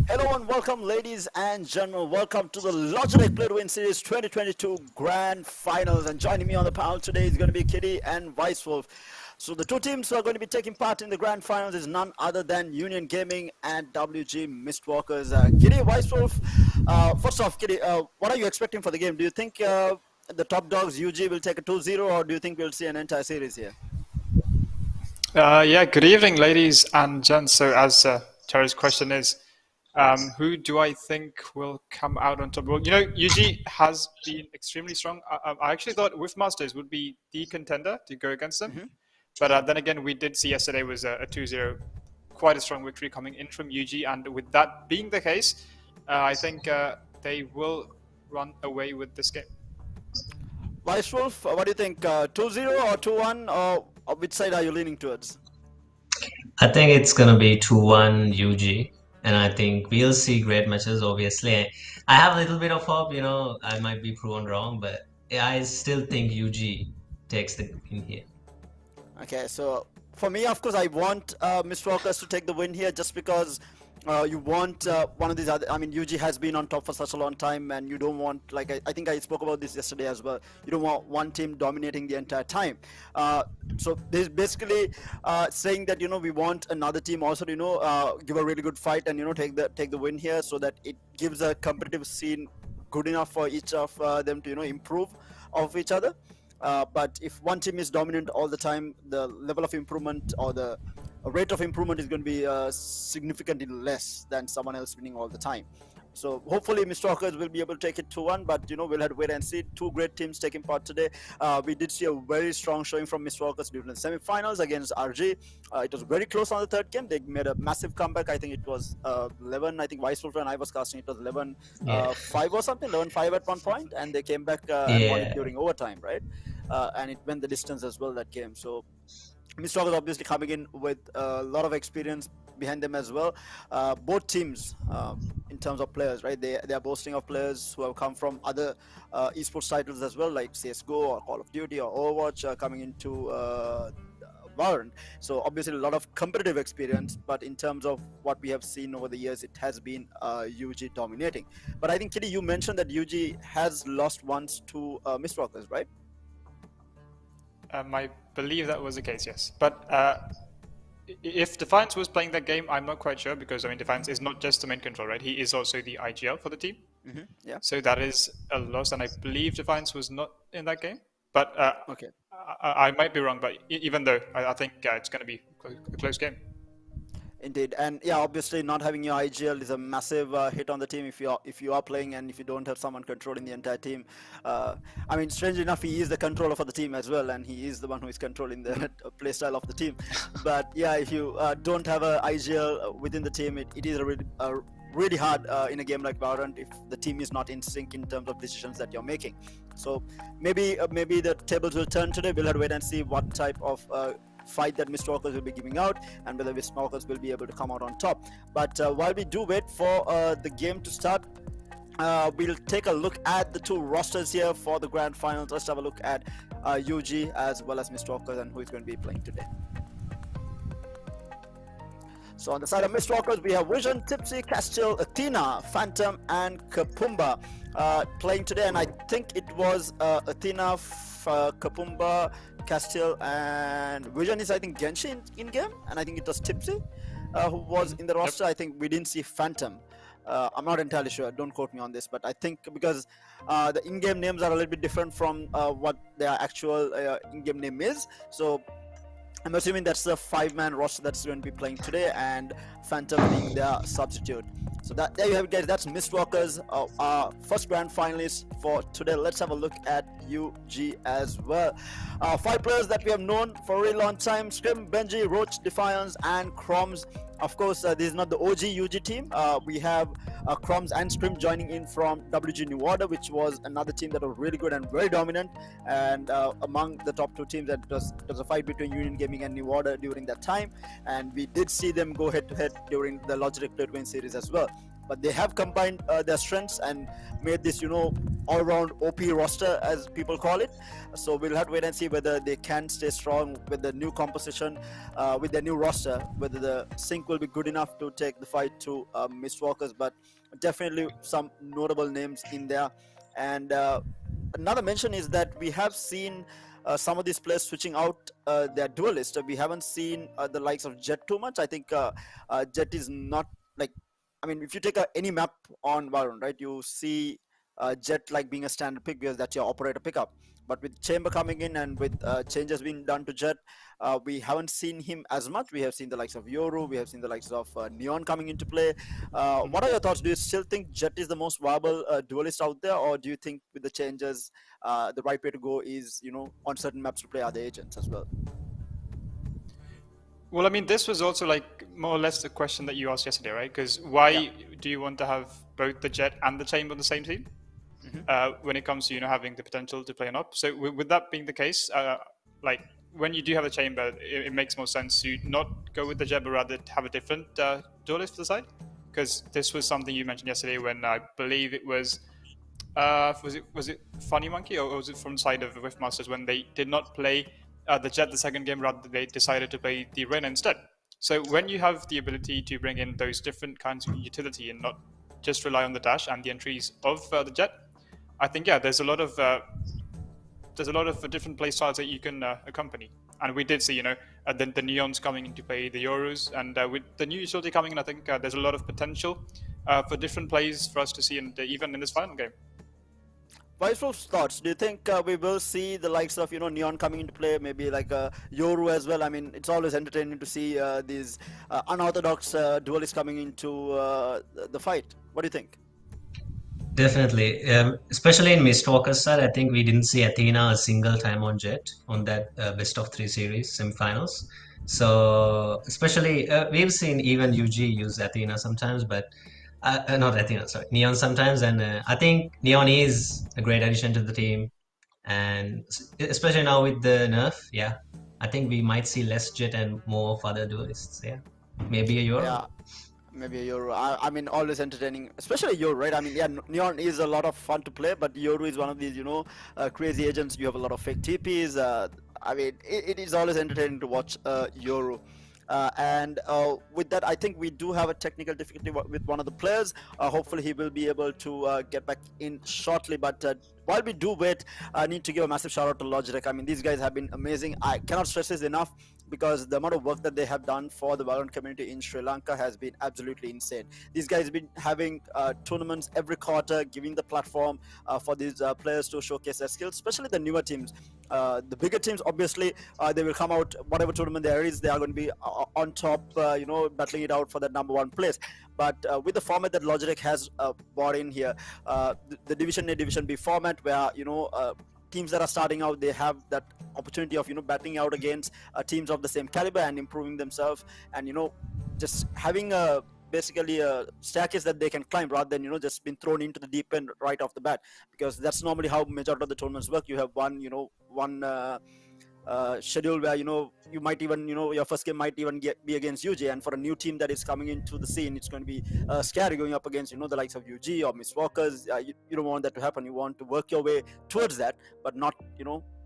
Hello and welcome, ladies and gentlemen. Welcome to the Logitech Play to Win Series 2022 Grand Finals. And joining me on the panel today is going to be Kitty and Vice Wolf. So the two teams who are going to be taking part in the Grand Finals is none other than Union Gaming and WG Mistwalkers. Kitty, Vice Wolf, first off, Kitty, what are you expecting for the game? Do you think the top dogs, UG, will take a 2-0, or do you think we'll see an entire series here? Yeah, good evening, ladies and gents. So as Tara's question is, who do I think will come out on top? Well, UG has been extremely strong. I actually thought with Masters would be the contender to go against them. Mm-hmm. But then again, we did see yesterday was a 2-0, quite a strong victory coming in from UG. And with that being the case, I think they will run away with this game. Vice Wolf, what do you think? 2-0 or 2-1, or which side are you leaning towards? I think it's going to be 2-1 UG. And I think we'll see great matches, obviously. I have a little bit of hope, I might be proven wrong, but I still think UG takes the win here. Okay, so for me, of course, I want Mistwalkers to take the win here just because you want one of these other. I mean, UG has been on top for such a long time, and you don't want, like, I think I spoke about this yesterday as well. You don't want one team dominating the entire time. So this basically saying that we want another team also to give a really good fight and take the win here, so that it gives a competitive scene good enough for each of them to improve of each other. But if one team is dominant all the time, the level of improvement or the rate of improvement is going to be significantly less than someone else winning all the time. So hopefully Mistwalkers will be able to take it 2-1, but we'll have to wait and see. Two great teams taking part today. We did see a very strong showing from Mistwalkers during the semi-finals against RG. It was very close on the third game. They made a massive comeback. I think it was 11. I think Vice Wolf and I was casting it was 11-5 or something, 11-5 at one point, and they came back and won it during overtime, right? And it went the distance as well, that game. So Mistwalkers obviously coming in with a lot of experience behind them as well. Both teams, in terms of players, right? They are boasting of players who have come from other esports titles as well, like CS:GO or Call of Duty or Overwatch, coming into Valorant. So obviously a lot of competitive experience, but in terms of what we have seen over the years, it has been UG dominating. But I think, Kitty, you mentioned that UG has lost once to Mistwalkers, right? I believe that was the case, yes. But if Defiance was playing that game, I'm not quite sure, because Defiance is not just the main control, right? He is also the IGL for the team. Mm-hmm. Yeah. So that is a loss, and I believe Defiance was not in that game. But okay, I might be wrong. But even though I think it's going to be a close game. Indeed, and yeah, obviously not having your IGL is a massive hit on the team if you are playing and if you don't have someone controlling the entire team. I mean, strangely enough, he is the controller for the team as well, and he is the one who is controlling the playstyle of the team. But yeah, if you don't have a IGL within the team, it is really hard in a game like Valorant if the team is not in sync in terms of decisions that you're making. So maybe the tables will turn today. We'll have to wait and see what type of fight that Mistwalkers will be giving out, and whether Mistwalkers will be able to come out on top. But while we do wait for the game to start, we'll take a look at the two rosters here for the grand finals. Let's have a look at UG as well as Mistwalkers and who is going to be playing today. So on the side of Mistwalkers, we have Vision, Tipsy, Castiel, Athena, Phantom, and Kapumba playing today. And I think it was Athena, Kapumba, Castiel, and Vision is, I think, Genshin in game, and I think it was Tipsy who was in the roster. I think we didn't see Phantom. I'm not entirely sure, don't quote me on this, but I think because the in-game names are a little bit different from what their actual in-game name is, so I'm assuming that's the 5-man roster that's going to be playing today, and Phantom being their substitute. So there you have it, guys. That's Mistwalkers, our first grand finalist for today. Let's have a look at UG as well. 5 players that we have known for a really long time: Scrim, Benji, Roach, Defiance, and Chroms. Of course, this is not the OG UG team. We have Chroms and Scrim joining in from WG New Order, which was another team that was really good and very dominant. And among the top 2 teams, it was a fight between Union Gaming and New Order during that time. And we did see them go head-to-head during the Logitech Play to Win series as well. but they have combined their strengths and made this, all-round OP roster, as people call it. So we'll have to wait and see whether they can stay strong with the new composition, with their new roster, whether the sync will be good enough to take the fight to Mistwalkers. But definitely some notable names in there. And another mention is that we have seen some of these players switching out their duelist. We haven't seen the likes of Jet too much. I think Jet is not like, I mean, if you take any map on Valorant, right, you see Jet like being a standard pick because that's your operator pickup. But with Chamber coming in and with changes being done to Jet, we haven't seen him as much. We have seen the likes of Yoru, we have seen the likes of Neon coming into play. What are your thoughts? Do you still think Jet is the most viable duelist out there, or do you think with the changes, the right way to go is, on certain maps to play other agents as well? Well, I mean, this was also like more or less the question that you asked yesterday, right? Because why do you want to have both the Jet and the Chamber on the same team? When it comes to having the potential to play an op. So with that being the case, like when you do have a Chamber, it makes more sense to not go with the Jet, but rather have a different duelist for the side. Because this was something you mentioned yesterday when I believe it was it Funny Monkey, or was it from the side of the Riftmasters when they did not play the Jet the second game, rather they decided to play the Reyna instead. So when you have the ability to bring in those different kinds of utility and not just rely on the dash and the entries of the Jet, I think there's a lot of different play styles that you can accompany, and we did see the Neons coming into play, the Yorus, and with the new utility coming in, I think there's a lot of potential for different plays for us to see, and even in this final game. Vice's thoughts? Do you think we will see the likes of Neon coming into play, maybe like Yoru as well? I mean, it's always entertaining to see these unorthodox duelists coming into the fight. What do you think? Definitely, especially in Mistwalker's side, I think we didn't see Athena a single time on Jet on that best of 3 series semifinals. So especially we've seen even UG use Athena sometimes, but not Athena, sorry, Neon sometimes, and I think Neon is a great addition to the team, and especially now with the nerf, I think we might see less Jet and more of other duelists. Maybe a Euro. Yeah. Maybe a Yoru. I mean, always entertaining, especially Yoru, right? I mean, Neon is a lot of fun to play, but Yoru is one of these, crazy agents. You have a lot of fake TPs. I mean, it is always entertaining to watch Yoru. And with that, I think we do have a technical difficulty with one of the players. Hopefully, he will be able to get back in shortly. But while we do wait, I need to give a massive shout out to Logitech. I mean, these guys have been amazing. I cannot stress this enough, because the amount of work that they have done for the Valorant community in Sri Lanka has been absolutely insane. These guys have been having tournaments every quarter, giving the platform for these players to showcase their skills, especially the newer teams. The bigger teams, obviously, they will come out, whatever tournament there is, they are going to be on top, battling it out for that #1 place. But with the format that Logitech has brought in here, the Division A, Division B format, where, teams that are starting out, they have that opportunity of battling out against teams of the same caliber and improving themselves, and just having basically a staircase that they can climb, rather than just being thrown into the deep end right off the bat, because that's normally how majority of the tournaments work. You have one schedule where you might even your first game might even be against UG, and for a new team that is coming into the scene, it's going to be scary going up against the likes of UG or Mistwalkers. You don't want that to happen. You want to work your way towards that, but not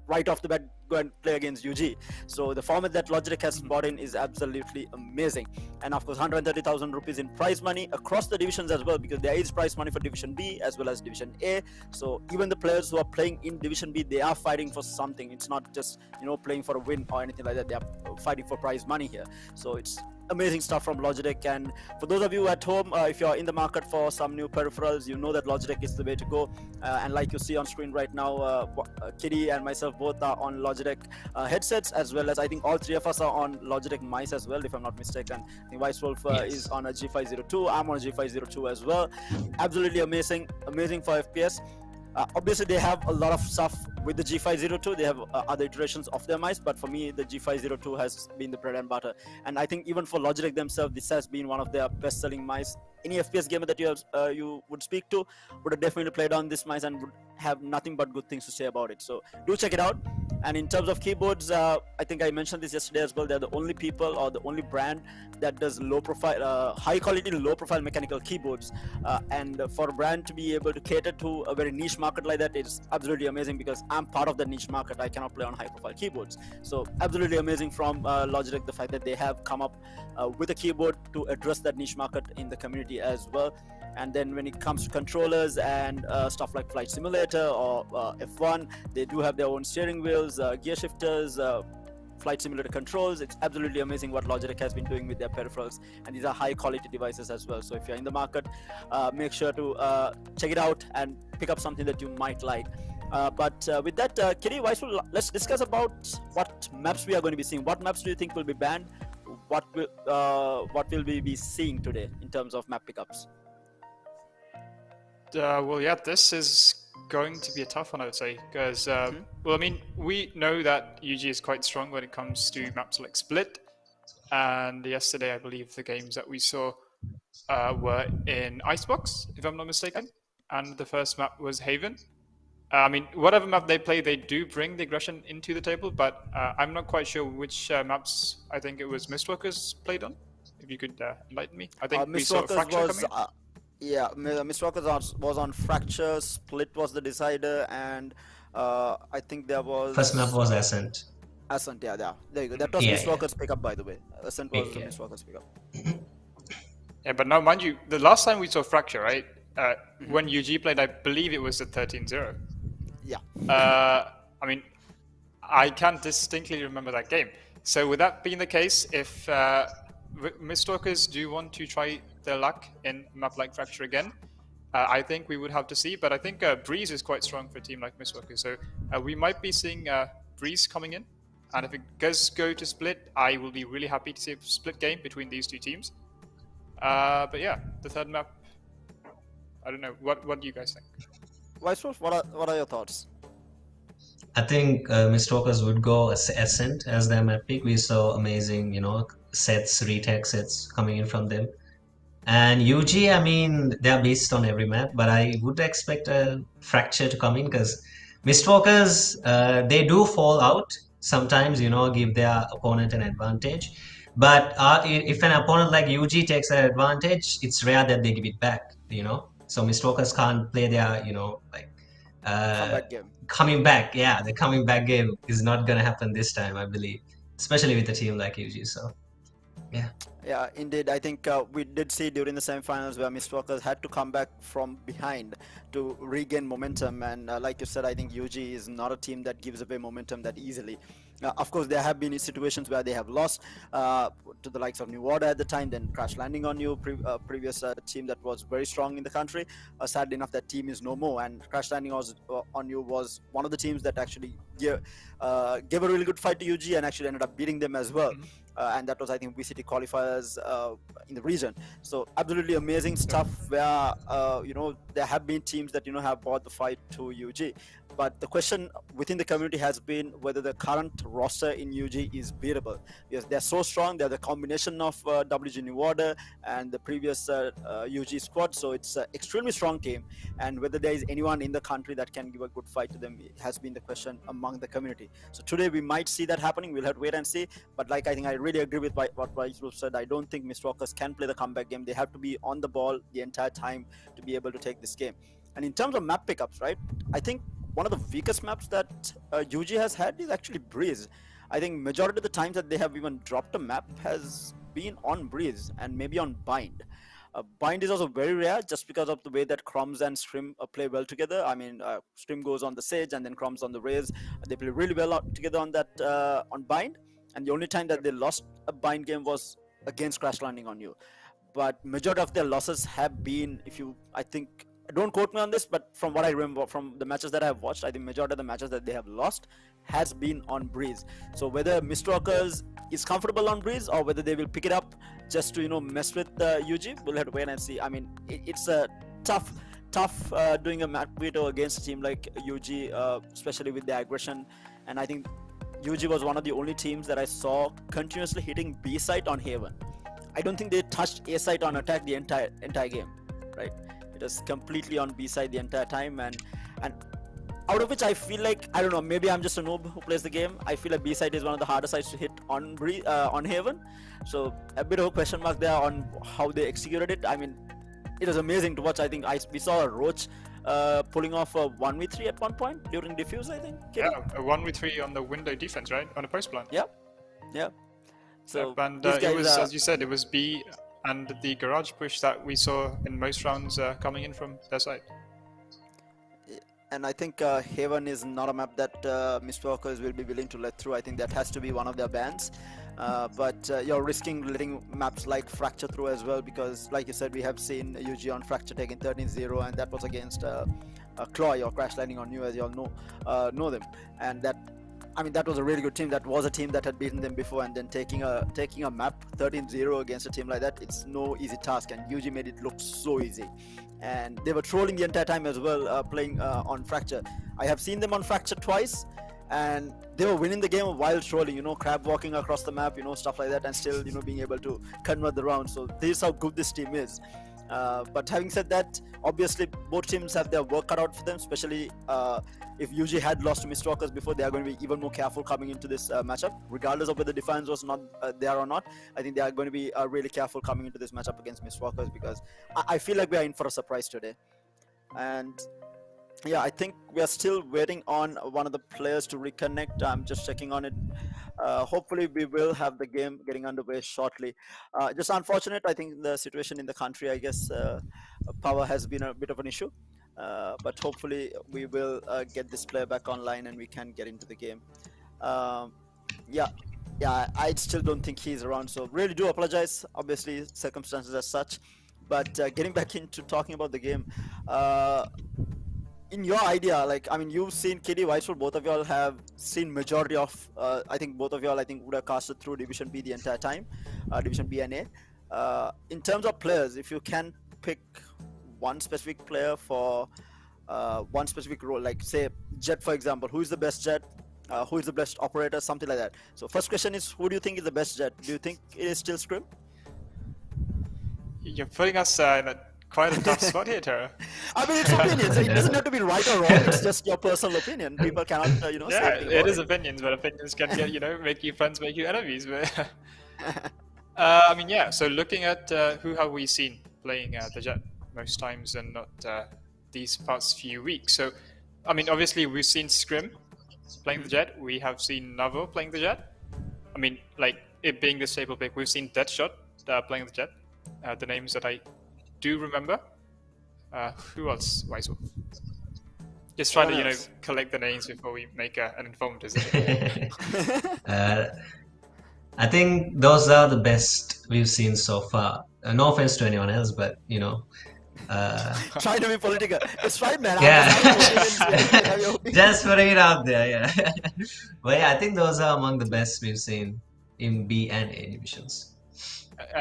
right off the bat go and play against UG. So the format that Logitech has brought in is absolutely amazing, and of course 130,000 rupees in prize money across the divisions as well, because there is prize money for Division B as well as Division A. So even the players who are playing in Division B, they are fighting for something. It's not just playing for a win or anything like that. They are fighting for prize money here. So it's amazing stuff from Logitech. And for those of you at home, if you're in the market for some new peripherals, you know that Logitech is the way to go. And like you see on screen right now, Kitty and myself both are on Logitech headsets, as well as I think all three of us are on Logitech mice as well, if I'm not mistaken. I think Vice Wolf is on a G502. I'm on a G502 as well. Absolutely amazing for FPS. Obviously, they have a lot of stuff with the G502. They have other iterations of their mice, but for me, the G502 has been the bread and butter. And I think even for Logitech themselves, this has been one of their best-selling mice any FPS gamer that you would speak to would have definitely played on this mice and would have nothing but good things to say about it. So do check it out. And in terms of keyboards, I think I mentioned this yesterday as well. They're the only people or the only brand that does high quality, low profile mechanical keyboards. And for a brand to be able to cater to a very niche market like that is absolutely amazing, because I'm part of the niche market. I cannot play on high profile keyboards. So absolutely amazing from Logitech, the fact that they have come up with a keyboard to address that niche market in the community as well. And then when it comes to controllers and stuff like Flight Simulator or F1, they do have their own steering wheels, gear shifters, Flight Simulator controls. It's absolutely amazing what Logitech has been doing with their peripherals, and these are high quality devices as well. So if you're in the market, make sure to check it out and pick up something that you might like. But with that, Kitty, let's discuss about what maps we are going to be seeing. What maps do you think will be banned? What will we be seeing today in terms of map pickups? Well, yeah, this is going to be a tough one, I would say, because, well, I mean, we know that UG is quite strong when it comes to maps like Split, and yesterday, I believe the games that we saw were in Icebox, if I'm not mistaken, and the first map was Haven. I mean, whatever map they play, they do bring the aggression into the table, but I'm not quite sure which maps I think it was Mistwalkers played on. If you could enlighten me. I think we saw Fracture coming in. Yeah, Mistwalkers was on Fracture, Split was the decider, and I think there was... First map was Ascent. Ascent, yeah. There you go. That was Mistwalkers pickup, by the way. Ascent was the Mistwalkers pickup. Yeah, but now, mind you, the last time we saw Fracture, right? When UG played, I believe it was a 13-0. Yeah. I mean, I can't distinctly remember that game. So with that being the case, if Mistwalkers do want to try their luck in a map like Fracture again, I think we would have to see. But I think Breeze is quite strong for a team like Mistwalkers. So we might be seeing Breeze coming in. And if it does go to Split, I will be really happy to see a split game between these two teams. But yeah, the third map, I don't know. What do you guys think? Weisswolf, what are your thoughts? I think Mistwalkers would go Ascent as their map pick. We saw amazing, sets, retake sets coming in from them. And UG, I mean, they're beasts on every map, but I would expect a Fracture to come in, because Mistwalkers, they do fall out sometimes, give their opponent an advantage. But if an opponent like UG takes that advantage, it's rare that they give it back, So Mistwalkers can't play their, comeback game. Coming back, yeah, the coming back game is not gonna happen this time, I believe, especially with a team like UG. So, yeah. Yeah, indeed. I think we did see during the semifinals where Mistwalkers had to come back from behind to regain momentum. And like you said, I think UG is not a team that gives away momentum that easily. Of course, there have been situations where they have lost to the likes of New Order at the time, then Crash Landing on You, previous team that was very strong in the country. Sadly enough, that team is no more. And Crash Landing on You was one of the teams that actually gave a really good fight to UG and actually ended up beating them as well. And that was, I think, VCT qualifiers in the region. So absolutely amazing stuff where, there have been teams that, have brought the fight to UG. But the question within the community has been whether the current roster in UG is beatable. Because they're so strong. They're the combination of WG New Order and the previous UG squad. So it's an extremely strong team. And whether there is anyone in the country that can give a good fight to them has been the question among the community. So today we might see that happening. We'll have to wait and see. But I think I really agree with what Weisswolf said. I don't think Mistwalkers can play the comeback game. They have to be on the ball the entire time to be able to take this game. And in terms of map pickups, right, I think one of the weakest maps that UG has had is actually Breeze. I think majority of the times that they have even dropped a map has been on Breeze and maybe on Bind. Bind is also very rare just because of the way that Crumbs and Strim play well together. I mean, Strim goes on the Sage and then Crumbs on the Raze. They play really well together on that on Bind. And the only time that they lost a Bind game was against Crash Landing on You. But majority of their losses have been, don't quote me on this, but from what I remember from the matches that I have watched, I think majority of the matches that they have lost has been on Breeze. So whether Mistwalkers is comfortable on Breeze or whether they will pick it up just to mess with UG, we'll have to wait and see. I mean, it's a tough doing a map veto against a team like UG, especially with the aggression. And I think UG was one of the only teams that I saw continuously hitting B site on Haven. I don't think they touched A side on attack the entire game, right? It was completely on B side the entire time, and out of which I feel like, I don't know, maybe I'm just a noob who plays the game. I feel like B side is one of the harder sides to hit on Haven, so a bit of a question mark there on how they executed it. I mean, it was amazing to watch. I think we saw a Roach pulling off a 1v3 at one point during defuse, I think. Yeah, a 1v3 on the window defense, right? On a post plant. Yeah, yeah. So and these it guys was, as you said, it was B and the garage push that we saw in most rounds coming in from their side. and I think Haven is not a map that Mistwalkers will be willing to let through. I think that has to be one of their bans. But you're risking letting maps like Fracture through as well, because like you said, we have seen UG on Fracture taking 13-0, and that was against Cloy or Crash Landing on You, as you all know them. And that, I mean, that was a really good team. That was a team that had beaten them before, and then taking a map 13-0 against a team like that, it's no easy task, and UG made it look so easy. And they were trolling the entire time as well, playing on Fracture. I have seen them on Fracture twice, and they were winning the game while trolling, you know, crab walking across the map, you know, stuff like that, and still, you know, being able to convert the round. So this is how good this team is. But having said that, obviously both teams have their work cut out for them, especially if UG had lost to Mistwalkers before. They are going to be even more careful coming into this matchup, regardless of whether Defiance was not there or not. I think they are going to be really careful coming into this matchup against Mistwalkers, because I feel like we are in for a surprise today. And yeah, I think we are still waiting on one of the players to reconnect. I'm just checking on it. Hopefully we will have the game getting underway shortly. Just unfortunate, I think the situation in the country, I guess power has been a bit of an issue. But hopefully we will get this player back online and we can get into the game. Yeah, I still don't think he's around, so really do apologize. Obviously circumstances as such. But getting back into talking about the game, in your idea, like, I mean, you've seen KD Whiteswood, both of y'all have seen majority of, I think both of y'all, I think, would have casted through Division B the entire time, Division B and A. In terms of players, if you can pick one specific player for one specific role, like say Jet, for example, who is the best Jet, who is the best operator, something like that. So first question is, who do you think is the best Jet? Do you think it is still Scrim? You're putting us in quite a tough spot here, Tara. I mean, it's opinions. It doesn't have to be right or wrong. It's just your personal opinion. People cannot, you know. Yeah, say it is opinions, but opinions can get, you know, make you friends, make you enemies. But I mean, yeah. So looking at who have we seen playing the Jet most times and not these past few weeks. So, I mean, obviously we've seen Scrim playing the Jet. We have seen Navo playing the Jet. I mean, like it being the staple pick, we've seen Deadshot playing the Jet. The names that I do remember. Who else? Weisel. Just try to, you know, collect the names before we make an informed decision. I think those are the best we've seen so far. No offense to anyone else, but you know. Try to be political. It's fine, man. Yeah. Just putting it out there, yeah. But yeah, I think those are among the best we've seen in B and A divisions.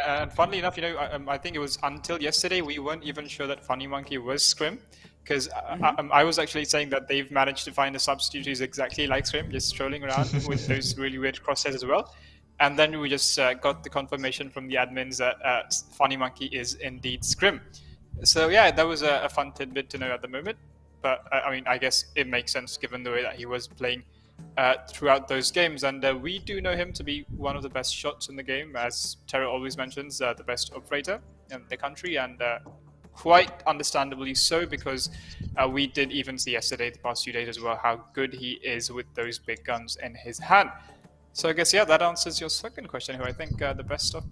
And funnily enough, you know, I think it was until yesterday we weren't even sure that Funny Monkey was Scrim, because I was actually saying that they've managed to find a substitute who's exactly like Scrim, just strolling around with those really weird crosshairs as well. And then we just got the confirmation from the admins that Funny Monkey is indeed Scrim. So yeah, that was a fun tidbit to know at the moment. But I mean, I guess it makes sense given the way that he was playing throughout those games, and we do know him to be one of the best shots in the game, as Terra always mentions, the best operator in the country, and quite understandably so, because we did even see yesterday, the past few days as well, how good he is with those big guns in his hand. So I guess, yeah, that answers your second question, who I think the best op...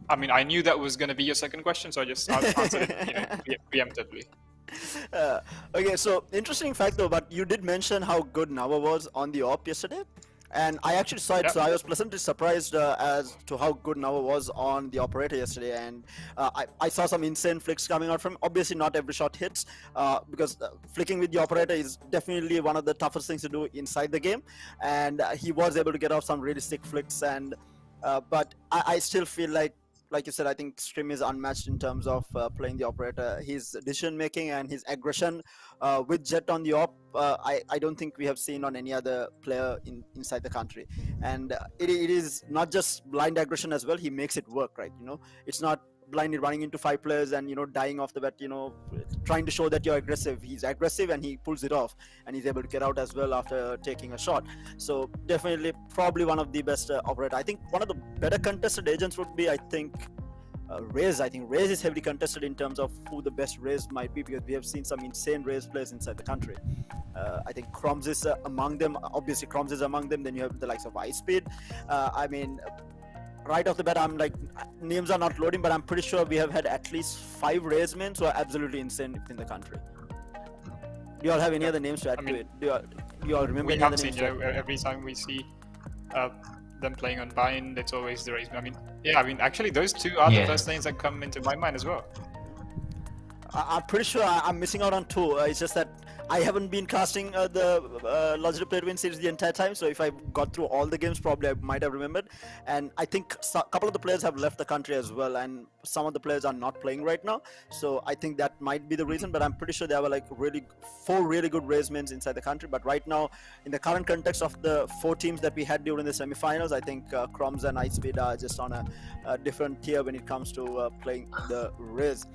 I mean, I knew that was going to be your second question, so I just answered it, you know, preemptively. Okay, so interesting fact though, but you did mention how good Nava was on the op yesterday, and I actually saw it, Yep. so I was pleasantly surprised as to how good Nava was on the operator yesterday, and I saw some insane flicks coming out from him. Obviously not every shot hits, because flicking with the operator is definitely one of the toughest things to do inside the game, and he was able to get off some really sick flicks, and but I still feel like like you said, I think Stream is unmatched in terms of playing the operator. His decision making and his aggression with Jet on the op, I don't think we have seen on any other player inside the country. And it is not just blind aggression as well. He makes it work, right? It's not blindly running into 5 players and dying off the bat, trying to show that you're aggressive. He's aggressive and he pulls it off, and he's able to get out as well after taking a shot. So definitely probably one of the best operator. I think one of the better contested agents would be, I think, Raze. I think Raze is heavily contested in terms of who the best Raze might be, because we have seen some insane Raze players inside the country. I think Chroms is among them. Obviously Chroms is among them. Then you have the likes of Icepeed. I mean, right off the bat, I'm like, names are not loading, but I'm pretty sure we have had at least 5 Raze men who are absolutely insane in the country. Do you all have any other names to add to it? Do you all remember we any have other seen, names? every time we see them playing on Bind, it's always the Raze. I mean, yeah, I mean, actually, those two are the first names that come into my mind as well. I'm pretty sure I'm missing out on 2. It's just that I haven't been casting the Logitech Play to Win series the entire time, so if I got through all the games, probably I might have remembered. And I think a couple of the players have left the country as well, and some of the players are not playing right now. So I think that might be the reason, but I'm pretty sure there were like 4 really good Raze men inside the country. But right now, in the current context of the 4 teams that we had during the semifinals, I think Chroms and Icepeed are just on a different tier when it comes to playing the Raze.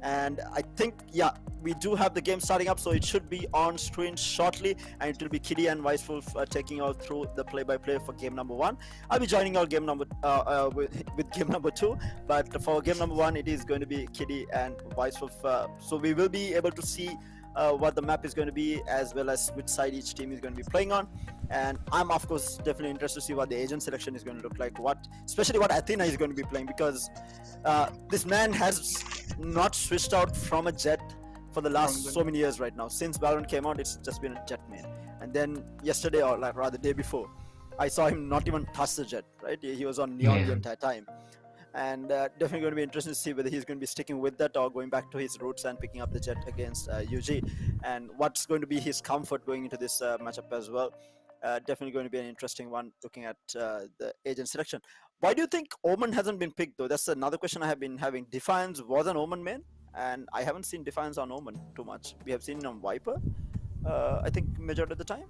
And I think, yeah, we do have the game starting up, so it should be on screen shortly, and it will be Kitty and Weisswolf taking you all through the play-by-play for game number 1. I'll be joining you all with game number 2, but for game number 1, it is going to be Kitty and Weisswolf. So we will be able to see what the map is going to be, as well as which side each team is going to be playing on. And I'm of course definitely interested to see what the agent selection is going to look like, especially what Athena is going to be playing, because this man has not switched out from a Jet for the last so many years right now. Since Valorant came out, it's just been a Jet main. And then yesterday, or like rather the day before, I saw him not even touch the Jet, right? He was on Neon the entire time. And definitely going to be interesting to see whether he's going to be sticking with that or going back to his roots and picking up the Jet against UG, and what's going to be his comfort going into this matchup as well. Definitely going to be an interesting one looking at the agent selection. Why do you think Omen hasn't been picked though? That's another question I have been having. Defiance was an Omen main, and I haven't seen Defiance on Omen too much. We have seen it on Viper, I think majority of the time.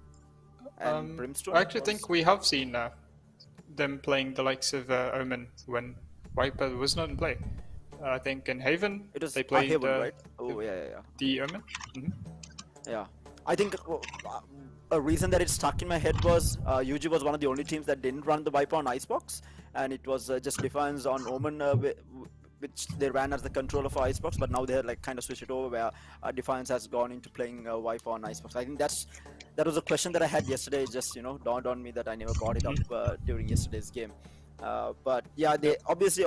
And Brimstone. I actually think we have seen them playing the likes of Omen when Viper was not in play. I think in Haven, they played Haven, right? Oh, yeah. the Omen. Yeah. I think a reason that it stuck in my head was UG was one of the only teams that didn't run the Viper on Icebox, and it was just Defiance on Omen, which they ran as the controller for Icebox, but now they're like kind of switched it over where Defiance has gone into playing Viper on Icebox. I think that was a question that I had yesterday. It just dawned on me that I never brought it up during yesterday's game. But yeah, they obviously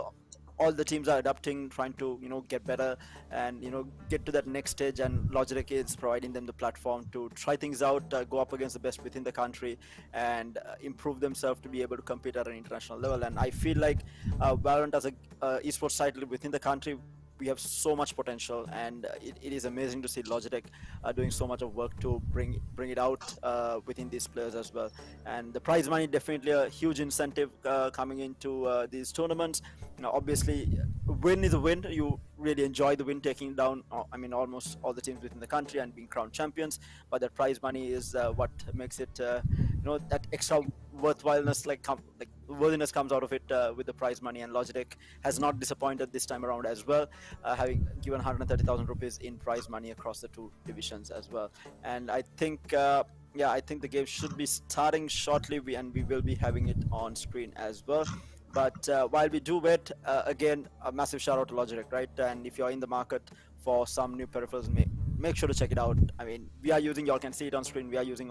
all the teams are adapting, trying to get better and get to that next stage, and Logitech is providing them the platform to try things out, go up against the best within the country, and improve themselves to be able to compete at an international level. And I feel like Valorant as a esports site within the country, we have so much potential, and it is amazing to see Logitech doing so much of work to bring it out within these players as well. And the prize money, definitely a huge incentive coming into these tournaments. Obviously, win is a win. You really enjoy the win, taking down almost all the teams within the country and being crowned champions. But that prize money is what makes it that extra worthwhileness, worthiness comes out of it with the prize money. And Logitech has not disappointed this time around as well, having given 130,000 rupees in prize money across the 2 divisions as well. And I think I think the game should be starting shortly, and we will be having it on screen as well. But while we do wait, again, a massive shout out to Logitech, right? And if you're in the market for some new peripherals, make sure to check it out. I mean, we are using, y'all can see it on screen, we are using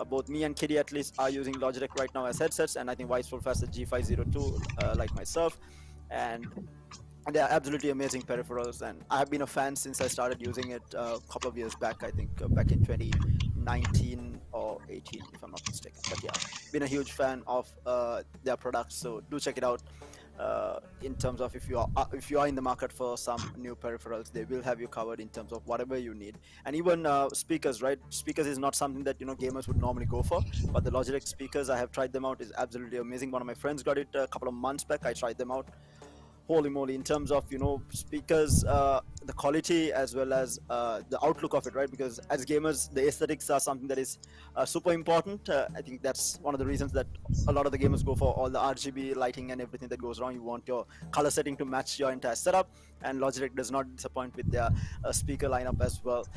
both me and Kitty at least are using Logitech right now as headsets, and I think Weisswolf has the G502 like myself, and they are absolutely amazing peripherals. And I have been a fan since I started using it a couple of years back, I think back in 2019 or 18 if I'm not mistaken. But yeah, been a huge fan of their products, so do check it out. In terms of if you are in the market for some new peripherals, they will have you covered in terms of whatever you need. And even speakers, right? Speakers is not something that gamers would normally go for, but the Logitech speakers, I have tried them out, is absolutely amazing. One of my friends got it a couple of months back. I tried them out. holy moly, in terms of speakers, the quality as well as the outlook of it, right? Because as gamers, the aesthetics are something that is super important. I think that's one of the reasons that a lot of the gamers go for all the RGB lighting and everything that goes wrong. You want your color setting to match your entire setup, and Logitech does not disappoint with their speaker lineup as well,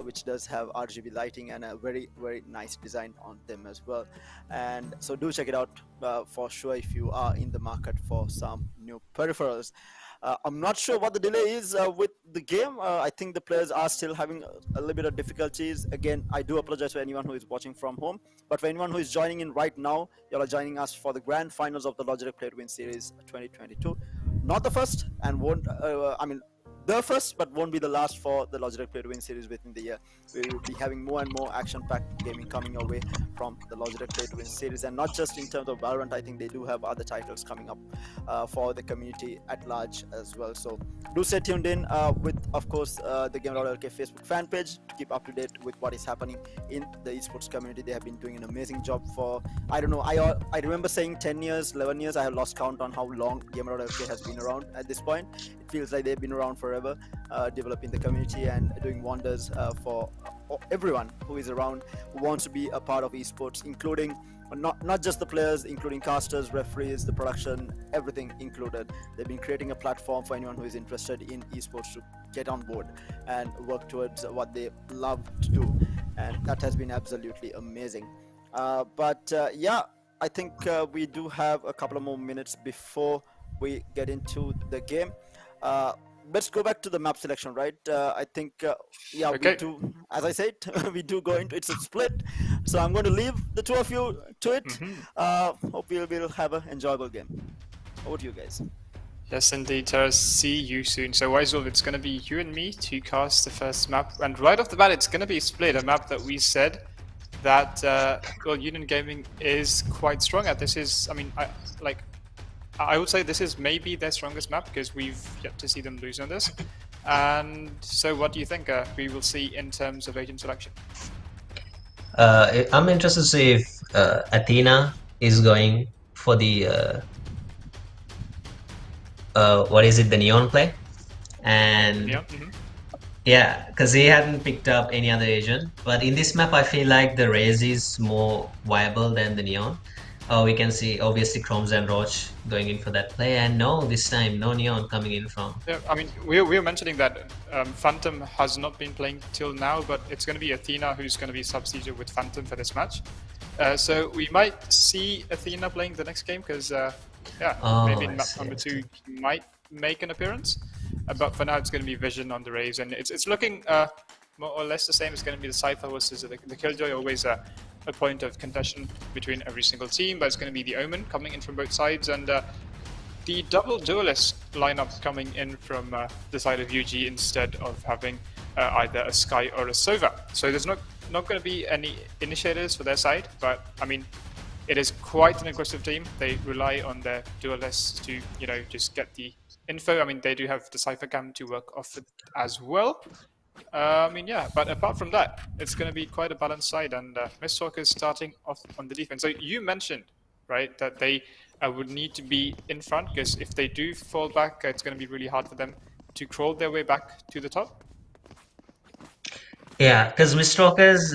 which does have RGB lighting and a very very nice design on them as well. And so do check it out for sure if you are in the market for some new peripherals. I'm not sure what the delay is with the game. I think the players are still having a little bit of difficulties. Again, I do apologize for anyone who is watching from home, but for anyone who is joining in right now, you are joining us for the grand finals of the Logitech Play to Win Series 2022. Not the first, and won't. The first, but won't be the last for the Logitech Play to Win series within the year. We will be having more and more action-packed gaming coming your way from the Logitech Play to Win series, and not just in terms of Valorant. I think they do have other titles coming up for the community at large as well. So do stay tuned in with, of course, the Gamer.LK Facebook fan page to keep up to date with what is happening in the esports community. They have been doing an amazing job for, I don't know, I remember saying 10 years, 11 years. I have lost count on how long Gamer.LK has been around at this point. It feels like they've been around forever, developing the community and doing wonders for everyone who is around, who wants to be a part of esports, including not just the players, including casters, referees, the production, everything included. They've been creating a platform for anyone who is interested in esports to get on board and work towards what they love to do, and that has been absolutely amazing. Yeah, I think we do have a couple of more minutes before we get into the game. Let's go back to the map selection, right? I think, yeah, Okay. we do, as I said, we do go into, it's a split. So I'm going to leave the two of you to it. Hope we'll have an enjoyable game. Over to you guys. Yes, indeed, Terrace. See you soon. So, Wisewolf, it's going to be you and me to cast the first map. And right off the bat, it's going to be split, a map that we said that Union Gaming is quite strong at. This is, I mean, I would say this is maybe their strongest map because we've yet to see them lose on this. And so, what do you think we will see in terms of agent selection? I'm interested to see if Athena is going for the what is it, the neon play, and Yeah. yeah, because he hadn't picked up any other agent. But in this map, I feel like the Raze is more viable than the neon. We can see obviously Chromes and Roach going in for that play, and no, this time no neon coming in from. Yeah, I mean, we were mentioning that Phantom has not been playing till now, but it's going to be Athena who's going to be substituted with Phantom for this match. So we might see Athena playing the next game because, maybe in map number 2 he might make an appearance. But for now, it's going to be Vision on the Raze, and it's looking more or less the same. It's going to be the Cypher versus the Killjoy, always a point of contention between every single team, but it's going to be the Omen coming in from both sides, and the double duelist lineup coming in from the side of UG instead of having either a Sky or a Sova. So there's not going to be any initiators for their side, but I mean, it is quite an aggressive team. They rely on their duelists to, just get the info. I mean, they do have the Cypher Cam to work off it as well. But apart from that, it's going to be quite a balanced side, and Mistwalker is starting off on the defense. So you mentioned, right, that they would need to be in front, because if they do fall back, it's going to be really hard for them to crawl their way back to the top. Yeah, because Mistwalkers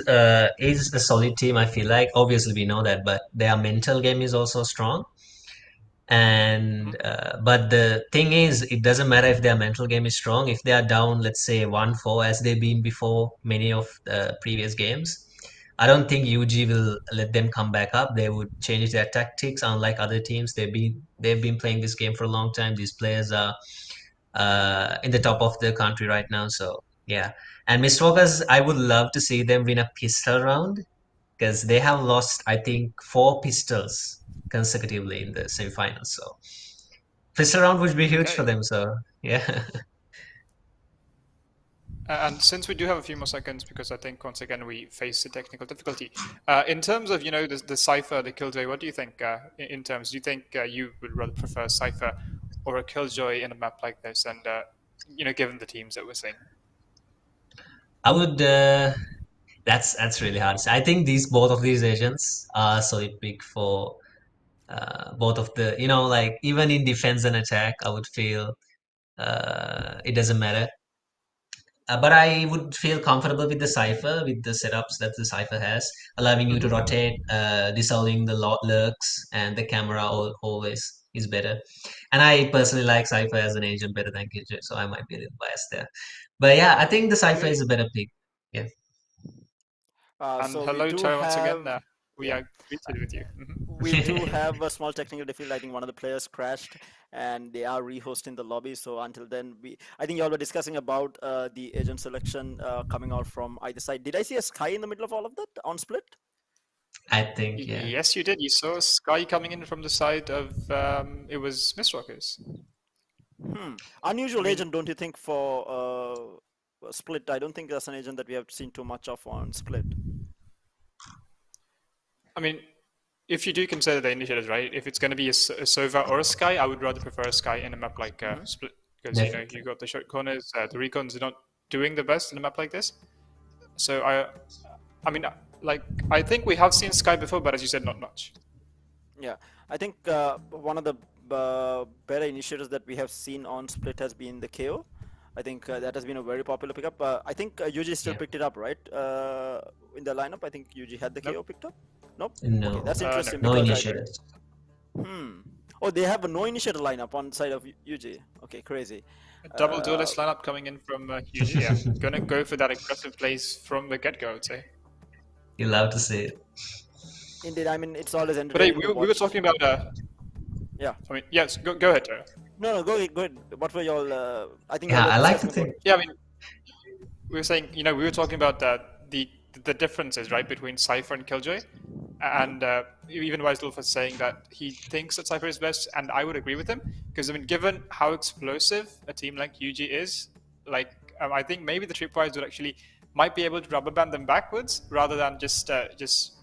is a solid team, I feel like. Obviously, we know that, but their mental game is also strong. And but the thing is, it doesn't matter if their mental game is strong. If they are down, let's say 1-4, as they've been before many of the previous games, I don't think UG will let them come back up. They would change their tactics. Unlike other teams, they've been playing this game for a long time. These players are in the top of the country right now. So yeah, and Mistwalkers, I would love to see them win a pistol round, because they have lost, I think, 4 pistols consecutively in the semifinals. So pistol round would be huge for them. So yeah. And since we do have a few more seconds, because I think once again we face a technical difficulty, in terms of the Cypher, the Killjoy, what do you think? In terms, do you think you would rather prefer Cypher or a Killjoy in a map like this? And given the teams that we're seeing, I would. That's really hard to say. I think both of these agents are solid pick for both of the, like even in defense and attack, I would feel it doesn't matter. But I would feel comfortable with the Cypher, with the setups that the Cypher has, allowing you to rotate, disabling the lurks, and the camera always is better. And I personally like Cypher as an agent better than Killjoy, so I might be a little biased there. But yeah, I think the Cypher is a better pick. Yeah. And So we hello, do Tara, once again. have, We yeah, are greeted with you. we do have a small technical difficulty. I think one of the players crashed, and they are rehosting the lobby. So until then, I think you all were discussing about the agent selection coming out from either side. Did I see a Sky in the middle of all of that on split? I think, yeah. Yes, you did. You saw Sky coming in from the side of it was Mistwalkers. Unusual agent, don't you think, for split? I don't think that's an agent that we have seen too much of on split. I mean, if you do consider the initiators, right? If it's going to be a Sova or a Sky, I would rather prefer a Sky in a map like Split, because you got the short corners. The recons are not doing the best in a map like this. So I mean, like I think we have seen Sky before, but as you said, not much. Yeah, I think one of the better initiators that we have seen on Split has been the KO. I think that has been a very popular pickup. I think UG still picked it up, right? In the lineup, I think UG had the KO picked up. Nope. No. Okay, that's interesting. No because initiators. Oh, they have a no initiator lineup on side of UG. Okay, crazy. A double duelist lineup coming in from UG. Yeah, gonna go for that aggressive plays from the get-go, I would say. You love to see it. Indeed, I mean it's always But hey, entertaining. we were talking about. Yeah. I mean, yes. Go ahead, Tara. No, go ahead. What were y'all? I think. Yeah, I like to think. Yeah, I mean, we were saying, we were talking about the differences, right, between Cypher and Killjoy, and even Weiself was saying that he thinks that Cypher is best, and I would agree with him, because I mean, given how explosive a team like UG is, like I think maybe the Tripwires would actually might be able to rubber band them backwards rather than just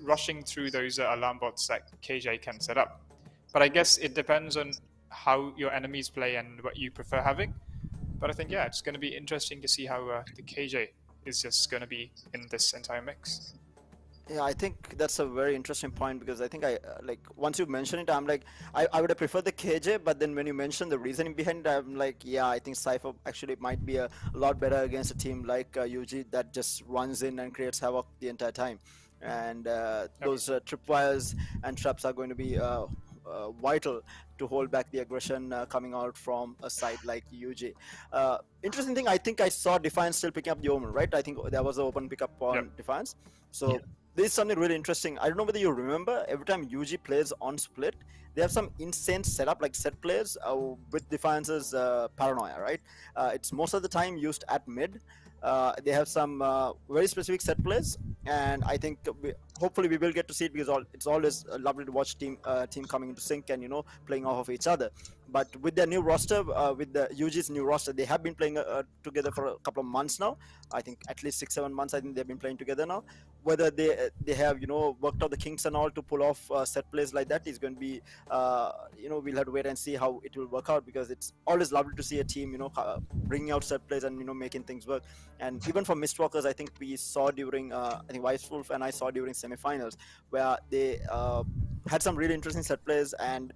rushing through those alarm bots that KJ can set up. But I guess it depends on how your enemies play and what you prefer having. But I think, yeah, it's going to be interesting to see how the KJ is just going to be in this entire mix. Yeah, I think that's a very interesting point, because I think like once you mention it, I'm like I would have preferred the KJ, but then when you mention the reasoning behind it, I'm like, yeah, I think Cypher actually might be a lot better against a team like UG that just runs in and creates havoc the entire time, and those tripwires and traps are going to be vital to hold back the aggression coming out from a side like UG. Interesting thing, I think I saw Defiance still picking up the Omen, right? I think there was an open pickup on Defiance. So this is something really interesting. I don't know whether you remember, every time UG plays on Split, they have some insane setup, like set plays with Defiance's Paranoia, right? It's most of the time used at mid. They have some very specific set plays, and I think hopefully we will get to see it, because it's always lovely to watch team coming into sync and playing off of each other. But with their new roster, with the UG's new roster, they have been playing together for a couple of months now. I think at least 6-7 months. I think they've been playing together now. Whether they have worked out the kinks and all to pull off set plays like that is going to be we'll have to wait and see how it will work out, because it's always lovely to see a team bringing out set plays and making things work. And even for Mistwalkers, I think we saw during I think Weiswolf and I saw during semifinals, where they had some really interesting set plays and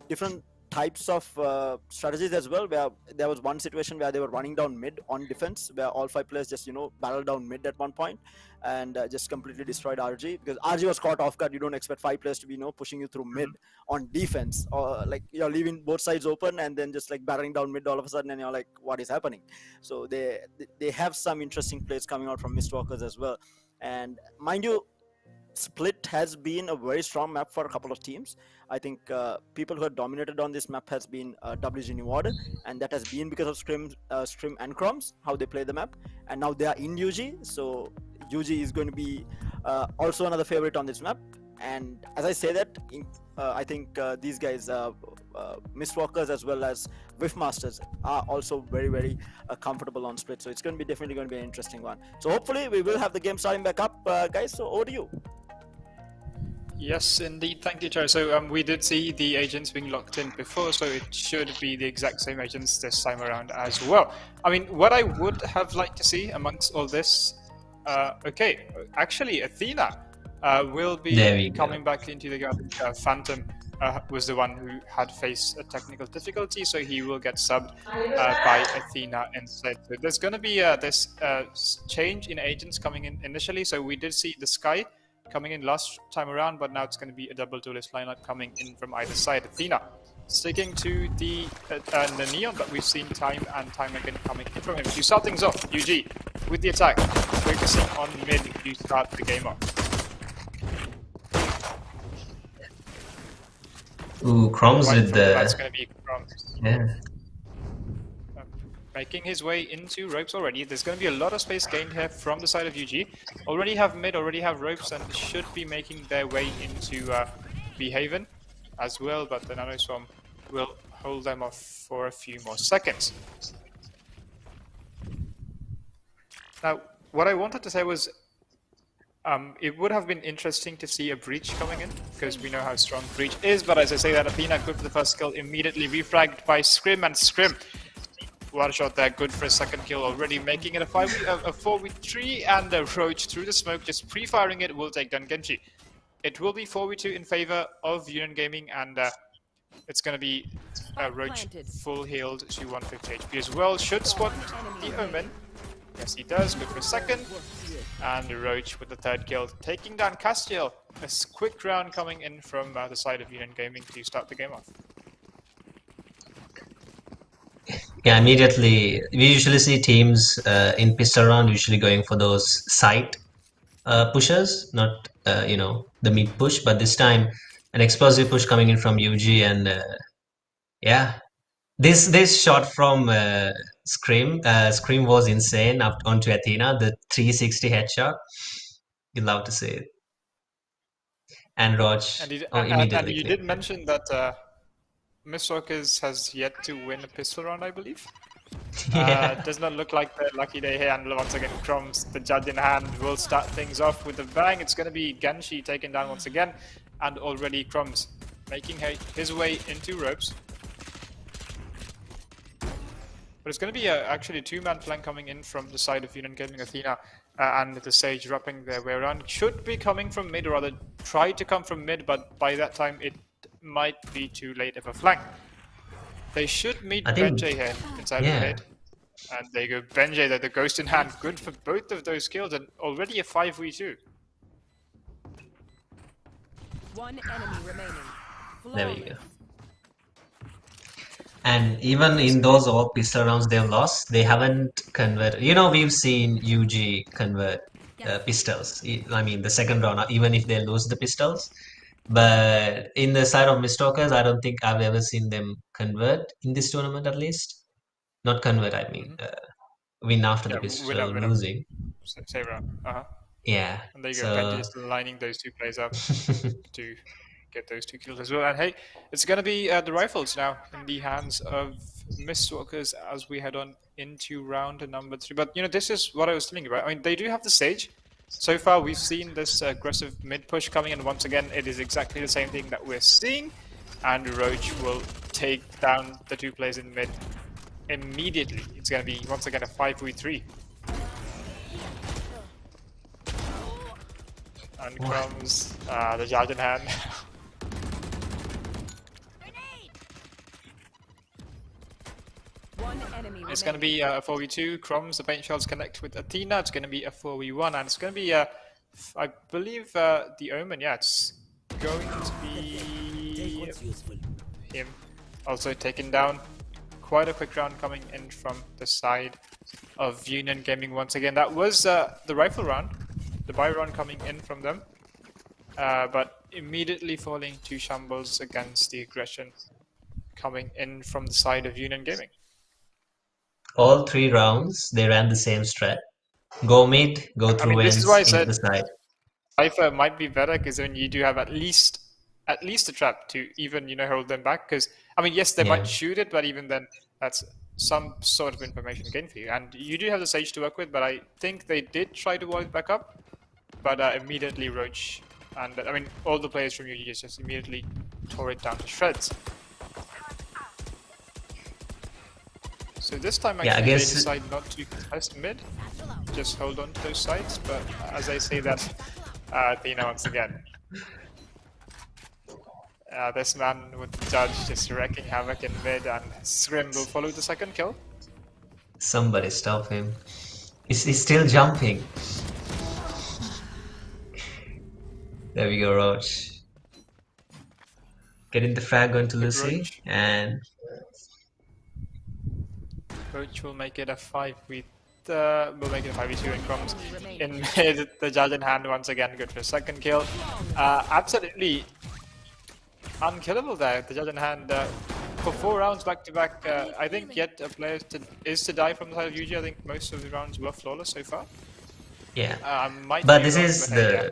different types of strategies as well, where there was one situation where they were running down mid on defense, where all 5 players just battled down mid at one point and just completely destroyed RG, because RG was caught off guard. You don't expect 5 players to be pushing you through mid on defense, or like you're leaving both sides open and then just like battering down mid all of a sudden, and you're like, what is happening? So they have some interesting plays coming out from Mistwalkers as well. And mind you, Split has been a very strong map for a couple of teams. I think people who have dominated on this map has been WG New Order, and that has been because of Strim and Crumbs, how they play the map. And now they are in UG, so UG is going to be also another favorite on this map. And as I say that, I think these guys, Mistwalkers as well as Whiffmasters, are also very, very comfortable on Split. So it's going to be definitely going to be an interesting one. So hopefully we will have the game starting back up, guys. So over to you. Yes, indeed. Thank you, Joe. So we did see the agents being locked in before, so it should be the exact same agents this time around as well. I mean, what I would have liked to see amongst all this, okay, actually, Athena will be coming back into the game. Phantom was the one who had faced a technical difficulty, so he will get subbed by Athena instead. So there's going to be this change in agents coming in initially. So we did see the Sky coming in last time around, but now it's going to be a double duelist lineup coming in from either side. Athena sticking to the Neon that we've seen time and time again coming in from him. To start things off, UG with the attack, focusing on mid to start the game off. Ooh, Chrome's with the... That's going to be Chrome's. Yeah. Making his way into ropes already. There's going to be a lot of space gained here from the side of UG. Already have mid, already have ropes, and should be making their way into B Haven as well, but the Nanoswarm will hold them off for a few more seconds. Now, what I wanted to say was it would have been interesting to see a Breach coming in, because we know how strong Breach is, but as I say that, Athena good for the first kill, immediately refragged by Scrim, and Scrim, one shot there, good for a second kill already, making it a 4v3, and a Roach through the smoke, just pre-firing it, will take down Genji. It will be 4v2 in favor of Union Gaming, and it's going to be Roach full healed to 150 HP as well. Should spot the Omen. Yes, he does. Good for a second. And Roach with the third kill, taking down Castiel. A quick round coming in from the side of Union Gaming to start the game off. Yeah, immediately. We usually see teams in pistol round usually going for those side pushers, not the mid push. But this time, an explosive push coming in from UG, and yeah, this shot from Scream was insane up onto Athena. The 360 headshot, you love to see it. And Roach immediately. And you did mention that Mistwalkers has yet to win a pistol round, I believe. Yeah. Does not look like their lucky day here, and once again Crumbs, the judge in hand, will start things off with a bang. It's going to be Genshi taken down once again, and already Crumbs making his way into ropes. But it's going to be actually a two-man flank coming in from the side of Union Gaming. Athena and the Sage wrapping their way around. Should be coming from mid, or rather try to come from mid, but by that time it might be too late of a flank. They should meet Benjay here inside of the mid. And there you go, Benjay, the ghost in hand, good for both of those kills, and already a 5v2. One enemy remaining. There we go. And even in those all pistol rounds they've lost, they haven't converted. We've seen UG convert pistols. I mean, the second round, even if they lose the pistols. But in the side of Mistalkers, I don't think I've ever seen them convert in this tournament, at least. Not convert, I mean, win after the pistol losing. Same round. Yeah. And there you go, Benji just lining those two plays up to get those two kills as well. And hey, it's going to be the rifles now in the hands of Mistwalkers as we head on into round number 3. But this is what I was telling you about. I mean, they do have the Sage. So far we've seen this aggressive mid push coming in. Once again, it is exactly the same thing that we're seeing, and Roach will take down the two players in mid immediately. It's going to be once again a 5v3. And comes the judge in hand. It's going to be a 4v2. Crumbs, the paint shells connect with Athena. It's going to be a 4v1, and it's going to be, I believe, the Omen. Yeah, it's going to be him also taken down. Quite a quick round coming in from the side of Union Gaming once again. That was the rifle round, the buy round coming in from them, but immediately falling to shambles against the aggression coming in from the side of Union Gaming. All 3 rounds, they ran the same strat. Go mid, go through ends, into the side. Cypher might be better because then you do have at least a trap to even hold them back. Because I mean, yes, they might shoot it, but even then, that's some sort of information gain for you. And you do have the Sage to work with, but I think they did try to wall it back up, but immediately Roach and I mean all the players from UG just immediately tore it down to shreds. So this time actually they decide not to contest mid, just hold on to those sides, but as I say that, Athena once again. This man with the judge just wrecking havoc in mid, and Scrim will follow the second kill. Somebody stop him. He's still jumping. There we go, Roach. Getting the frag onto Good Lucy, Roach. and Roach will make it a 5v. Will make it a 5v2 and comes in mid. The judge in hand once again. Good for a second kill. Absolutely unkillable there. The judge in hand for 4 rounds back to back. I think yet a player is to die from the side of UG. I think most of the rounds were flawless so far. yeah. Might But be this wrong, is but hey, yeah.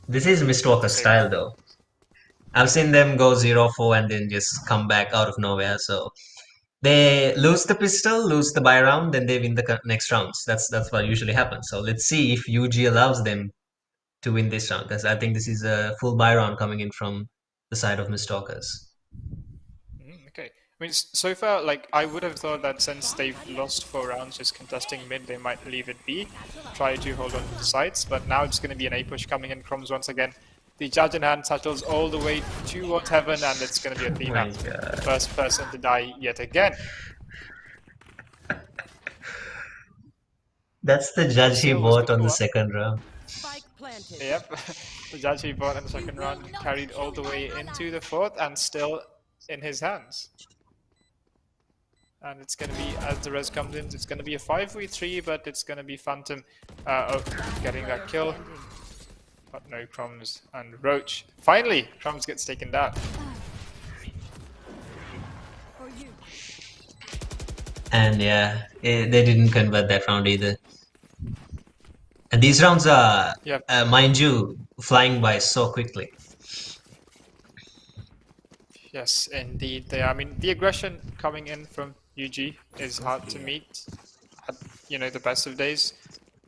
this is Mistwalker's style though. I've seen them go 0-4 and then just come back out of nowhere. So they lose the pistol, lose the buy round, then they win the next rounds. That's what usually happens. So let's see if UG allows them to win this round, because I think this is a full buy round coming in from the side of Mistwalkers. Okay. I mean, so far, like, I would have thought that since they've lost 4 rounds just contesting mid, they might leave it be, try to hold on to the sides, but now it's going to be an A push coming in. Crumbs once again. The judge in hand settles all the way towards heaven, and it's going to be Athena, first person to die yet again. That's the judge he Seal was bought good on for the one. second round. Spike planted. Yep, the judge he bought in the second round carried all the way into the fourth and still in his hands. And it's going to be, as the res comes in, it's going to be a 5v3, but it's going to be Phantom getting that kill. But no Crumbs and Roach. Finally, Crumbs gets taken down. And yeah, they didn't convert that round either. And these rounds are, Yep. mind you, flying by so quickly. Yes, indeed they are. I mean, the aggression coming in from UG is hard to meet at, you know, the best of days.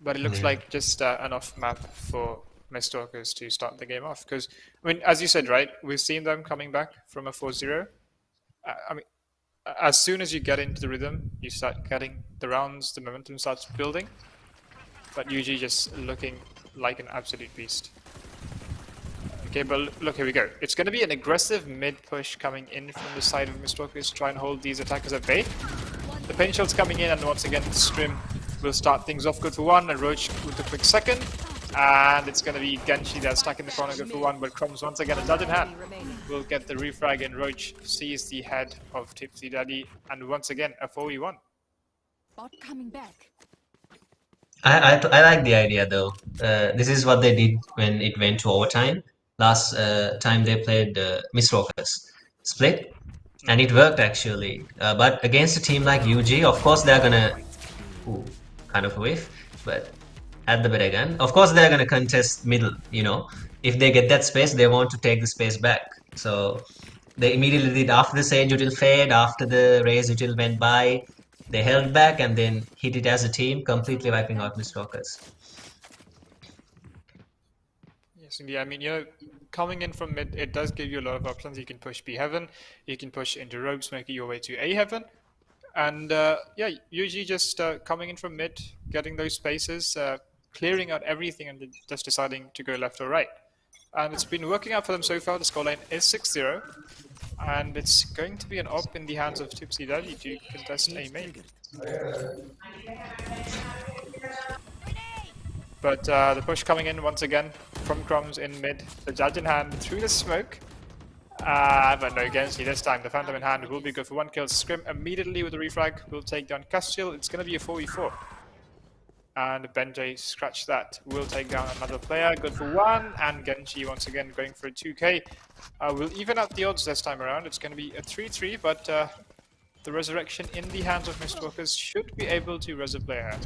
But it looks like just an off map for Mistalkers to start the game off. Because, I mean, as you said, right, we've seen them coming back from a 4-0. I mean, as soon as you get into the rhythm, you start getting the rounds, the momentum starts building. But UG just looking like an absolute beast. Okay, but look, here we go. It's going to be an aggressive mid push coming in from the side of Mistalkers to try and hold these attackers at bay. The pain shield's coming in, and once again, Strim will start things off. Good for one, and Roach with a quick second. And it's going to be Genshi that's stuck in the corner. Good for one, but Crumbs once again, a judge in hand, will get the refrag, and Roach sees the head of Tipsy Daddy, and once again, a 4v1. Bot coming back. I like the idea though. This is what they did when it went to overtime. Last time they played Mistwalkers split, and it worked actually. But against a team like UG, of course they're gonna kind of a whiff, but at the better gun. Of course they're gonna contest middle. You know, if they get that space, they want to take the space back. So they immediately did after the Sage Util fade, after the Raze Util went by. They held back and then hit it as a team, completely wiping out Mistwalkers. Yes, indeed. I mean, you know, coming in from mid, it does give you a lot of options. You can push B heaven, you can push into ropes, making your way to A heaven. And yeah, usually just coming in from mid, getting those spaces, clearing out everything, and just deciding to go left or right. And it's been working out for them so far. The scoreline is 6-0. And it's going to be an op in the hands of Tipsy Daddy to contest a main. But the push coming in once again from Crumbs in mid. The judge in hand through the smoke. But no, Genshi this time. The Phantom in hand will be good for one kill. Scrim immediately with the refrag will take down Castiel. It's going to be a 4v4. And Benjay scratch that will take down another player. Good for one. And Genshi once again going for a 2k. We'll even out the odds this time around. It's going to be a 3-3, but the resurrection in the hands of Mistwalkers should be able to res a player out.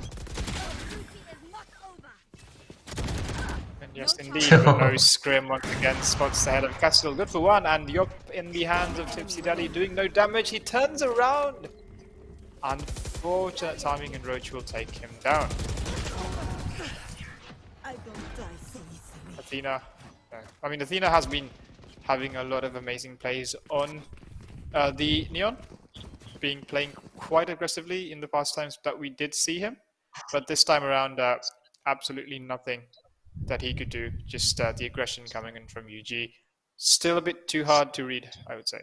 And yes, indeed, but no, Scrim once again spots the head of Castiel. Good for one. And Yop in the hands of Tipsy Daddy doing no damage. He turns around. Unfortunate timing, and Roach will take him down. Athena. No. I mean, Athena has been having a lot of amazing plays on the Neon, playing quite aggressively in the past times that we did see him. But this time around, absolutely nothing that he could do. Just the aggression coming in from UG. still a bit too hard to read, I would say.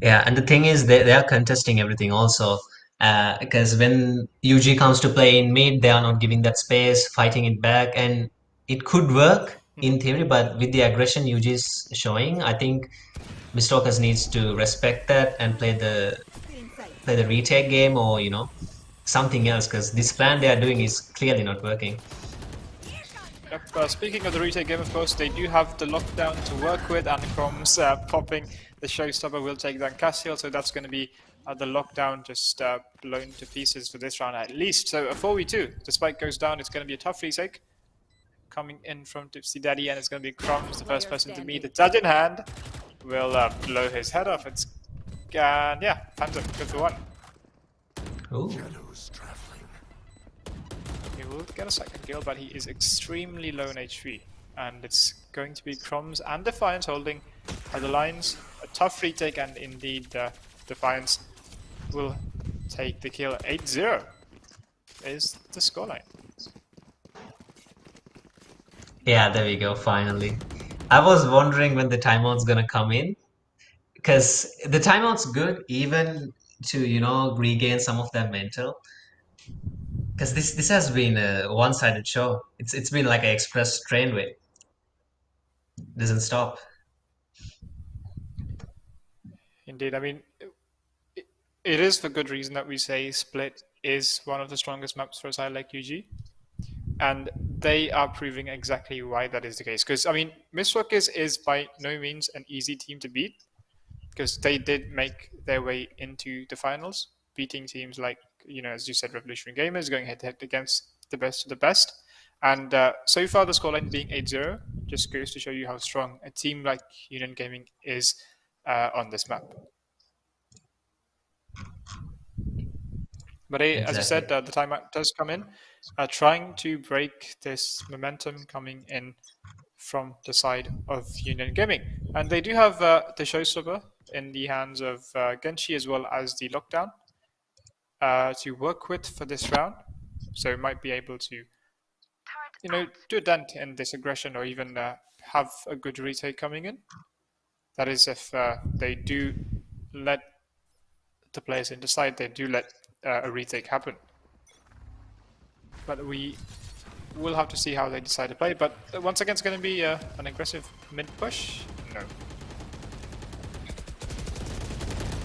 Yeah, and the thing is, they are contesting everything also. Because when UG comes to play in mid, they are not giving that space, fighting it back, and it could work in theory, but with the aggression UG is showing, I think Mistalkers needs to respect that and play the retake game, or something else, because this plan they are doing is clearly not working. Yep, speaking of the retake game, of course, they do have the lockdown to work with, and Chrome's popping the showstopper will take down Castiel, so that's going to be the lockdown just blown to pieces for this round at least. So a 4v2, the spike goes down, it's going to be a tough retake. Coming in from Tipsy Daddy, and it's going to be Crumbs, the first person to meet the judge in hand, will blow his head off. It's yeah, Phantom, good for one. Ooh. He will get a second kill, but he is extremely low in HP. And it's going to be Crumbs and Defiance holding the lines. A tough retake, and indeed Defiance will take the kill. 8-0 is the scoreline. Yeah, there we go, finally. I was wondering when the timeout's gonna come in, because the timeout's good even to, regain some of that mental. Because this has been a one-sided show. It's been like an express train way. Doesn't stop. Indeed, I mean, it is for good reason that we say Split is one of the strongest maps for a side like UG. And they are proving exactly why that is the case. Because, I mean, Mistwalkers is by no means an easy team to beat, because they did make their way into the finals, beating teams like, as you said, Revolutionary Gamers, going head-to-head against the best of the best. And so far, the scoreline being 8-0 just goes to show you how strong a team like Union Gaming is on this map. But as I said, the timeout does come in, trying to break this momentum coming in from the side of Union Gaming. And they do have the showstopper in the hands of Genshi, as well as the lockdown to work with for this round. So might be able to, do a dent in this aggression, or even have a good retake coming in. That is if they do let the players in decide, they do let a retake happen. But we will have to see how they decide to play. But once again, it's going to be an aggressive mid push. No.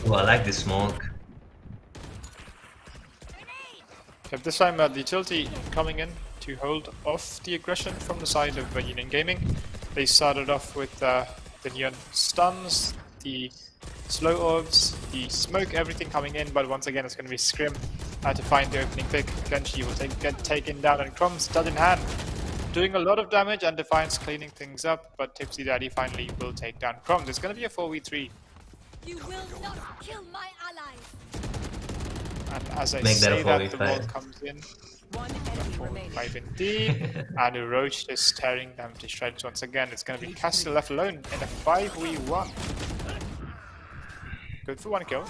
Oh, I like this smoke. Yep, this time the utility coming in to hold off the aggression from the side of Union Gaming. They started off with the neon stuns, the slow orbs, the smoke, everything coming in, but once again it's going to be Scrim to find the opening pick. Genshi will get taken down, and Crumbs, stud in hand, doing a lot of damage, and Defiance cleaning things up, but Tipsy Daddy finally will take down Crumbs. It's going to be a 4v3. You will not kill my allies. And as I Make say that, the ball comes in. One enemy remaining. 5 indeed, and Roach is tearing them to shreds once again. It's going to be Castiel left alone in a 5v1. Good for one kill.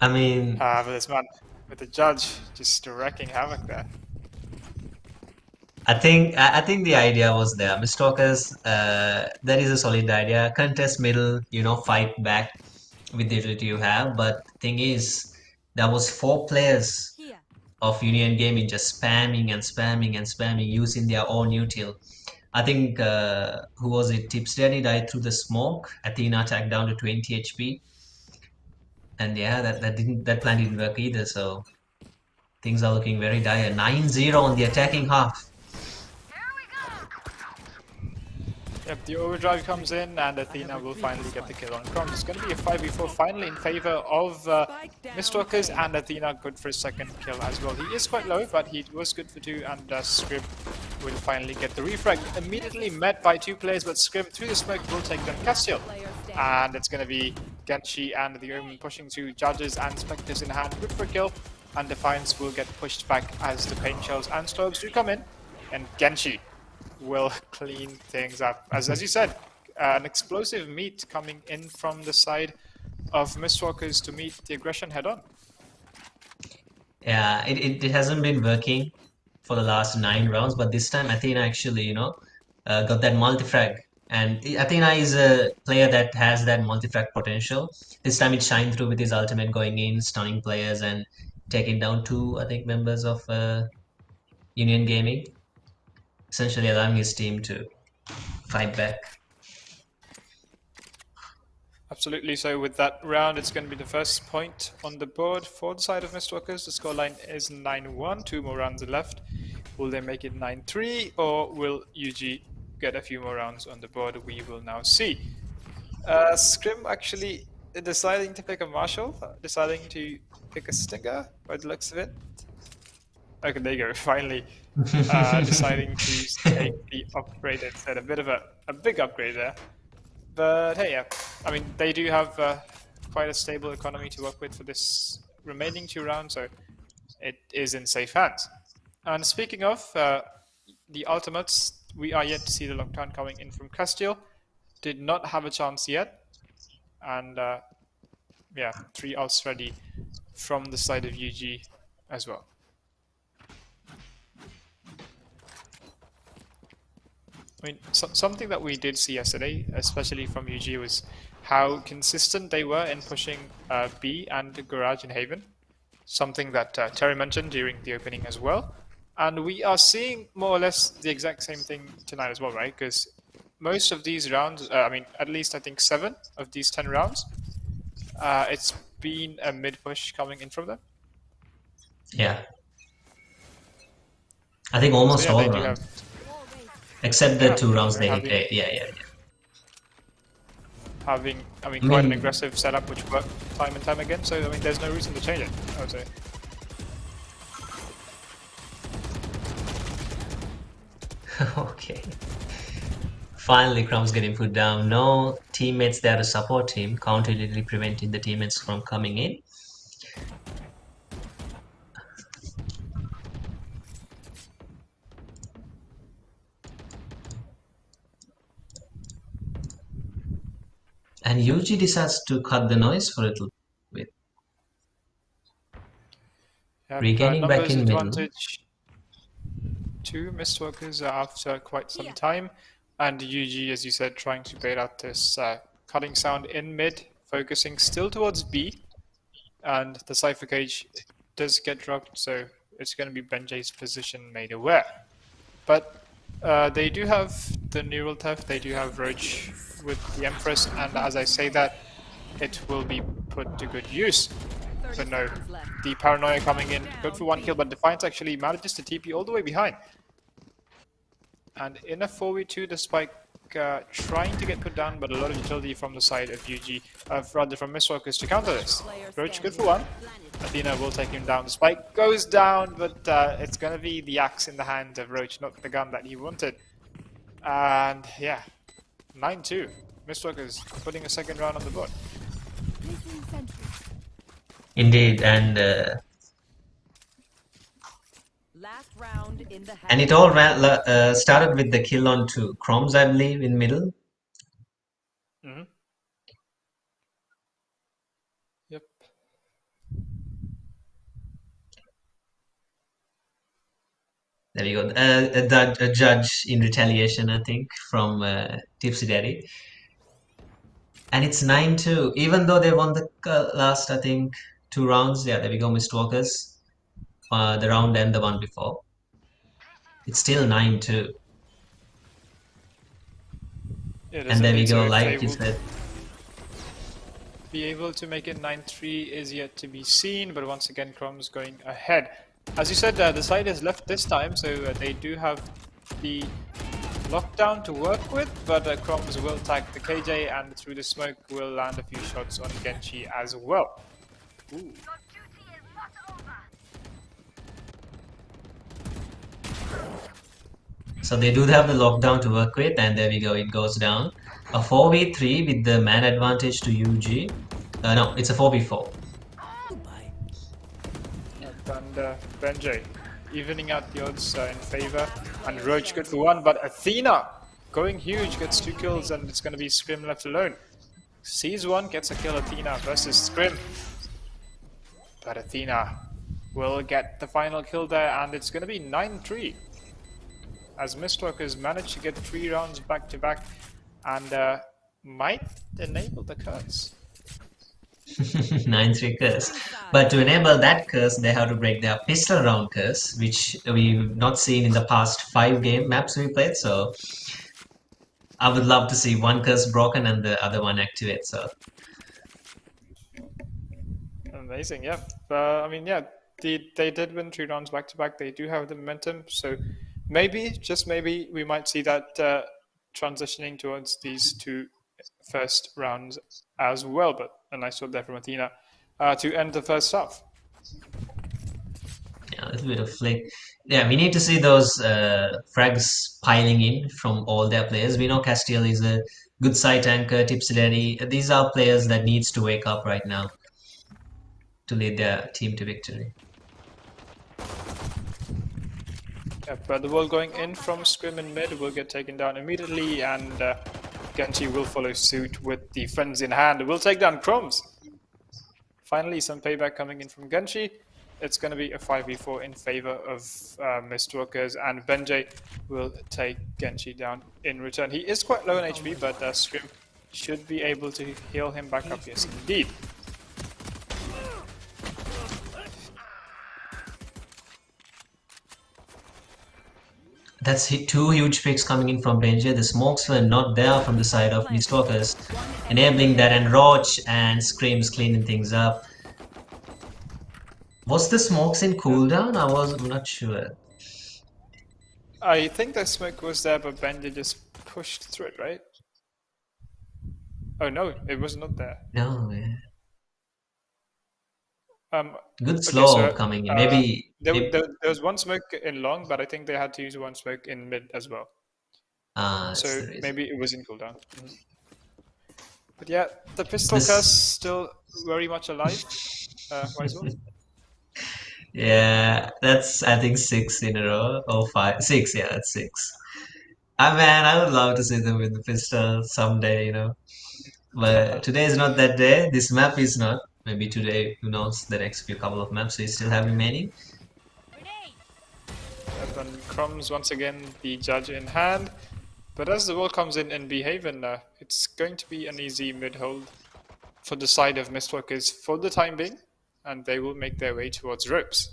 I mean, But this man with the judge just wrecking havoc there. I think the idea was there. Mistalkers, that is a solid idea. Contest middle, fight back with the ability you have. But the thing is, there was 4 players Here. of Union Gaming just spamming and spamming and spamming, using their own util. I think, who was it? Tips Daddy died through the smoke. Athena attacked down to 20 HP. And yeah, that plan didn't work either, so things are looking very dire. 9-0 on the attacking half. Yep, the overdrive comes in, and Athena will finally get the kill on Crumbs. It's going to be a 5v4 finally in favor of Mistwalkers, and Athena good for his second kill as well. He is quite low, but he was good for 2, and Scrim will finally get the refrag. Immediately met by 2 players, but Scrim through the smoke will take down Castiel. And it's going to be Genshi and the Omen pushing 2 judges and specters in hand. Good for a kill, and Defiance will get pushed back as the paint shells and slopes do come in, and Genshi will clean things up. As you said, an explosive meet coming in from the side of Mistwalkers to meet the aggression head on. Yeah, it hasn't been working. for the last 9 rounds, but this time Athena actually, got that multi-frag. And Athena is a player that has that multi-frag potential. This time it shined through with his ultimate going in, stunning players, and taking down 2, I think, members of Union Gaming, essentially allowing his team to fight back. Absolutely. So with that round, it's going to be the first point on the board for the side of Mistwalkers. The scoreline is 9-1. 2 more rounds left. Will they make it 9-3, or will UG get a few more rounds on the board? We will now see. Scrim actually deciding to pick a Marshall, deciding to pick a Stinger by the looks of it. Okay, there you go. Finally, deciding to take the upgrade instead. A bit of a big upgrade there. But hey, yeah, I mean, they do have quite a stable economy to work with for this remaining 2 rounds, so it is in safe hands. And speaking of the ultimates, we are yet to see the lockdown coming in from Castile. Did not have a chance yet. And yeah, 3 ults ready from the side of UG as well. I mean, something that we did see yesterday, especially from UG, was how consistent they were in pushing B and Garage and Haven. Something that Terry mentioned during the opening as well. And we are seeing more or less the exact same thing tonight as well, right? Because most of these rounds, I mean, at least I think 7 of these 10 rounds, it's been a mid push coming in from them. Yeah. I think almost So, yeah, all rounds. Except the 2 rounds they hit. Yeah. Having, I mean, quite an aggressive setup which worked time and time again, so I mean, there's no reason to change it, I would say. Okay. Finally, Crumb's getting put down. No teammates there to support him, counter-literally preventing the teammates from coming in. And UG decides to cut the noise for a little bit. Yep, Regaining back in middle. Advantage to Mistwalkers after quite some time, and UG, as you said, trying to bait out this cutting sound in mid, focusing still towards B, and the Cypher Cage does get dropped, so it's going to be Benjay's position made aware. But they do have the Neural Theft, they do have Roach with the Empress, and as I say that, it will be put to good use. But no, the Paranoia coming in, good for 1 kill, but Defiance actually manages to TP all the way behind. And in a 4v2, the Spike trying to get put down, but a lot of utility from the side of UG, rather from Mistwalkers to counter this. Roach good for 1. Athena will take him down. The Spike goes down, but it's going to be the axe in the hand of Roach, not the gun that he wanted. And yeah, 9-2. Mistwalkers putting a second round on the board. Indeed, and Last round in the and it all started with the kill on 2 Chromes, I believe, in middle. Yep. There we go. A judge in retaliation, I think, from Tipsy Daddy. And it's 9-2. Even though they won the last, I think, 2 rounds. Yeah, there we go, Mistwalkers. The round and the one before. It's still 9-2. And there we go, like you said. Be able to make it 9-3 is yet to be seen, but once again, Chrome's going ahead. As you said, the side is left this time, so they do have the lockdown to work with, but Chromes will tag the KJ, and through the smoke will land a few shots on Genji as well. Ooh. So they do have the lockdown to work with, and there we go, it goes down. A 4v3 with the man advantage to UG. No, it's a 4v4. And Benjay evening out the odds in favor, and Roach good for 1, but Athena going huge, gets 2 kills, and it's going to be Scrim left alone. Sees 1, gets a kill. Athena versus Scrim. But Athena will get the final kill there, and it's going to be 9-3. As Mistwalkers managed to get 3 rounds back to back and might enable the curse. 9-3 curse. But to enable that curse, they have to break their pistol round curse, which we've not seen in the past 5 game maps we played. So I would love to see one curse broken and the other one activate. So amazing, yeah. I mean, yeah, they did win 3 rounds back to back. They do have the momentum, so maybe, just maybe, we might see that transitioning towards these 2 first rounds as well. But a nice shot there from Athena to end the first half. yeah, a little bit of flick. Yeah, we need to see those frags piling in from all their players. We know Castiel is a good site anchor, Tipsy Daddy. These are players that needs to wake up right now to lead their team to victory. Yeah, but the ball going in from Scrim in mid will get taken down immediately, and Genji will follow suit with the frenzy in hand. We'll take down Chromes. Finally, some payback coming in from Genji. It's going to be a 5v4 in favor of Mistwalkers, and Benjay will take Genji down in return. He is quite low in HP, but Scrim should be able to heal him back up. Yes, indeed. That's 2 huge picks coming in from Benji. The smokes were not there from the side of Mistwalkers, enabling that, and Roach and Screams cleaning things up. Was the smokes in cooldown? I'm not sure. I think the smoke was there, but Benji just pushed through it, right? Oh no, it was not there. No, yeah. Good Okay, slow so, coming in. Maybe there was one smoke in long, but I think they had to use one smoke in mid as well. So maybe it was in cooldown. But yeah, the pistol curse still very much alive. Wise one. Yeah, that's I think 6 in a row or 5, 6. Yeah, that's 6. Man, I would love to see them with the pistol someday, you know. But today is not that day. This map is not. Maybe today, who knows, the next couple of maps we still have remaining. And Crumbs once again the judge in hand. But as the ball comes in and behave, and it's going to be an easy mid hold for the side of Mistwalkers for the time being, and they will make their way towards ropes.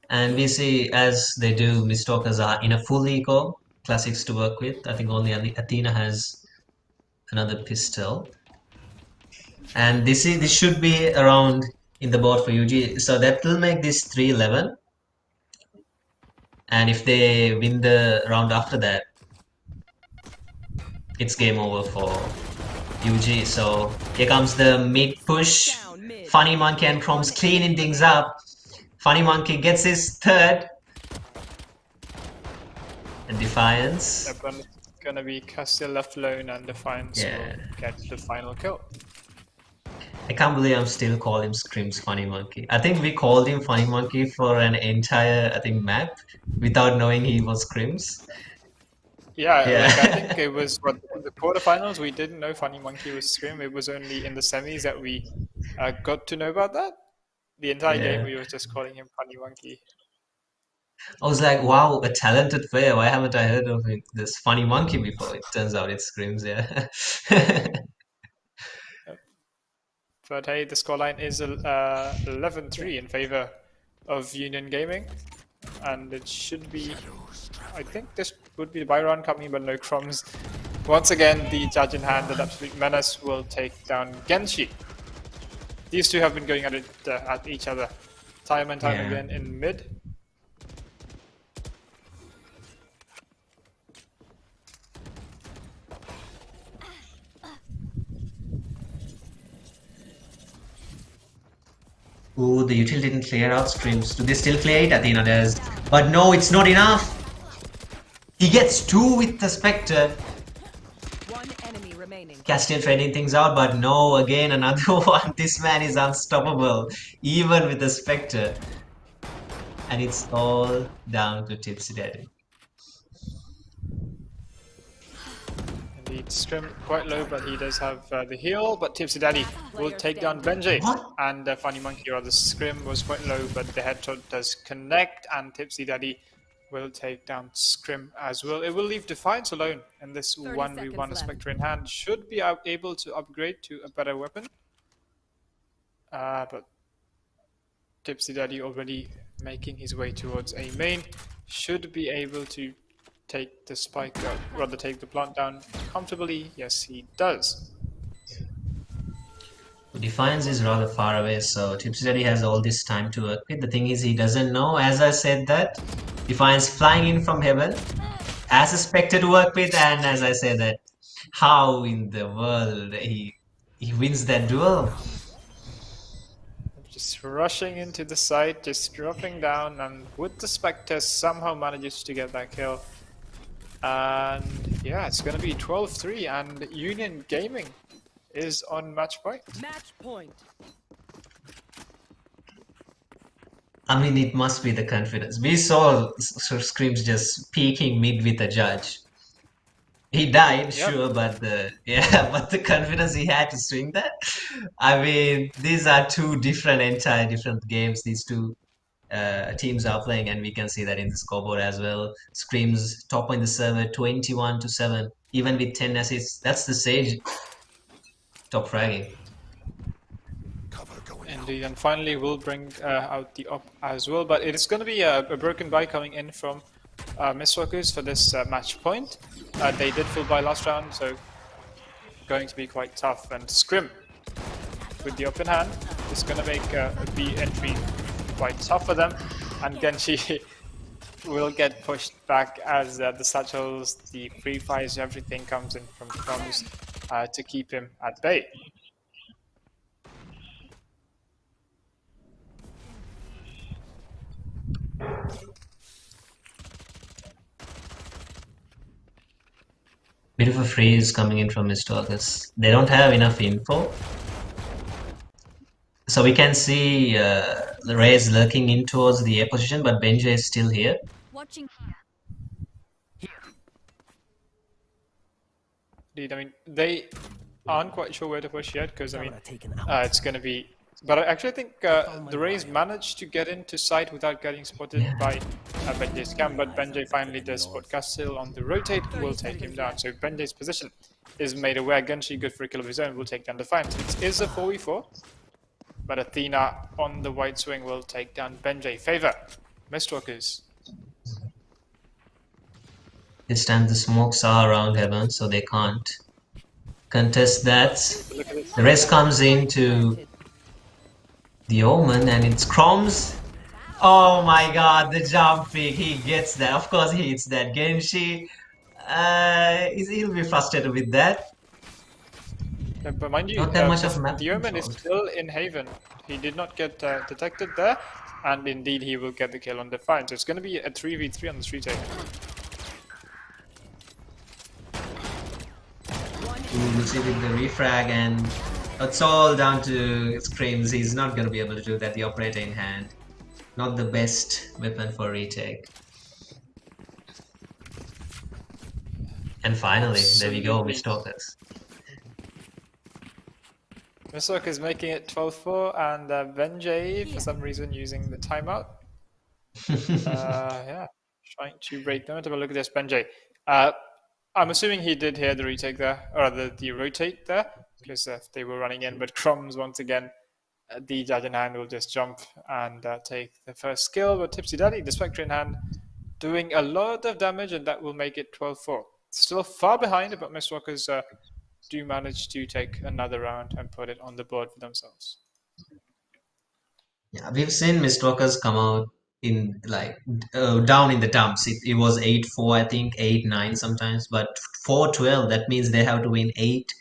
And we see, as they do, Mistwalkers are in a full eco, classics to work with. I think only Athena has another pistol. And this should be around in the board for UG. So that will make this 3-11. And if they win the round after that, it's game over for UG. So here comes the mid push. Funny Monkey and Chrome's cleaning things up. Funny Monkey gets his 3rd. And Defiance. Yep, and it's gonna be Castiel left alone, and Defiance will get the final kill. I can't believe I'm still calling him Screams Funny Monkey. I think we called him Funny Monkey for an entire, I think, map without knowing he was Screams. Yeah, like, I think it was in the quarterfinals we didn't know Funny Monkey was Scream. It was only in the semis that we got to know about that. The entire game we were just calling him Funny Monkey. I was like, wow, a talented player. Why haven't I heard of this Funny Monkey before? It turns out it's Screams, yeah. But hey, the scoreline is 11-3 in favor of Union Gaming. And it should be, I think this would be the buy round coming, but no crumbs. Once again, the judge in hand, the absolute menace, will take down Genshi. These two have been going at it at each other time and time again in mid. Ooh, the util didn't clear out Streams. Do they still clear it? Athena does. But no, it's not enough. He gets 2 with the Spectre. One enemy remaining. Castiel trading things out, but no, again another one. This man is unstoppable, even with the Spectre. And it's all down to Tipsy Daddy. needs Scrim quite low, but he does have the heal. But Tipsy Daddy will take down Benji. What? And Funny Monkey, or the Scrim, was quite low, but the headshot does connect, and Tipsy Daddy will take down Scrim as well. It will leave Defiance alone in this 1v1. Spectre in hand should be able to upgrade to a better weapon. But Tipsy Daddy already making his way towards A main should be able to take the spike, rather take the plant down comfortably. Yes, he does. Defiance is rather far away, so Tipsy Daddy has all this time to work with. The thing is, he doesn't know, as I said, that Defiance flying in from heaven as a Spectre to work with, and as I said that, how in the world he wins that duel? Just rushing into the site, just dropping down, and with the Spectre somehow manages to get that kill. And yeah, it's gonna be 12-3, and Union Gaming is on match point. Match point. I mean, it must be the confidence. We saw Screams just peeking mid with a judge. He died, Yep. sure, but but the confidence he had to swing that. I mean, these are two entire different games. These two teams are playing, and we can see that in the scoreboard as well. Screams top in the server, 21-7, even with 10 assists. That's the Sage top fragging. Indeed, and finally we'll bring out the op as well, but it is going to be a broken buy coming in from Mistwalkers for this match point. They did full buy last round, so going to be quite tough. And Scrim with the open hand is going to make a B entry quite tough for them, and Genshi will get pushed back as the satchels, the free fires, everything comes in from Crumbs to keep him at bay. Bit of a freeze coming in from Mistwalkers. They don't have enough info. So we can see the Rays lurking in towards the A position, but Benji is still here. Watching. Indeed, I mean, they aren't quite sure where to push yet, because I mean, it's going to be... But I actually think the Rays managed to get into sight without getting spotted by Benji's camp, but Benji finally does spot Castle on the rotate, will take him down. So Benji's position is made aware. Genshi, good for a kill of his own, will take down Defiance. It is a 4v4, but Athena on the white swing will take down Benji. Favor, Mistwalkers. This time the smokes are around heaven, so they can't contest that. The rest comes into the Omen, and it's Chroms. Oh my god, the jump pick, he gets that. Of course he hits that. Genshi, he'll be frustrated with that. But mind you, Not that much of map the Omen is control. still in Haven. He did not get detected there, and indeed he will get the kill on Defiance. So it's going to be a 3v3 on this retake. We'll see with the refrag, and it's all down to Screams. He's not going to be able to do that. The operator in hand, not the best weapon for retake. And finally, there we go, Mistwalkers. Mistwalker is making it 12-4, and Benjay, for some reason, using the timeout. Yeah, trying to break them. Have a look at this, Benjay. I'm assuming he did hear the retake there, or the rotate there, because they were running in. But Crumbs, once again, the judge in hand will just jump and take the first kill. But Tipsy Daddy, the Spectre in hand, doing a lot of damage, and that will make it 12-4. Still far behind, but Mistwalkers do manage to take another round and put it on the board for themselves. Yeah, we've seen Mistwalkers come out in like down in the dumps. It was 8-4, I think 8-9 sometimes, but 4-12. That means they have to win 8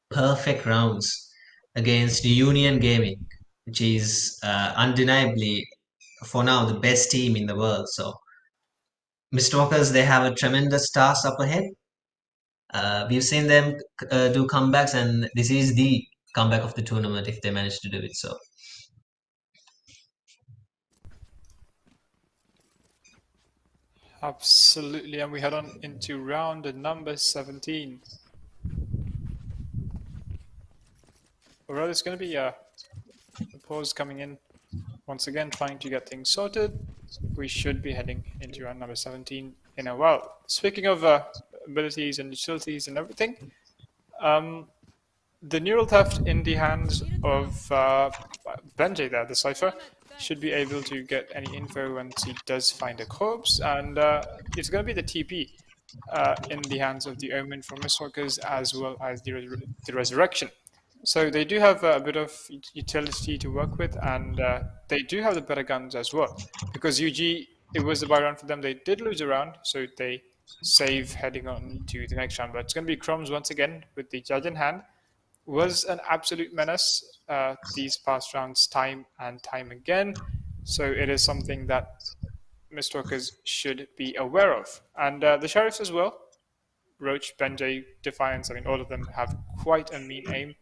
perfect rounds against Union Gaming, which is undeniably for now the best team in the world. So Mistwalkers, they have a tremendous task up ahead. We've seen them do comebacks, and this is the comeback of the tournament if they manage to do it. So. Absolutely, and we head on into round number 17. Well, it's going to be a pause coming in once again, trying to get things sorted. We should be heading into round number 17 in a while. Speaking of abilities and utilities and everything, the neural theft in the hands of Benji there, the Cypher, should be able to get any info once he does find a corpse, and it's going to be the TP in the hands of the Omen from Mistwalkers as well as the Resurrection. So they do have a bit of utility to work with, and they do have the better guns as well. Because UG, it was the bye round for them. They did lose a round, so they save heading on to the next round. But it's going to be Crumbs once again with the judge in hand. Was an absolute menace these past rounds, time and time again. So it is something that Mistwalkers should be aware of. And the Sheriffs as well. Roach, Benjay, Defiance, I mean, all of them have quite a mean aim.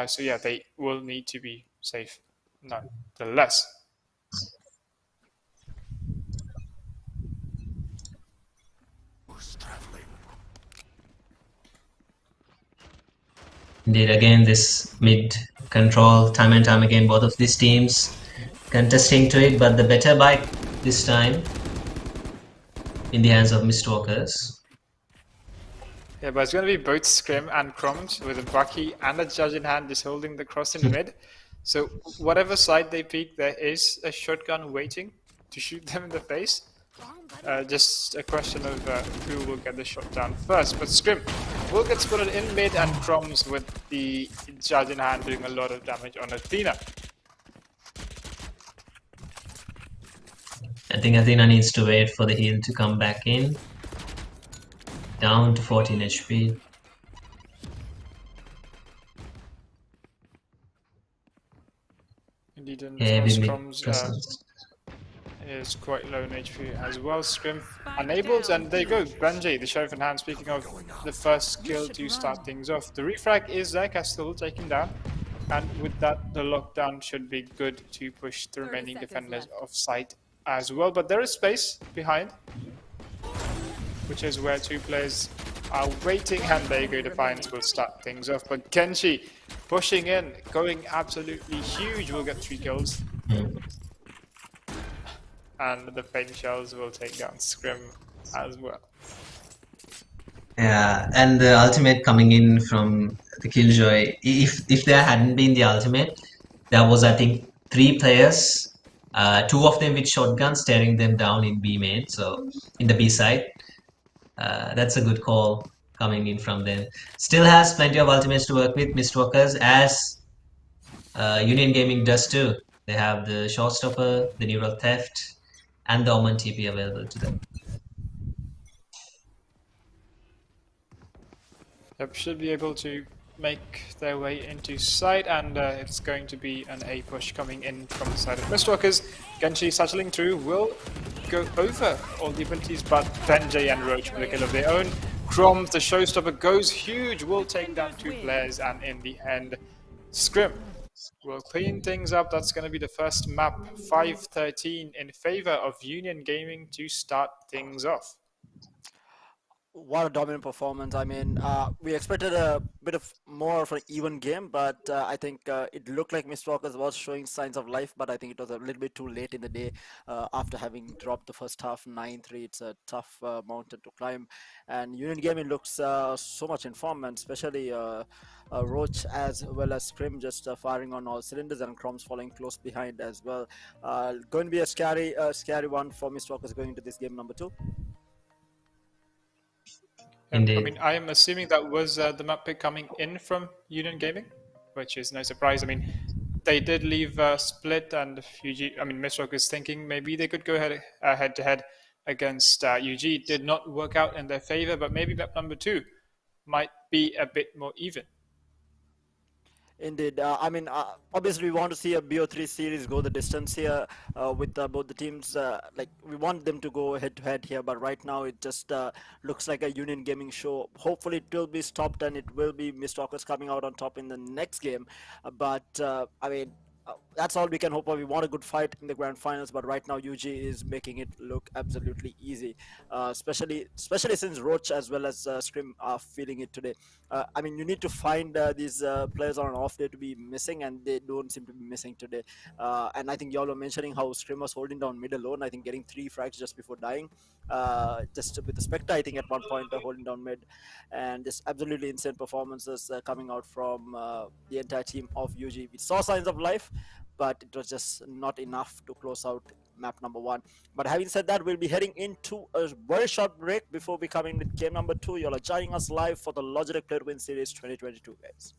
So yeah, they will need to be safe nonetheless. Indeed, again, this mid control, time and time again, both of these teams contesting to it, but the better bike this time in the hands of Mistwalkers. Yeah, but it's going to be both Scrim and Crumbs with a Bucky and a judge in hand just holding the cross in mid. So whatever side they peek, there is a shotgun waiting to shoot them in the face. Just a question of who will get the shot down first. But Scrim will get spotted in mid, and Crumbs with the judge in hand doing a lot of damage on Athena. I think Athena needs to wait for the heal to come back in. Down to 14 HP. Indeed, and Heavy mid Crumbs presence. is quite low in HP as well. Scrim enabled, and there you go. Benji, the Sheriff in hand, speaking of the first kill to start things off. The refrag is there, Castle taken down, and with that, the lockdown should be good to push the remaining defenders off site as well. But there is space behind, which is where two players are waiting, and there you go, Defiance will start things off. But Kenshi pushing in, going absolutely huge, will get 3 kills. And the Pain Shells will take down Scrim as well. Yeah, and the ultimate coming in from the Killjoy. If there hadn't been the ultimate, there was, I think, 3 players, 2 of them with shotguns staring them down in B main, so in the B side. That's a good call coming in from them. Still has plenty of ultimates to work with, Mistwalkers, as Union Gaming does too. They have the Shortstopper, the Neural Theft, and the Omen TP available to them. Yep, should be able to make their way into site, and it's going to be an A push coming in from the side of Mistwalkers. Genshi settling through will go over all the abilities, but Benjay and Roach with a kill of their own. Crumbs, the showstopper, goes huge, will take down 2 players, and in the end, Scrim will clean things up. That's going to be the first map, 5-13 in favor of Union Gaming to start things off. What a dominant performance. I mean, we expected a bit of more of an even game, but I think it looked like Mistwalkers was showing signs of life, but I think it was a little bit too late in the day after having dropped the first half 9-3. It's a tough mountain to climb, and Union Gaming looks so much in form, and especially Roach as well as Scrim just firing on all cylinders, and Crumbs following close behind as well. Going to be a scary one for Mistwalkers going into this game number 2. Indeed. I mean, I am assuming that was the map pick coming in from Union Gaming, which is no surprise. I mean, they did leave Split and UG. I mean, Mistwalkers is thinking maybe they could go head to head against UG. Did not work out in their favor, but maybe map number 2 might be a bit more even. Indeed. I mean, obviously we want to see a BO3 series go the distance here with both the teams. Like, we want them to go head to head here, but right now it just looks like a Union Gaming show. Hopefully it will be stopped, and it will be Mistwalkers coming out on top in the next game. But I mean, that's all we can hope for. We want a good fight in the grand finals, but right now UG is making it look absolutely easy, especially since Roach as well as Scrim are feeling it today. I mean, you need to find these players on an off day to be missing, and they don't seem to be missing today. And I think y'all were mentioning how Scrim was holding down mid alone. I think getting 3 frags just before dying, just with the Spectre, I think at one point holding down mid, and just absolutely insane performances coming out from the entire team of UG. We saw signs of life, but it was just not enough to close out map number 1. But having said that, we'll be heading into a very short break before we come in with game number 2. Y'all are joining us live for the Logitech Play to Win Series 2022, guys.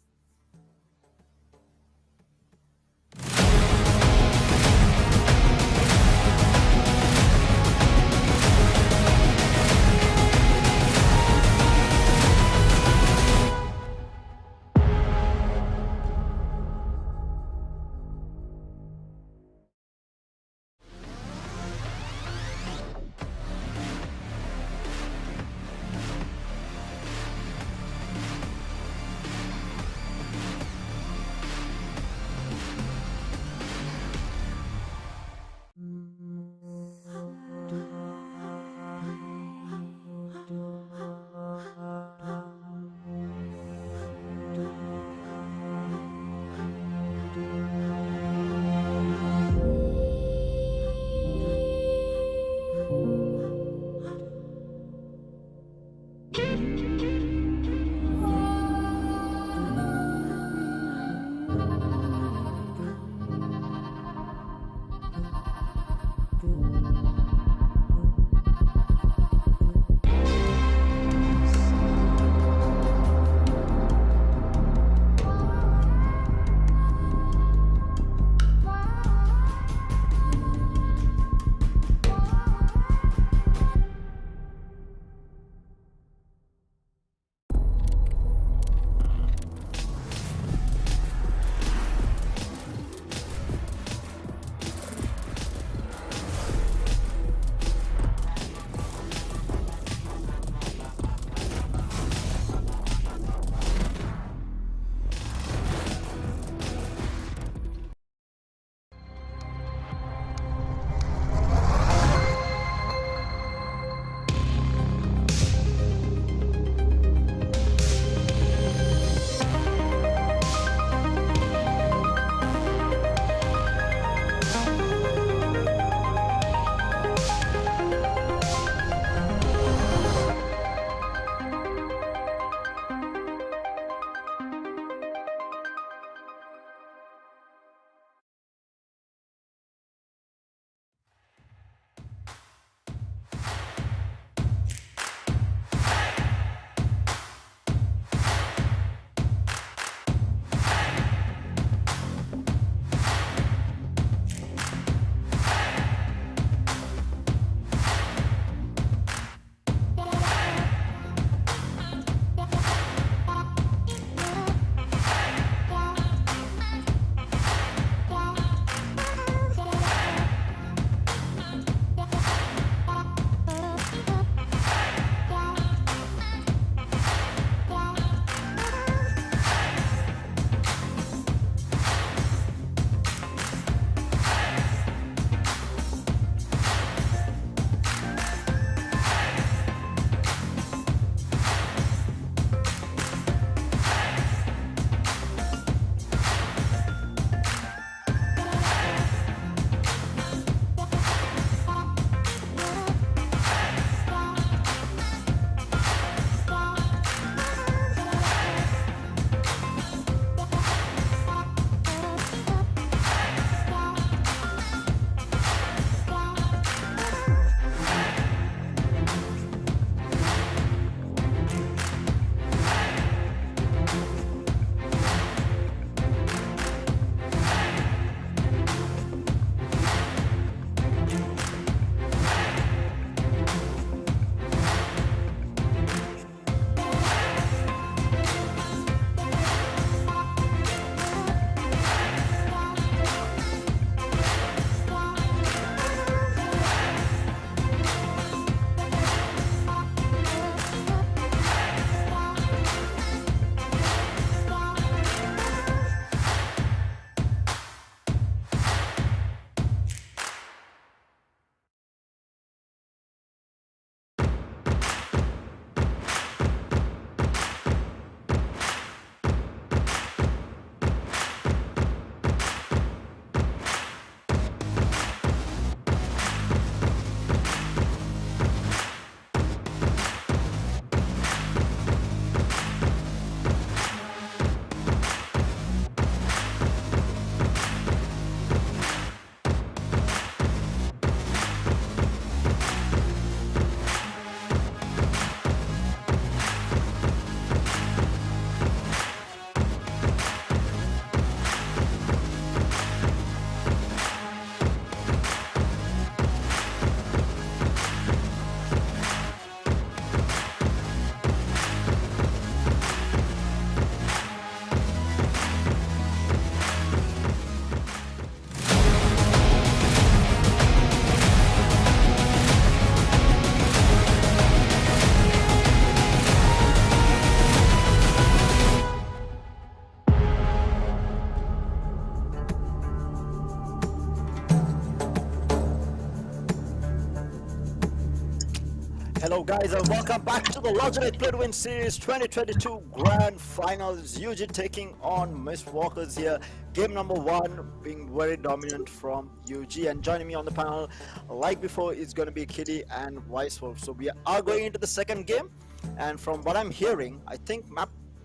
Hello guys and welcome back to the Logitech Play to Win Series 2022 Grand Finals. UG taking on Mistwalkers here. Game number 1 being very dominant from UG, and joining me on the panel like before is going to be Kitty and Vice Wolf. So we are going into the second game, and from what I'm hearing, I think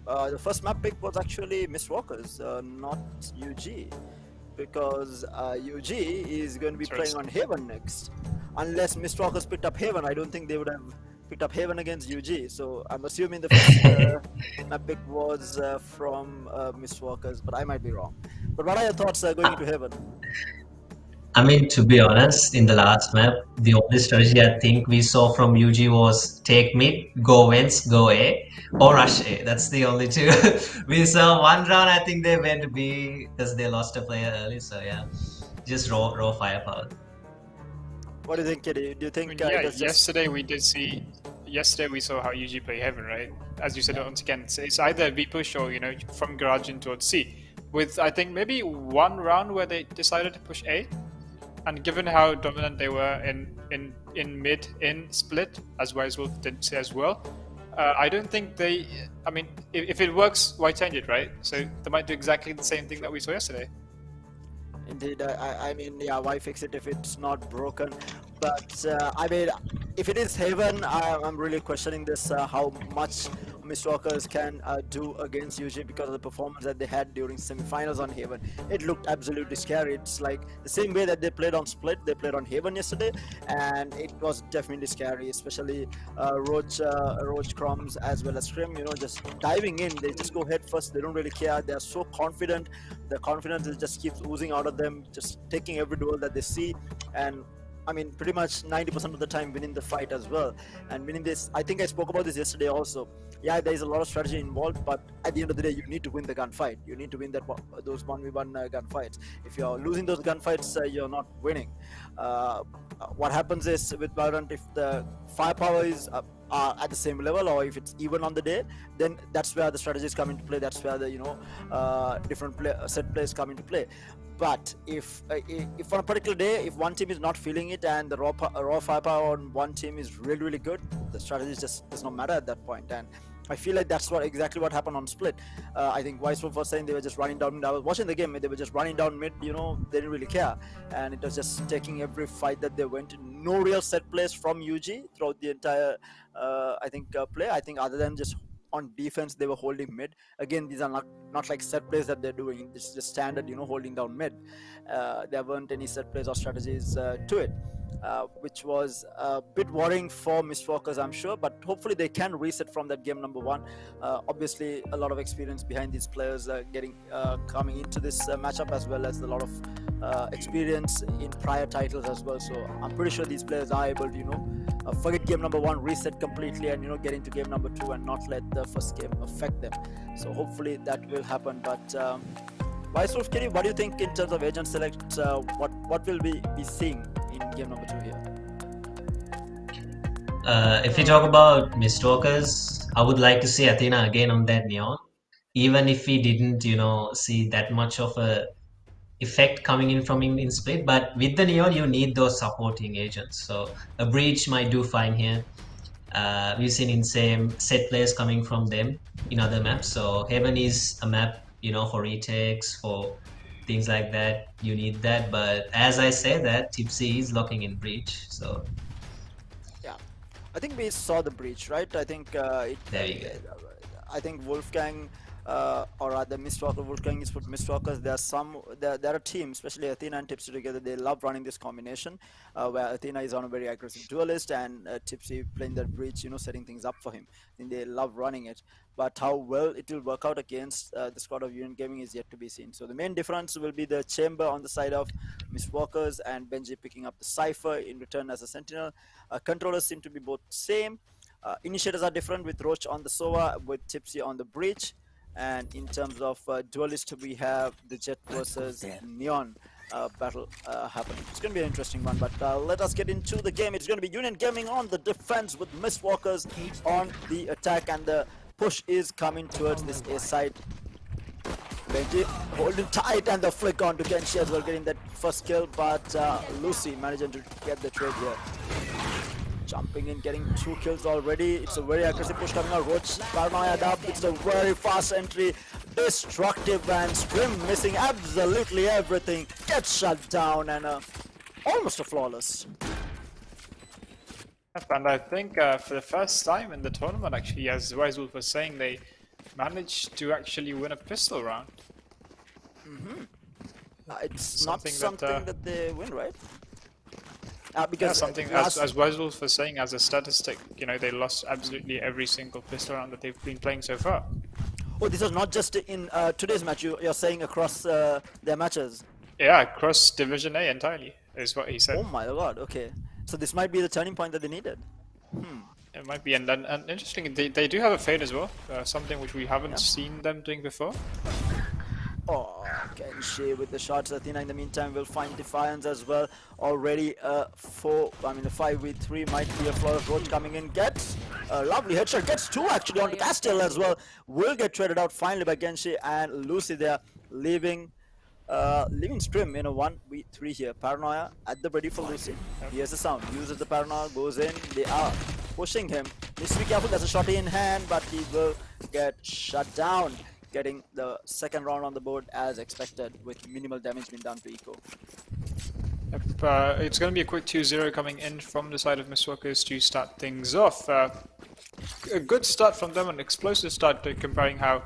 the first map pick was actually Mistwalkers, not UG, because UG is going to be playing on Haven next. Unless Mistwalkers picked up Haven, I don't think they would have picked up Haven against UG. So I'm assuming the first map pick was from Mistwalkers, but I might be wrong. But what are your thoughts going into Haven? I mean, to be honest, in the last map, the only strategy I think we saw from UG was take mid, go Vents, go A, or rush A. That's the only two. We saw one round, I think they went B because they lost a player early. So yeah, just raw firepower. What do you think, Kitty? Do you think yesterday we saw how UG play Heaven, right? As you said, once again, it's either B push or, from garage in towards C. With, I think, maybe one round where they decided to push A. And given how dominant they were in mid, in split, as Wise Wolf did say as well, I don't think if it works, why change it, right? So they might do exactly the same thing that we saw yesterday. Indeed, I mean, yeah, why fix it if it's not broken? But I mean, if it is Haven, I'm really questioning this, how much Mistwalkers can do against UG because of the performance that they had during semifinals on Haven. It looked absolutely scary. It's like the same way that they played on Split, they played on Haven yesterday, and it was definitely scary, especially Roach Crumbs as well as Scrim, just diving in. They just go head first. They don't really care. They are so confident. The confidence just keeps oozing out of them, just taking every duel that they see, and I mean, pretty much 90% of the time winning the fight as well. And winning this, I think I spoke about this yesterday also. Yeah, there is a lot of strategy involved, but at the end of the day, you need to win the gunfight. You need to win those 1v1 gunfights. If you're losing those gunfights, you're not winning. What happens is with Valorant, if the firepower is at the same level, or if it's even on the day, then that's where the strategies come into play. That's where the different set plays come into play. But if on a particular day, if one team is not feeling it and the raw firepower on one team is really good, the strategy just does not matter at that point. And I feel like that's exactly what happened on Split. I think Vice Wolf was saying they were just running down mid. I was watching the game, they were just running down mid, they didn't really care. And it was just taking every fight that they went in. No real set plays from UG throughout the entire, play. I think other than just on defense, they were holding mid. Again, these are not like set plays that they're doing. It's just standard, holding down mid. There weren't any set plays or strategies to it. Which was a bit worrying for Mistwalkers, I'm sure, but hopefully they can reset from that game number 1. Obviously, a lot of experience behind these players coming into this matchup, as well as a lot of experience in prior titles as well. So I'm pretty sure these players are able to, forget game number 1, reset completely, and get into game number 2 and not let the first game affect them. So hopefully that will happen. But Vice Wolf, Kitty, what do you think in terms of agent select? What will we be seeing in game number 2 here? If you talk about Mistwalkers, I would like to see Athena again on that Neon. Even if we didn't, see that much of a effect coming in from in Split, but with the Neon, you need those supporting agents. So a Breach might do fine here. We've seen insane set plays coming from them in other maps. So Heaven is a map, for retakes, for things like that. You need that. But as I say that, Tipsy is locking in Breach. So yeah, I think we saw the Breach, right? I think there you go. I think Wolfgang, or rather Mistwalker, Wolfgang is with Mistwalkers. There are teams, especially Athena and Tipsy together. They love running this combination, where Athena is on a very aggressive duelist and Tipsy playing that Breach, setting things up for him. I think they love running it. But how well it will work out against the squad of Union Gaming is yet to be seen. So the main difference will be the Chamber on the side of Mistwalkers and Benji picking up the Cypher in return as a Sentinel. Controllers seem to be both same. Initiators are different, with Roach on the Sova, with Tipsy on the Breach. And in terms of duelist, we have the Jet versus Neon battle happening. It's going to be an interesting one, but let us get into the game. It's going to be Union Gaming on the defense with Mistwalkers on the attack, and the push is coming towards this A side. Benji holding tight, and the flick on to Kenshi as well, getting that first kill, but Lucy managing to get the trade here. Jumping in, getting 2 kills already. It's a very aggressive push coming out. Roach paranoia up. It's a very fast entry. Destructive, and Scrim missing absolutely everything. Gets shut down, and almost a flawless. And I think for the first time in the tournament, actually, as Wise Wolf was saying, they managed to actually win a pistol round. It's not something that they win, right? Because Yeah, something as Wise Wolf was saying, as a statistic, you know, they lost absolutely every single pistol round that they've been playing so far. Oh, this was not just in today's match. You're saying across their matches. Yeah, across Division A entirely is what he said. Oh my god. Okay, so this might be the turning point that they needed. It might be, and interesting, they do have a fade as well, something which we haven't seen them doing before. Oh, Kenshi with the shots. Athena in the meantime will find Defiance as well. Already a 5v3 might be a flawless. Roach coming in, gets a lovely headshot, gets 2 actually on Castile as well. Will get traded out finally by Genshi, and Lucy there leaving Scrim in a 1v3 here. Paranoia at the ready for Lucy. Here's the sound, uses the Paranoia, goes in. They are pushing him. Needs to be careful, there's a shot in hand, but he will get shut down. Getting the second round on the board as expected, with minimal damage being done to Eco. Yep, it's going to be a quick 2-0 coming in from the side of Mistwalkers to start things off. A good start from them, an explosive start, comparing how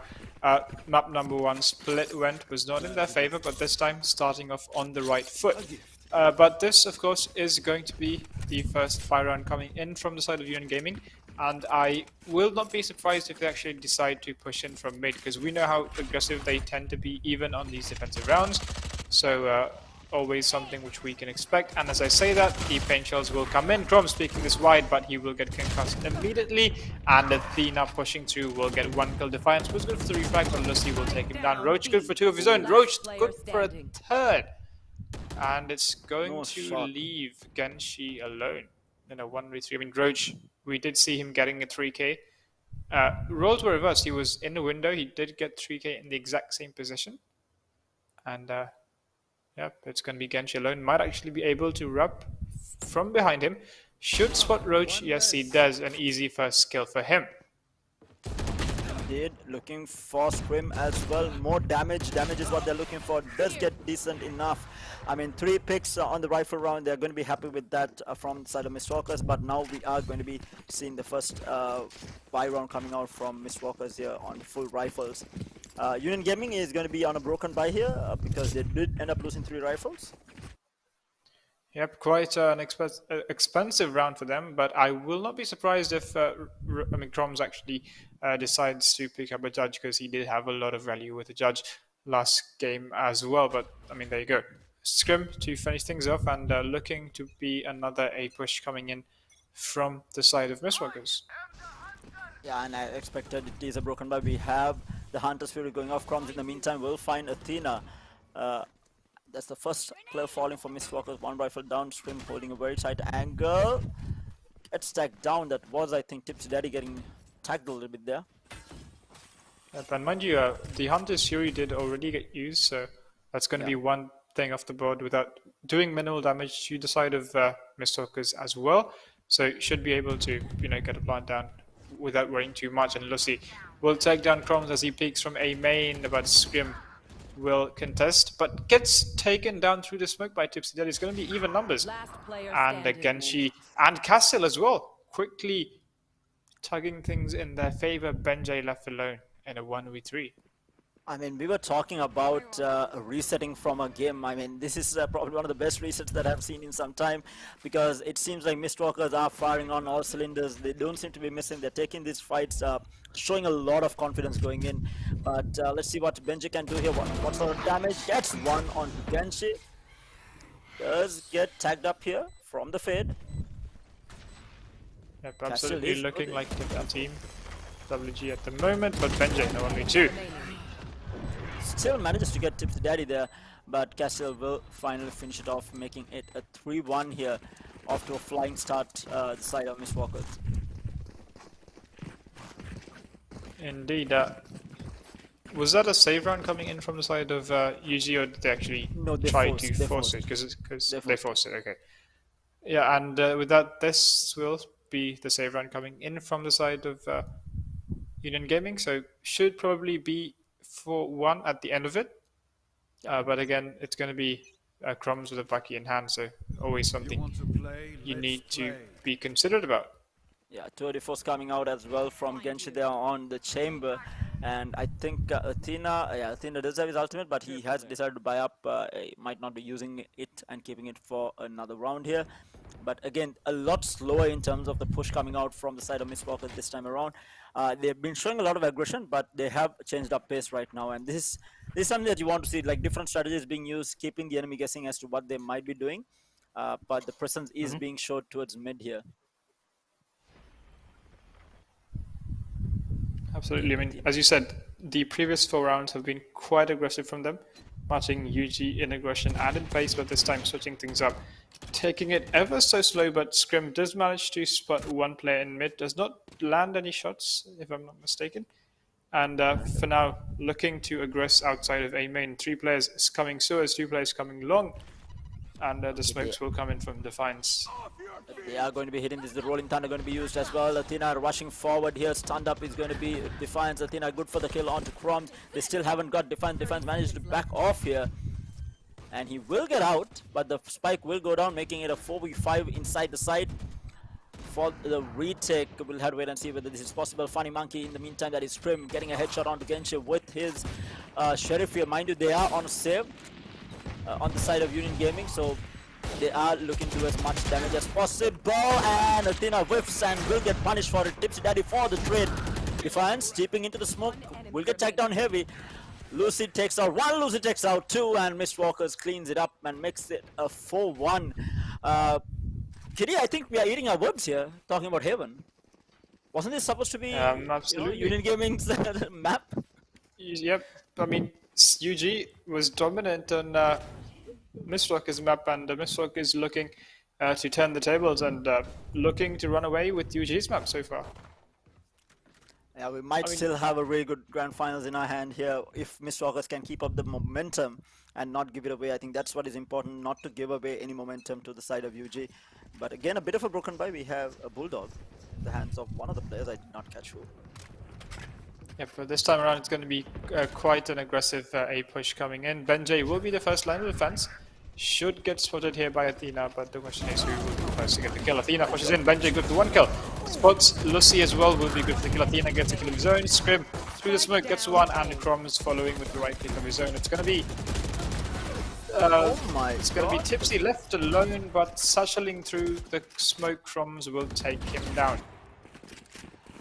map number 1 split went was not in their favor, but this time starting off on the right foot. But this, of course, is going to be the first fire round coming in from the side of Union Gaming. And I will not be surprised if they actually decide to push in from mid, because we know how aggressive they tend to be even on these defensive rounds. So always something which we can expect. And as I say that, the paint shells will come in. Chrome speaking this wide, but he will get concussed immediately. And Athena pushing through will get 1 kill. Defiance was good for the refrag, but Lucy will take him down. Roach good for 2 of his own. Roach good for a 3rd. And it's going to leave Genshi alone in a 1v3. I mean, Roach, we did see him getting a 3k. Roles were reversed. He was in the window. He did get 3k in the exact same position. And yep, it's going to be Genshi alone. Might actually be able to rub from behind him. Should spot Roach. Yes, he does. An easy first kill for him. Looking for Scrim as well. More damage. Damage is what they're looking for. Does get decent enough. I mean, 3 picks on the rifle round. They're going to be happy with that from the side of Mistwalkers. But now we are going to be seeing the first buy round coming out from Mistwalkers here on full rifles. Union Gaming is going to be on a broken buy here because they did end up losing 3 rifles. Yep, quite an expensive round for them, but I will not be surprised if Croms actually decides to pick up a judge, because he did have a lot of value with the judge last game as well. But I mean, there you go. Scrim to finish things off, and looking to be another A push coming in from the side of Mistwalkers. Yeah, and I expected it is a broken buy. We have the Hunter's Fury going off. Croms in the meantime will find Athena. That's the first player falling for Mistwalkers. 1 rifle down, Scrim holding a very tight angle. Gets tagged down. That was, I think, Tipsy Daddy getting tagged a little bit there. Yep, and mind you, the Hunter's Fury did already get used, so that's going to be one thing off the board without doing minimal damage to the side of Mistwalkers as well. So should be able to, you know, get a plant down without worrying too much. And Lucy will take down Croms as he peeks from A main, but Scrim will contest, but gets taken down through the smoke by Tipsy Daddy. It's going to be even numbers. And Genshi and Castle as well, quickly tugging things in their favor. Benjay left alone in a 1v3. I mean, we were talking about resetting from a game. I mean, this is probably one of the best resets that I've seen in some time, because it seems like Mistwalkers are firing on all cylinders. They don't seem to be missing. They're taking these fights, showing a lot of confidence going in. But let's see what Benji can do here. What sort of damage? Gets 1 on Genshi. Does get tagged up here from the fade. Yep, absolutely looking like the team WG at the moment, but Benjay no only 2. Still manages to get Tipsy Daddy there, but Castle will finally finish it off, making it a 3-1 here, off to a flying start the side of Mistwalkers. Indeed. Was that a save round coming in from the side of UG, or did they actually try to force it? Because they forced it, okay. Yeah, and with that, this will be the save run coming in from the side of Union Gaming, so should probably be 4-1 at the end of it. But again, it's going to be crumbs with a Bucky in hand, so always something you need to be considered about. Yeah, 34's coming out as well from Genshi there on the chamber. And I think Athena does have his ultimate, but he has decided to buy up. He might not be using it and keeping it for another round here. But again, a lot slower in terms of the push coming out from the side of Miss Walker this time around. They've been showing a lot of aggression, but they have changed up pace right now. And this is something that you want to see, like different strategies being used, keeping the enemy guessing as to what they might be doing. But the presence is being showed towards mid here. Absolutely. I mean, as you said, the previous 4 rounds have been quite aggressive from them, matching UG in aggression and in pace, but this time switching things up, taking it ever so slow. But Scrim does manage to spot one player in mid, does not land any shots, if I'm not mistaken. And for now, looking to aggress outside of A main. 3 players is coming sewers, 2 players coming long, and the smokes will come in from Defiance. They are going to be hitting this. The Rolling Thunder going to be used as well. Athena rushing forward here. Stand up is going to be Defiance. Athena good for the kill onto Crumbs. They still haven't got Defiance. Defiance managed to back off here. And he will get out, but the spike will go down, making it a 4v5 inside the side. For the retake, we'll have to wait and see whether this is possible. Funny Monkey, in the meantime, that is Scrim getting a headshot onto Genshi with his Sheriff here. Mind you, they are on a save on the side of Union Gaming, so they are looking to do as much damage as possible. And Athena whiffs and will get punished for it. Tipsy Daddy for the trade. Defiance deeping into the smoke, will get tagged down heavy. Lucy takes out 1, Lucy takes out 2, and Mist Walkers cleans it up and makes it a 4-1. Kitty, I think we are eating our words here, talking about Heaven. Wasn't this supposed to be absolutely. Union Gaming's map? Yep, I mean, UG was dominant on Mistwalker's map, and Mistwalker is looking to turn the tables and looking to run away with UG's map so far. Yeah, we might still have a really good grand finals in our hand here if Mistwalkers can keep up the momentum and not give it away. I think that's what is important, not to give away any momentum to the side of UG. But again, a bit of a broken buy. We have a Bulldog in the hands of one of the players. I did not catch who. Yep, but this time around it's going to be quite an aggressive A push coming in. Benjay will be the first line of defense. Should get spotted here by Athena, but the question is who will be first to get the kill. Athena pushes in, Benjay good for 1 kill. Spots Lucy as well, will be good for the kill. Athena gets a kill of his own. Scrim through the smoke gets 1, and Crumbs following with the right kick of his own. It's going to be it's going to be Tipsy left alone, but satcheling through the smoke. Crumbs will take him down.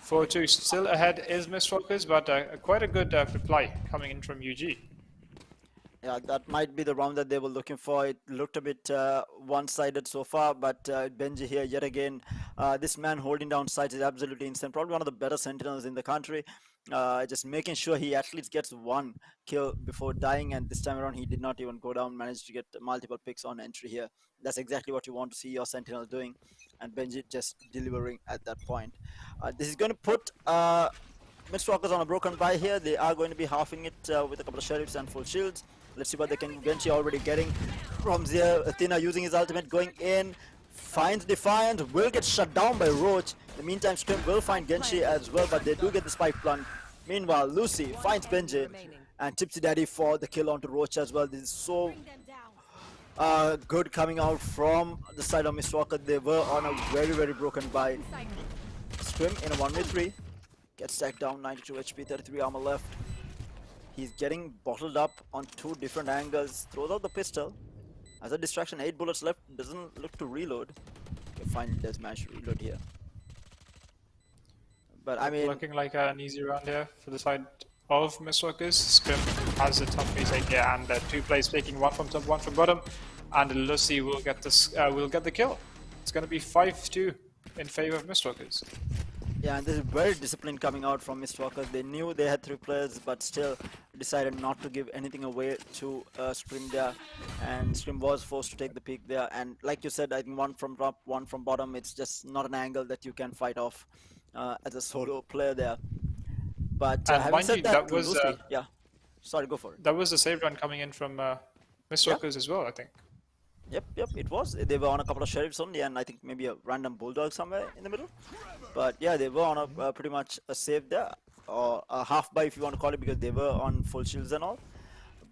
4-2 still ahead is Mistwalkers, but quite a good reply coming in from UG. Yeah, that might be the round that they were looking for. It looked a bit one-sided so far, but Benji here yet again. This man holding down sides is absolutely insane. Probably one of the better sentinels in the country. Just making sure he at least gets 1 kill before dying, and this time around he did not even go down, managed to get multiple picks on entry here. That's exactly what you want to see your sentinel doing, and Benji just delivering at that point. This is going to put Mistwalkers on a broken buy here. They are going to be halving it with a couple of sheriffs and full shields. Let's see what they can. Genshi already getting from there. Athena using his ultimate, going in, finds Defiant, will get shut down by Roach. In the meantime, Scrim will find Genshi as well, but they do get the spike plant. Meanwhile, Lucy finds Benji and Tipsy Daddy for the kill onto Roach as well. This is so good coming out from the side of Mistwalker. They were on a very, very broken buy. Scrim in a 1v3 gets stacked down, 92 HP, 33 armor left. He's getting bottled up on 2 different angles, throws out the pistol. As a distraction, 8 bullets left, doesn't look to reload. Okay, finally does manage to reload here. But I mean... Looking like an easy round here for the side of Mistwalkers. Scrim has a tough retake here, and 2 players taking 1 from top, 1 from bottom. And Lucy will get this, will get the kill. It's going to be 5-2 in favor of Mistwalkers. Yeah, and this is very disciplined coming out from Mistwalkers. They knew they had 3 players, but still decided not to give anything away to Scrim there. And Scrim was forced to take the peak there. And like you said, I think 1 from top, 1 from bottom. It's just not an angle that you can fight off as a solo player there. But having said that was yeah. Sorry, go for it. That was the save run coming in from Mistwalkers as well, I think. Yep, it was. They were on a couple of sheriffs only, and I think maybe a random bulldog somewhere in the middle. But yeah, they were on a pretty much a save there, or a half buy if you want to call it, because they were on full shields and all.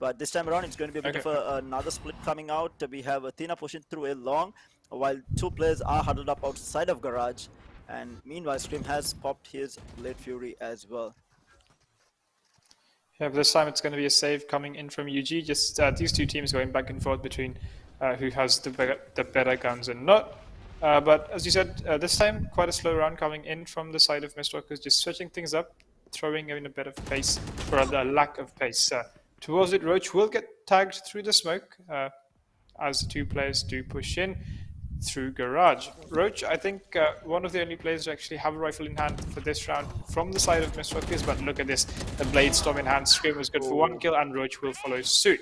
But this time around, it's going to be a bit Okay. of another split coming out. We have Athena pushing through a long, while two players are huddled up outside of garage. And meanwhile, Scream has popped his Blade Fury as well. Yeah, but this time it's going to be a save coming in from UG. Just these two teams going back and forth between who has the better guns and not. But as you said, this time quite a slow round coming in from the side of Mistwalkers, just switching things up, throwing in a bit of pace, or rather a lack of pace. Towards it, Roach will get tagged through the smoke as the two players do push in through garage. Roach, I think one of the only players to actually have a rifle in hand for this round from the side of Mistwalkers, but look at this, the Blade Storm in hand. Scrim was good for one kill and Roach will follow suit.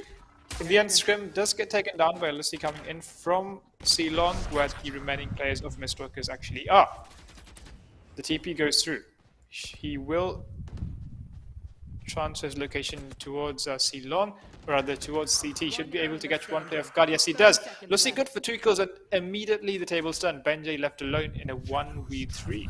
In the end, Scrim does get taken down by Lucy coming in from Ceylon, where the remaining players of Mistwalkers actually are. The TP goes through. He will transfer his location towards Ceylon, or rather towards CT. Should be able to catch one player off guard. Yes, he does. Lucy good for 2 kills, and immediately the table's turned. Benjay left alone in a 1v3.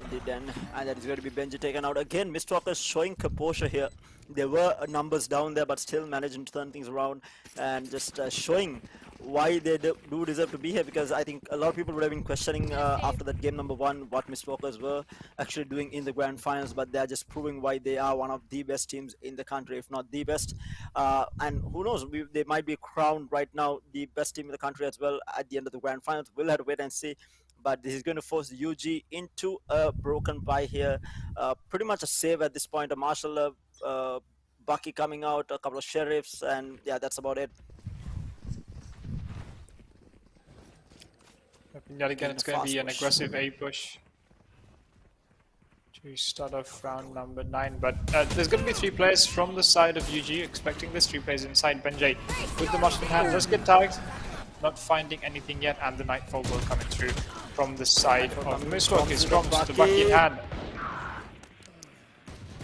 Indeed, and that is going to be Benji taken out again. Mistwalkers showing composure here. There were numbers down there, but still managing to turn things around and just showing why they do deserve to be here, because I think a lot of people would have been questioning after that game number 1 what Mistwalkers were actually doing in the grand finals, but they're just proving why they are one of the best teams in the country, if not the best. And who knows, they might be crowned right now the best team in the country as well at the end of the grand finals. We'll have to wait and see. But this is going to force UG into a broken bye here. Pretty much a save at this point. A Marshall, Bucky coming out, a couple of sheriffs, and yeah, that's about it. Yet again, it's going to be an aggressive A push to start off round number 9. But there's going to be 3 players from the side of UG, expecting this 3 players inside. Benjay with the Marshall in hand does get tagged, not finding anything yet, and the Nightfall will coming through from the side of Mistwalkers. Drops the Bucky in hand.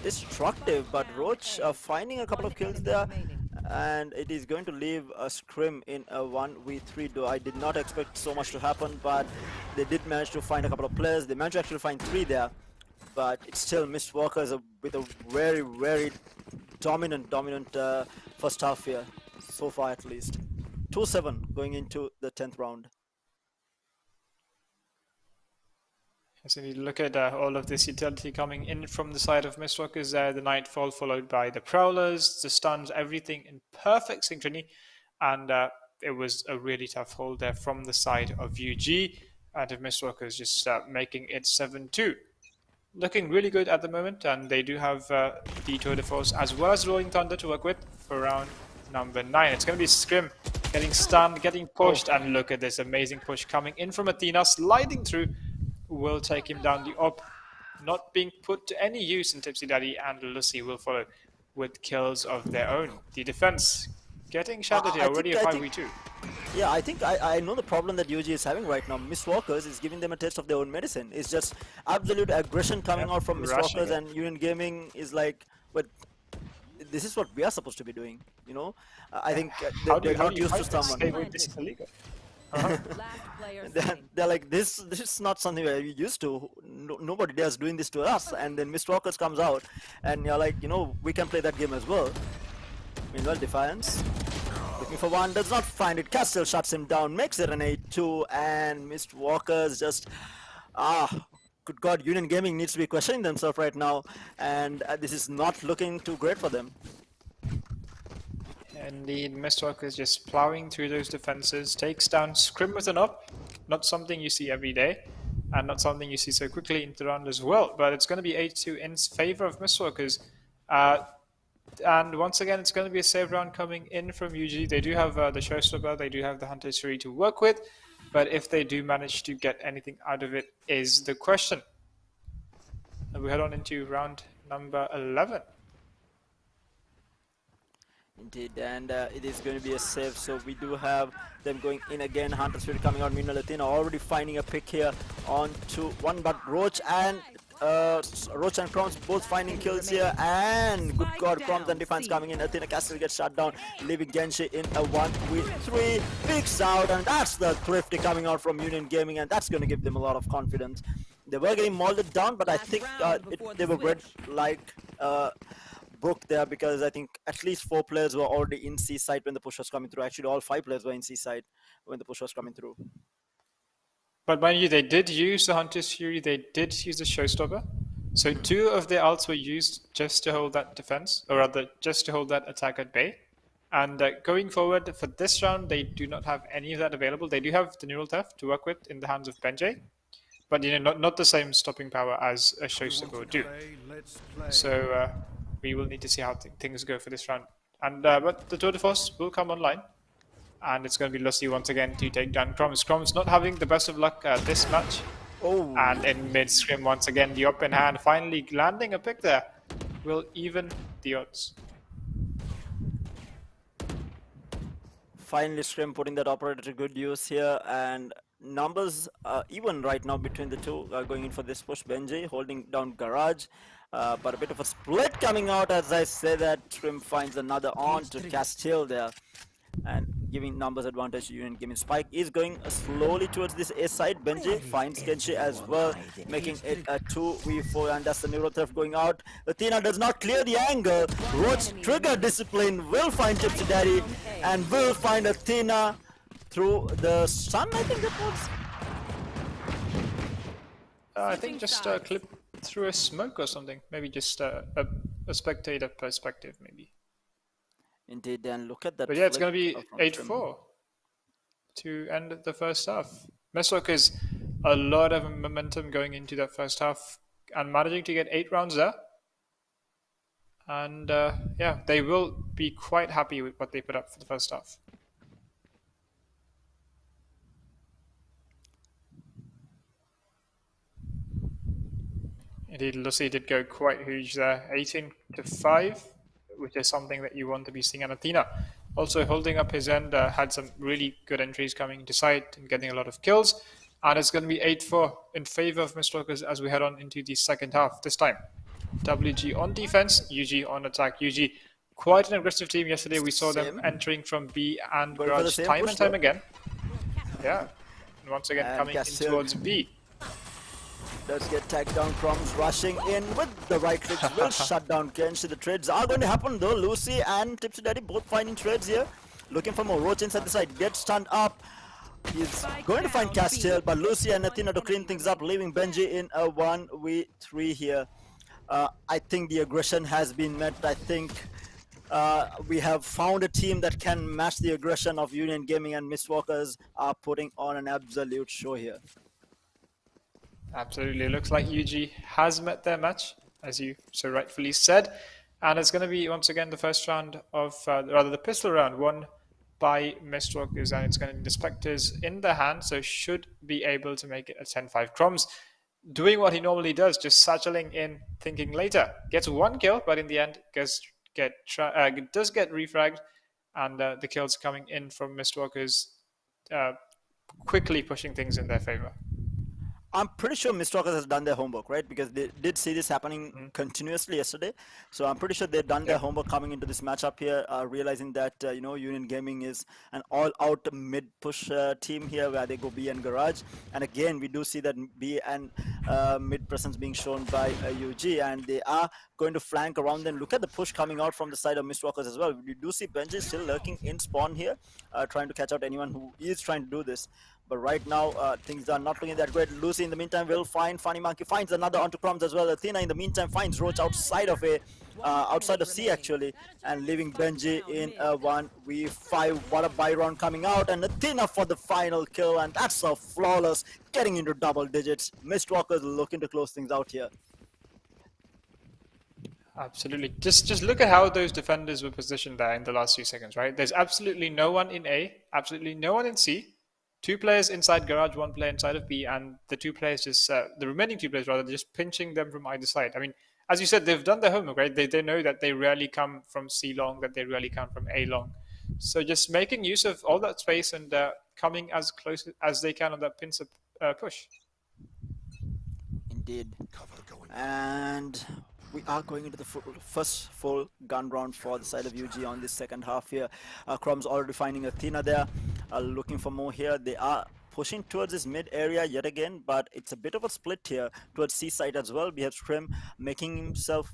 Destructive, but Roach finding a couple of kills there, and it is going to leave a Scrim in a 1v3, though I did not expect so much to happen, but they did manage to find a couple of players. They managed to actually find 3 there, but it's still Mistwalkers with a very, very dominant first half here, so far at least. 2-7 going into the 10th round. So you look at all of this utility coming in from the side of Mistwalkers there, the Nightfall followed by the Prowlers, the stuns, everything in perfect synchrony, and it was a really tough hold there from the side of UG, and of Mistwalkers just making it 7-2. Looking really good at the moment, and they do have the Tour de Force as well as Rolling Thunder to work with for round number 9. It's going to be Scrim getting stunned, getting pushed, and look at this amazing push coming in from Athena, sliding through, will take him down. The op not being put to any use in Tipsy Daddy, and Lucy will follow with kills of their own. The defense getting shattered here, already a 5v2. Yeah, I think I know the problem that UG is having right now. Mistwalkers is giving them a taste of their own medicine. It's just absolute aggression coming out from Mistwalkers, and Union Gaming is like, but this is what we are supposed to be doing, you know? I think they're not used to someone. They're like, this is not something we're used to. Nobody does doing this to us. And then Mistwalkers comes out, and you're like, you know, we can play that game as well. Meanwhile, Defiance looking for one, does not find it. Castle shuts him down, makes it an 8-2, and Mistwalkers just good God, Union Gaming needs to be questioning themselves right now, and this is not looking too great for them. Indeed, Mistwalkers just plowing through those defenses, takes down Scrim with an up, not something you see every day, and not something you see so quickly into the round as well, but it's going to be 8-2 in favor of Mistwalkers. And once again, it's going to be a save round coming in from UG. They do have the Showstopper, they do have the Hunter Suri to work with, but if they do manage to get anything out of it is the question. And we head on into round number 11. Indeed, and it is going to be a save, so we do have them going in again. Hunter Spirit coming out, meanwhile Athena already finding a pick here onto one, but Roach and Crowns both finding kills here, and good god, Chroms and Defense coming in. Athena Castle gets shut down, leaving Genshi in a 1v3. Peeks out, and that's the Thrifty coming out from Union Gaming, and that's going to give them a lot of confidence. They were getting molded down, but I think they were great, like Brook there, because I think at least 4 players were already in C side when the push was coming through. Actually, all 5 players were in C side when the push was coming through. But mind you, they did use the Hunter's Fury, they did use the Showstopper. So 2 of their ults were used just to hold that defense, or rather, just to hold that attack at bay. And going forward for this round, they do not have any of that available. They do have the Neural Theft to work with in the hands of Benjay, but not the same stopping power as a Showstopper would do. So we will need to see how things go for this round. And but the Tour de Force will come online. And it's going to be Lucy once again to take down Chroms. Chroms not having the best of luck this match. Oh. And in mid-scrim once again, the open hand finally landing a pick there will even the odds. Finally, Scrim putting that operator to good use here, and numbers even right now between the two going in for this push. Benji holding down Garage, but a bit of a split coming out as I say that. Scrim finds another on to Castile there, and giving numbers advantage to Union Gaming. Spike is going slowly towards this A side. Benji finds Genshi as well, making it a 2v4, and that's the Neural Theft going out. Athena does not clear the angle. Roach Trigger Discipline will find Tipsy Daddy and will find Athena through the sun, I think that was. I think just clip through a smoke or something. Maybe just a spectator perspective, maybe. Indeed, and look at that. But yeah, it's going to be from 8-4 to end the first half. Messworkers, a lot of momentum going into that first half and managing to get 8 rounds there. And yeah, they will be quite happy with what they put up for the first half. Indeed, Lucy did go quite huge there, 18-5, which is something that you want to be seeing. And Athena also holding up his end, had some really good entries coming into site and getting a lot of kills. And it's going to be 8-4 in favor of Mistwalkers as we head on into the second half. This time, WG on defense, UG on attack. UG, quite an aggressive team yesterday. We saw them entering from B and Garage time and time again. Yeah, and once again coming in towards B. Does get tagged down. Chroms rushing in with the right clicks will shut down Kenshi. The trades are going to happen though. Lucy and Tipsy Daddy both finding trades here. Looking for more. Roach inside the side. Gets stunned up. He's going to find Castile, but Lucy and Athena to clean things up, leaving Benji in a 1v3 here. I think the aggression has been met. I think we have found a team that can match the aggression of Union Gaming, and Mistwalkers are putting on an absolute show here. Absolutely. Looks like UG has met their match, as you so rightfully said. And it's going to be, once again, the first round of, rather the pistol round, won by Mistwalkers. And it's going to be the Spectres in the hand, so should be able to make it a 10-5. Chroms doing what he normally does, just satcheling in, thinking later. Gets 1 kill, but in the end does get refragged. And the kills coming in from Mistwalkers, quickly pushing things in their favor. I'm pretty sure Mistwalkers has done their homework, right? Because they did see this happening continuously yesterday. So I'm pretty sure they've done their homework coming into this matchup here, realizing that, you know, Union Gaming is an all-out mid-push team here where they go B and Garage. And again, we do see that B and mid presence being shown by UG, and they are going to flank around them. Look at the push coming out from the side of Mistwalkers as well. We do see Benji still lurking in spawn here, trying to catch out anyone who is trying to do this. But right now, things are not looking that great. Lucy, in the meantime, will find Funny Monkey, finds another onto Chroms as well. Athena, in the meantime, finds Roach outside of C actually, and leaving Benji in a 1v5. What a buy round coming out, and Athena for the final kill, and that's a flawless, getting into double digits. Mistwalkers looking to close things out here. Absolutely. Just look at how those defenders were positioned there in the last few seconds, right? There's absolutely no one in A, absolutely no one in C. 2 players inside Garage, 1 player inside of B, and the 2 players just, the remaining 2 players rather, just pinching them from either side. I mean, as you said, they've done their homework, right? They know that they rarely come from C long, that they rarely come from A long. So just making use of all that space and coming as close as they can on that pincer push. Indeed. And we are going into the first full gun round for the side of UG on this second half here. Crumb's already finding Athena there, looking for more here. They are pushing towards this mid area yet again, but it's a bit of a split here towards C side as well. We have Scrim making himself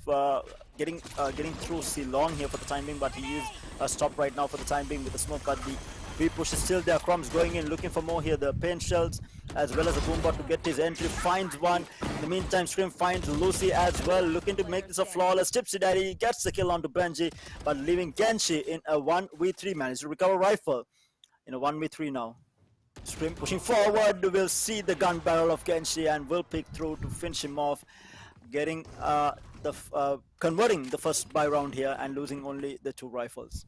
getting through C long here for the time being, but he is stopped right now for the time being with the smoke cut. The B push is still there. Crumb's going in looking for more here. The paint shells as well as a boombot to get his entry, finds one. In the meantime, Scrim finds Lucy as well, looking to make this a flawless. Tipsy Daddy gets the kill onto Benji, but leaving Genshi in a 1v3. Managed to recover rifle in a 1v3 now. Scrim pushing forward, we'll see the gun barrel of Genshi and will pick through to finish him off, getting converting the first buy round here and losing only the 2 rifles.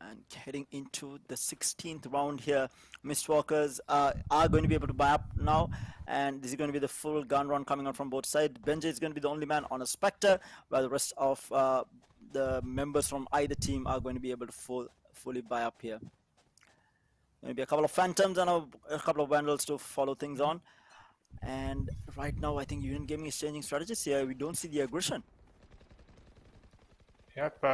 And heading into the 16th round here, Mistwalkers are going to be able to buy up now, and this is going to be the full gun run coming out from both sides. Benji is going to be the only man on a Spectre, while the rest of the members from either team are going to be able to fully buy up here. Maybe a couple of Phantoms and a couple of Vandals to follow things on. And right now, I think Union Gaming is changing strategies here. We don't see the aggression. Yep,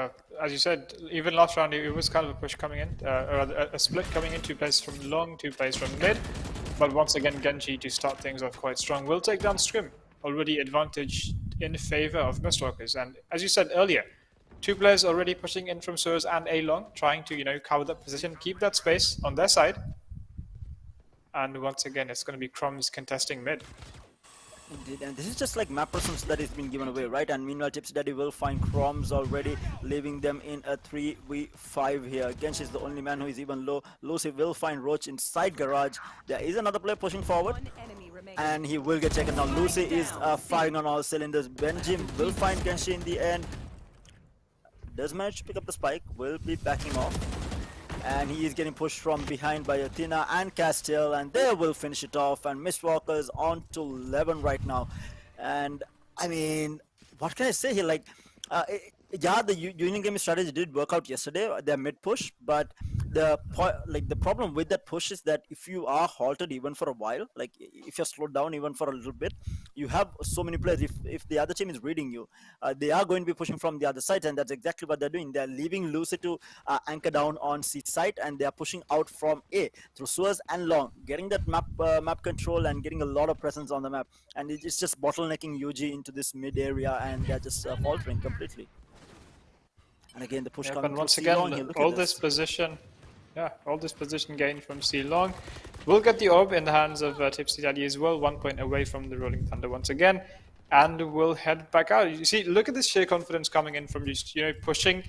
as you said, even last round it was kind of a push coming in, or a split coming in, 2 players from long, 2 players from mid. But once again, Genji to start things off quite strong will take down Scrim. Already advantage in favor of Mistwalkers. And as you said earlier, 2 players already pushing in from Sewers and A long, trying to, cover that position, keep that space on their side. And once again, it's going to be Crumbs contesting mid. Indeed, and this is just like map presence that has been given away, right? And meanwhile, Tipsy Daddy will find Crumbs already, leaving them in a 3v5 here. Genshi is the only man who is even low. Lucy will find Roach inside garage. There is another player pushing forward, and he will get taken down. Lucy is firing on all cylinders. Benji will find Genshi in the end. Does manage to pick up the spike, will be backing off. And he is getting pushed from behind by Athena and Castile, and they will finish it off. And Mistwalkers on to 11 right now. And I mean, what can I say here? Like, yeah, the Union Gaming strategy did work out yesterday. Their mid push, but the problem with that push is that if you are halted even for a while, like if you're slowed down even for a little bit, you have so many players. If the other team is reading you, they are going to be pushing from the other side, and that's exactly what they're doing. They're leaving Lucy to anchor down on C side, and they are pushing out from A through Sewers and Long, getting that map control and getting a lot of presence on the map. And it's just bottlenecking UG into this mid area, and they're just faltering completely. And again, the push coming. And once again, all this position gained from C long will get the orb in the hands of Tipsy Daddy as well, 1 point away from the Rolling Thunder once again, and will head back out. You see, look at this sheer confidence coming in from just pushing,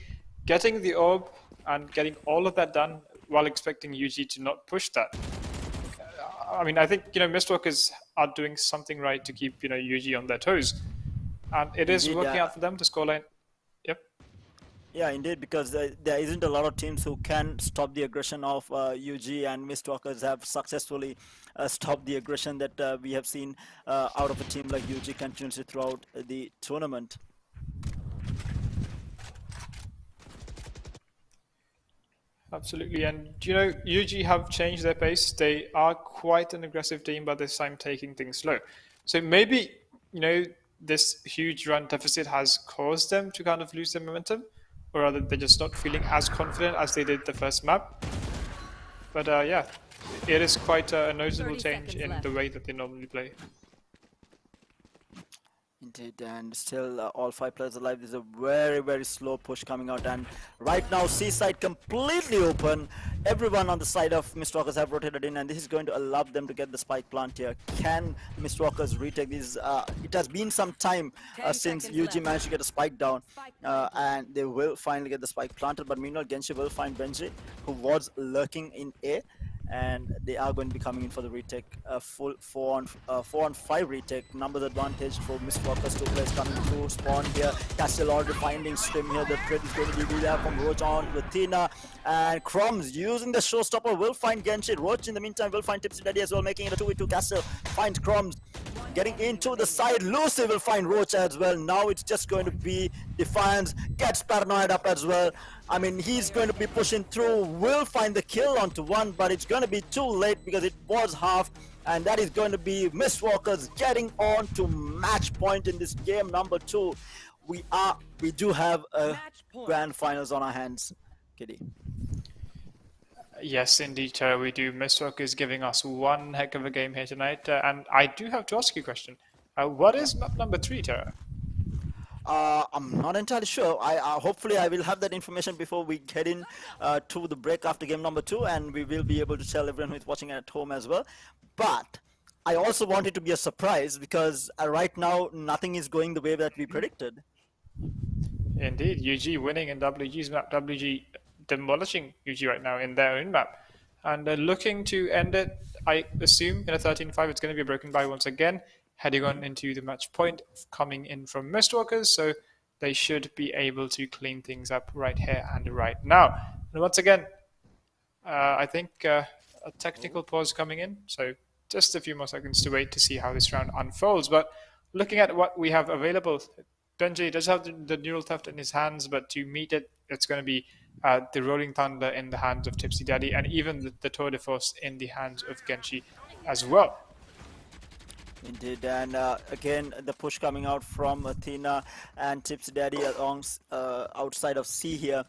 getting the orb, and getting all of that done while expecting UG to not push that. I mean, I think Mistwalkers are doing something right to keep UG on their toes, and it is working out for them to scoreline. Yep. Yeah, indeed, because there isn't a lot of teams who can stop the aggression of UG, and Mistwalkers have successfully stopped the aggression that we have seen out of a team like UG continuously throughout the tournament. Absolutely, and UG have changed their pace. They are quite an aggressive team, but this time taking things slow. So maybe, this huge run deficit has caused them to kind of lose their momentum, or rather they're just not feeling as confident as they did the first map. But yeah, it is quite a noticeable change in the way that they normally play. Indeed, and still all 5 players alive. There's a very, very slow push coming out, and right now C-side completely open. Everyone on the side of Mistwalkers have rotated in, and this is going to allow them to get the spike plant here. Can Mistwalkers retake this? It has been some time since UG managed to get a spike down, and they will finally get the spike planted. But meanwhile, Genshi will find Benji, who was lurking in A, and they are going to be coming in for the retake, full 4-on-5 retake. Numbers advantage for Mistwalkers. 2 players coming through spawn here. Castle already finding Scrim here. The trade is going to be there from Roach on to Athena, and Crumbs using the showstopper will find Genshi. Roach in the meantime will find Tipsy Daddy as well, making it a 2v2. Castle finds Crumbs. Getting into the side, Lucy will find Roach as well. Now it's just going to be Defiance, gets paranoid up as well. I mean, he's going to be pushing through, will find the kill onto 1, but it's going to be too late because it was half. and that is going to be Mistwalkers getting on to match point in this game number 2. We do have a grand finals on our hands, Kitty. Yes, indeed, we do. Mistwalk is giving us one heck of a game here tonight, and I do have to ask you a question. What is map number 3, Tara? I'm not entirely sure. I hopefully I will have that information before we get in to the break after game number 2, and we will be able to tell everyone who is watching at home as well. But I also want it to be a surprise because right now nothing is going the way that we predicted. Indeed, UG winning in WG's map. WG demolishing UG right now in their own map, and looking to end it. I assume in a 13-5, it's going to be broken by once again. Heading on into the match point, coming in from Mistwalkers, so they should be able to clean things up right here and right now. And once again, I think a technical pause coming in, so just a few more seconds to wait to see how this round unfolds. But looking at what we have available, Benji does have the neural theft in his hands, but to meet it, it's going to be the Rolling Thunder in the hands of Tipsy Daddy, and even the Tour de Force in the hands of Genshi as well. Indeed, and again the push coming out from Athena and Tipsy Daddy along outside of C here.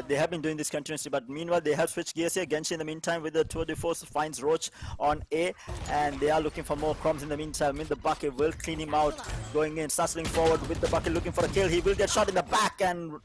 They have been doing this continuously, but meanwhile they have switched gears here. Genshi in the meantime with the Tour de Force finds Roach on A, and they are looking for more crumbs in the meantime. The bucket will clean him out, going in, stumbling forward with the bucket looking for a kill. He will get shot in the back, and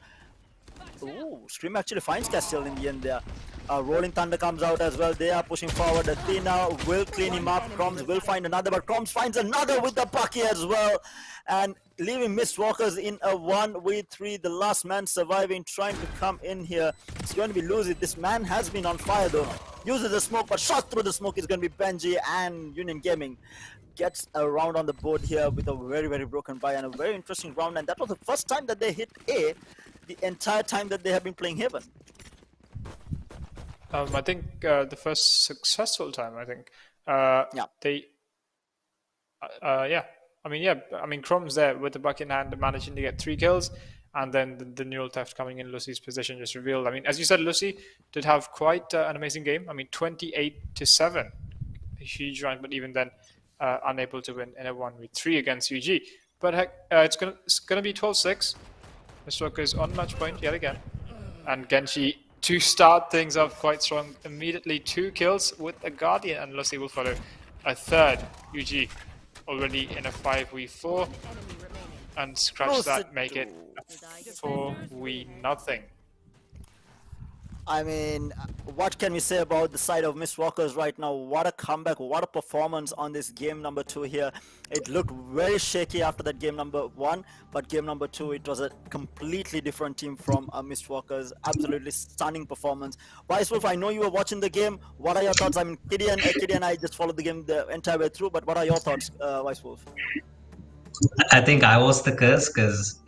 ooh, Scream actually finds Castiel in the end there. Rolling Thunder comes out as well. They are pushing forward. Athena will clean him up. Kroms will find another, but Kroms finds another with the bucket as well. And leaving Mistwalkers in a 1v3. The last man surviving, trying to come in here. It's going to be losing. This man has been on fire though. Uses the smoke, but shot through the smoke is going to be Benji, and Union Gaming gets a round on the board here with a very, very broken buy and a very interesting round. And that was the first time that they hit A the entire time that they have been playing Heaven. I think the first successful time. I think. Yeah. They. Yeah. I mean, Chrom's there with the bucket in hand, managing to get 3 kills, and then the neural theft coming in Lucy's position just revealed. I mean, as you said, Lucy did have quite an amazing game. I mean, 28-7, a huge round, but even then, unable to win in a 1v3 against UG. But heck, it's gonna be 12-6. Mistwalkers on match point yet again, and Genshi to start things off quite strong. Immediately 2 kills with a Guardian, and Lucy will follow a third. UG already in a 5v4, and scratch that, make it a 4v0. I mean, what can we say about the side of Mistwalkers right now? What a comeback, what a performance on this game number 2 here. It looked very shaky after that game number 1, but game number 2, it was a completely different team from Mistwalkers. Absolutely stunning performance. Vice Wolf, I know you were watching the game. What are your thoughts? I mean, Kitty and I just followed the game the entire way through, but what are your thoughts, Vice Wolf? I think I was the curse because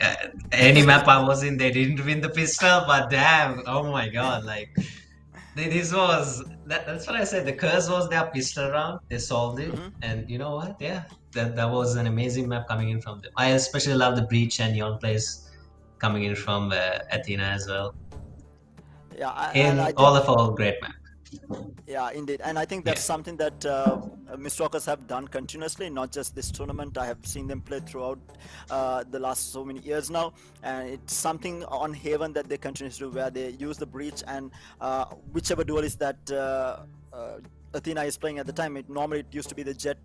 any map I was in, they didn't win the pistol. But damn, oh my god, like this was that's what I said. The curse was their pistol round. They solved it, and you know what? Yeah, that was an amazing map coming in from them. I especially love the Breach and Neon plays coming in from Athena as well. Yeah, all great map. Yeah, indeed, and I think that's something that Mistwalkers have done continuously, not just this tournament. I have seen them play throughout the last so many years now, and it's something on Haven that they continue to do, where they use the Breach and whichever duelist that Athena is playing at the time. Normally it used to be the Jet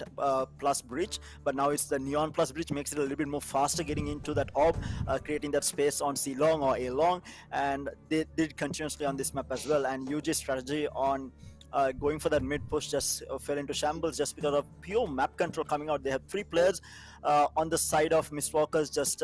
plus Breach, but now it's the Neon plus Breach. Makes it a little bit more faster getting into that orb, creating that space on C long or A long, and they did continuously on this map as well. And UG's strategy on going for that mid push just fell into shambles just because of pure map control coming out. They have 3 players on the side of Mistwalkers just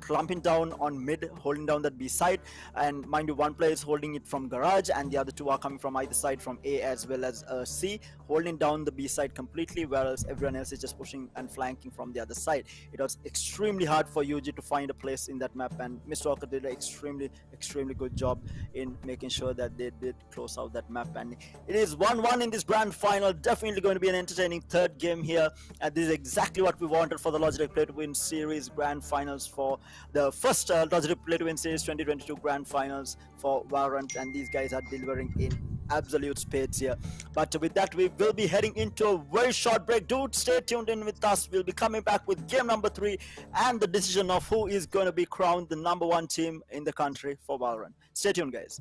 clumping down on mid, holding down that B side, and mind you, 1 player is holding it from garage and the other 2 are coming from either side, from A as well as C, holding down the B side completely, whereas everyone else is just pushing and flanking from the other side. It was extremely hard for UG to find a place in that map, and Mistwalker did an extremely good job in making sure that they did close out that map. And it is 1-1 in this grand final. Definitely going to be an entertaining 3rd game here, and this is exactly what we wanted for the Logitech Play to Win Series grand finals, for the first Logitech Play to Win Series 2022 grand finals for Valorant, and these guys are delivering in absolute spades here. But with that, we will be heading into a very short break. Dude, stay tuned in with us. We'll be coming back with game number 3 and the decision of who is going to be crowned the number 1 team in the country for Valorant. Stay tuned, guys.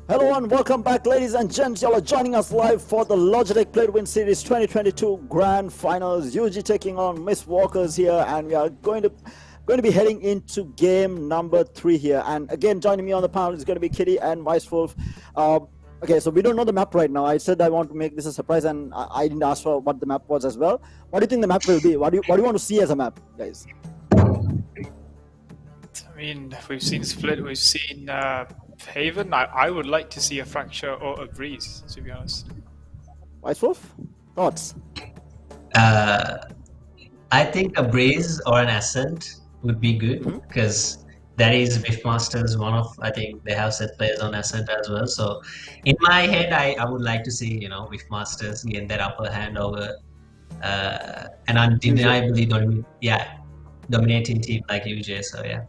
Hello and welcome back, ladies and gents. Y'all are joining us live for the Logitech Play to Win Series 2022 Grand Finals. UG taking on Miss Walkers here, and we are going to be heading into game number 3 here. And again, joining me on the panel is going to be Kitty and Vice Wolf. Okay, so we don't know the map right now. I said I want to make this a surprise, and I didn't ask for what the map was as well. What do you think the map will be? What do you want to see as a map, guys? I mean, we've seen Split, we've seen Haven. I would like to see a Fracture or a Breeze, to be honest. Vice Wolf, thoughts? I think a Breeze or an Ascent would be good because that is Wishmaster's one of, I think they have set players on Ascent as well. So in my head, I would like to see, Wishmasters gain that upper hand over an undeniably dominating team like UJ. So yeah.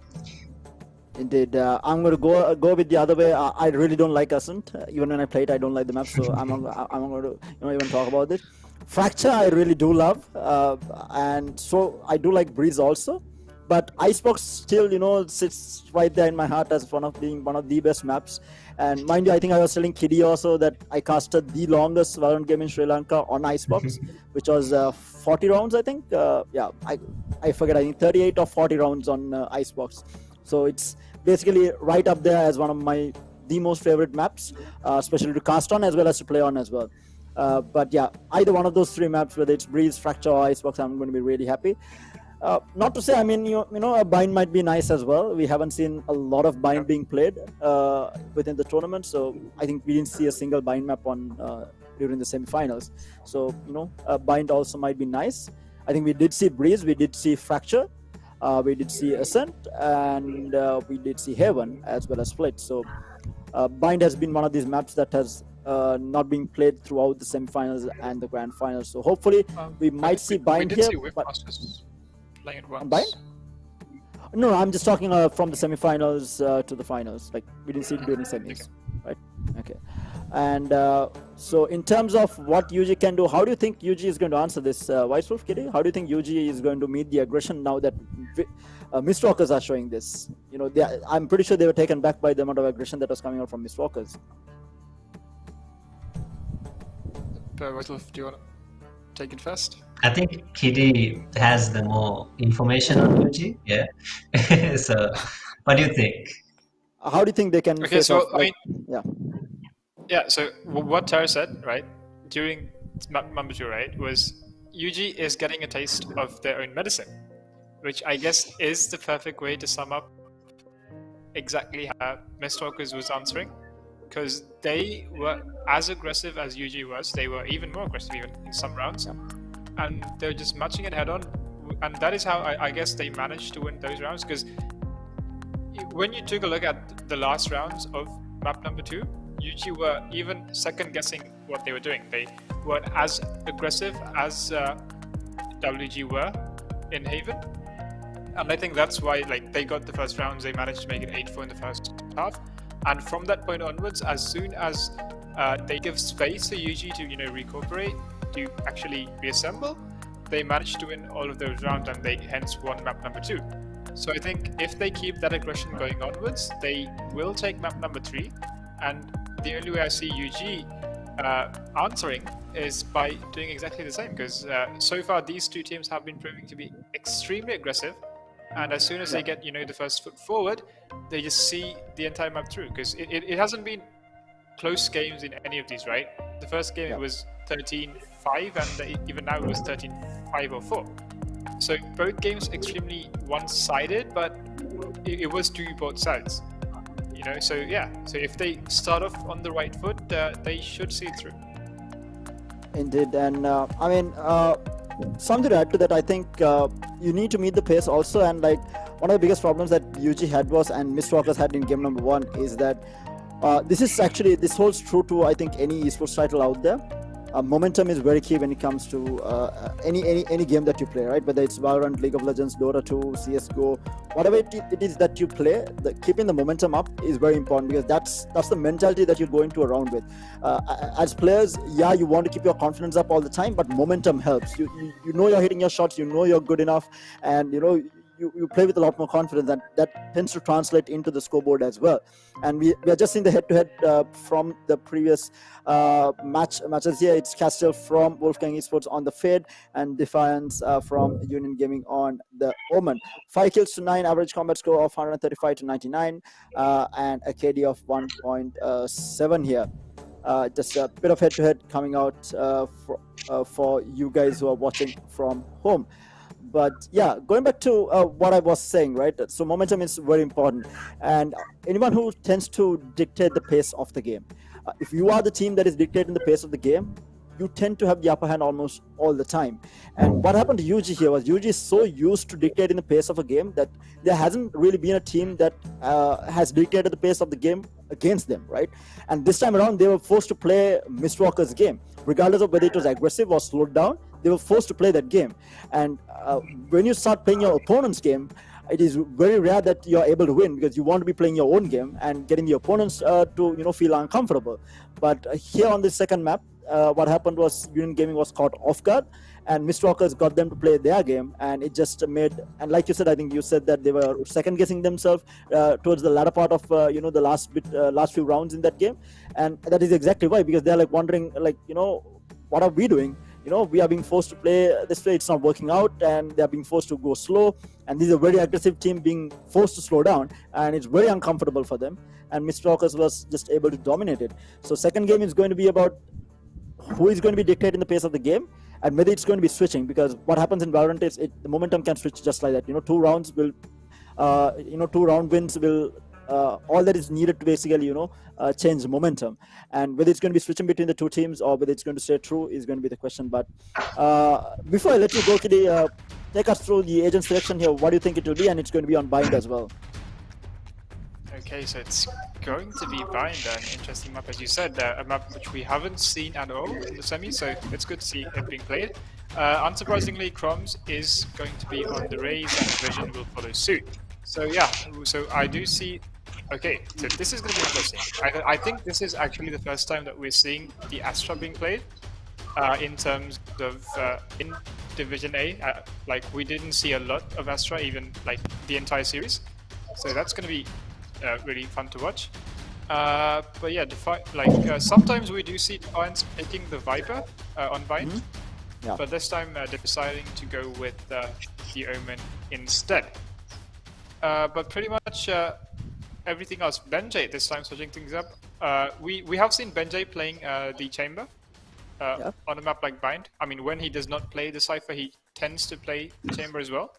Indeed, I'm going to go with the other way. I really don't like Ascent. Even when I play it, I don't like the map, so I'm not going to even talk about it. Fracture, I really do love, and so I do like Breeze also. But Icebox still, sits right there in my heart as one of the best maps. And mind you, I think I was telling Kiddy also that I casted the longest Valorant game in Sri Lanka on Icebox, which was 40 rounds, I think. I forget, I think 38 or 40 rounds on Icebox. So it's basically right up there as one of the most favorite maps, especially to cast on as well as to play on as well. But yeah, either one of those 3 maps, whether it's Breeze, Fracture, or Icebox, I'm going to be really happy. Not to say, I mean, a bind might be nice as well. We haven't seen a lot of bind being played within the tournament, so I think we didn't see a single bind map on during the semifinals. So a bind also might be nice. I think we did see Breeze, we did see Fracture. We did see Ascent, and we did see Haven as well as Split. So Bind has been one of these maps that has not been played throughout the semifinals and the grand finals. So hopefully we might see Bind here. We did see Wishmasters playing it once. Bind? No, I'm just talking from the semifinals to the finals. Like we didn't see it during semis, right? Okay. And so in terms of what UG can do, how do you think UG is going to answer this, Vice Wolf, Kitty? How do you think UG is going to meet the aggression now that Mistwalkers are showing this? I'm pretty sure they were taken back by the amount of aggression that was coming out from Mistwalkers. Vice Wolf, do you want to take it first? I think Kitty has the more information on UG. Yeah. So, what do you think? How do you think they can? Okay, so yeah. So what Tara said, right, during map number 2, right, was UG is getting a taste of their own medicine, which I guess is the perfect way to sum up exactly how Mistwalkers was answering, because they were as aggressive as UG was. They were even more aggressive even in some rounds, and they're just matching it head on, and that is how I guess they managed to win those rounds. Because when you took a look at the last rounds of map number 2, UG were even second guessing what they were doing. They weren't as aggressive as WG were in Haven, and I think that's why they got the first rounds. They managed to make it 8-4 in the first half, and from that point onwards, as soon as they give space for UG to recuperate, to actually reassemble, they managed to win all of those rounds, and they hence won map number 2. So I think if they keep that aggression going onwards, they will take map number 3, and the only way I see UG answering is by doing exactly the same, because so far these 2 teams have been proving to be extremely aggressive, and as soon as they get the first foot forward, they just see the entire map through, because it hasn't been close games in any of these, right? The first game it was 13-5, and even now it was 13-5 or 4. So both games extremely one-sided, but it was to both sides. So yeah, so if they start off on the right foot, they should see it through. Indeed, and I mean, something to add to that, I think you need to meet the pace also, and one of the biggest problems that UG had was, and Mistwalkers had in game number 1, is that this holds true to, I think, any esports title out there. Momentum is very key when it comes to any game that you play, right? Whether it's Valorant, League of Legends, Dota 2, CSGO, whatever it is that you play, keeping the momentum up is very important, because that's the mentality that you go into a round with. As players, yeah, you want to keep your confidence up all the time, but momentum helps. You know you're hitting your shots, you know you're good enough, and you play with a lot more confidence, and that tends to translate into the scoreboard as well. And we are just seeing the head-to-head from the previous matches here. It's Castle from Wolfgang Esports on the Fade, and Defiance from Union Gaming on the Omen. 5 kills to 9, average combat score of 135 to 99, and a KD of 1.7 here. Just a bit of head-to-head coming out for you guys who are watching from home. But yeah, going back to what I was saying, right? So momentum is very important, and anyone who tends to dictate the pace of the game, if you are the team that is dictating the pace of the game, you tend to have the upper hand almost all the time. And what happened to UG here was UG is so used to dictating the pace of a game that there hasn't really been a team that has dictated the pace of the game against them, right? And this time around, they were forced to play Mistwalker's game, regardless of whether it was aggressive or slowed down. They were forced to play that game. And when you start playing your opponent's game, it is very rare that you're able to win, because you want to be playing your own game and getting the opponents to feel uncomfortable. But here on this second map, what happened was Union Gaming was caught off guard, and Mistwalkers got them to play their game, and it just made, and like you said, I think you said that they were second guessing themselves towards the latter part of the last few rounds in that game. And that is exactly why, because they're like wondering, like, what are we doing? We are being forced to play this way, it's not working out, and they're being forced to go slow, and this is a very aggressive team being forced to slow down, and it's very uncomfortable for them, and Mistwalkers was just able to dominate it. So second game is going to be about who is going to be dictating the pace of the game, and whether it's going to be switching, because what happens in Valorant is the momentum can switch just like that. 2 rounds will 2 round wins will all that is needed to basically change the momentum. And whether it's going to be switching between the two teams or whether it's going to stay true is going to be the question. But before I let you go, Kitty, take us through the agent selection here. What do you think it will be? And it's going to be on Bind as well. Okay, so it's going to be Bind, an interesting map, as you said, a map which we haven't seen at all in the semi, so it's good to see it being played. Unsurprisingly, Chromes is going to be on the Raze, and Vision will follow suit. So yeah, so I do see. Okay, so this is going to be interesting. I think this is actually the first time that we're seeing the Astra being played in terms of in Division A. Like, we didn't see a lot of Astra, even like the entire series. So that's going to be really fun to watch. But yeah, sometimes we do see Defiance picking the Viper on Bind, Yeah. but this time they're deciding to go with the Omen instead. But pretty much everything else, Benjay this time switching things up. We have seen Benjay playing the Chamber on a map like Bind. I mean, when he does not play the Cypher, he tends to play the Chamber as well.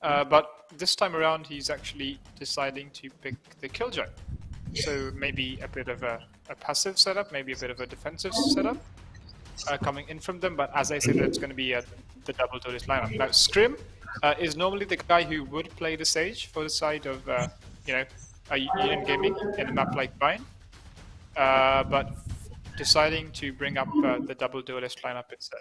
But this time around, he's actually deciding to pick the Killjoy. So maybe a bit of a passive setup, maybe a bit of a defensive setup coming in from them. But as I said, that's going to be the double Tourist lineup. Now, Scrim is normally the guy who would play the Sage for the side of Union Gaming in a map like Bind, but deciding to bring up the double duelist lineup instead.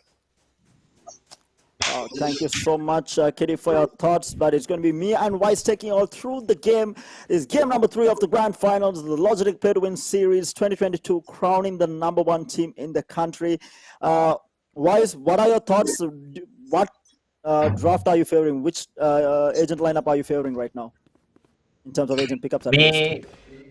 Thank you so much, Kitty, for your thoughts. But it's going to be me and Wise taking all through the game. It's game number 3 of the Grand Finals, the Logitech Play to Win Series 2022, crowning the #1 team in the country. Wise, what are your thoughts? What draft are you favoring? Which agent lineup are you favoring right now, in terms of agent pickups? At least?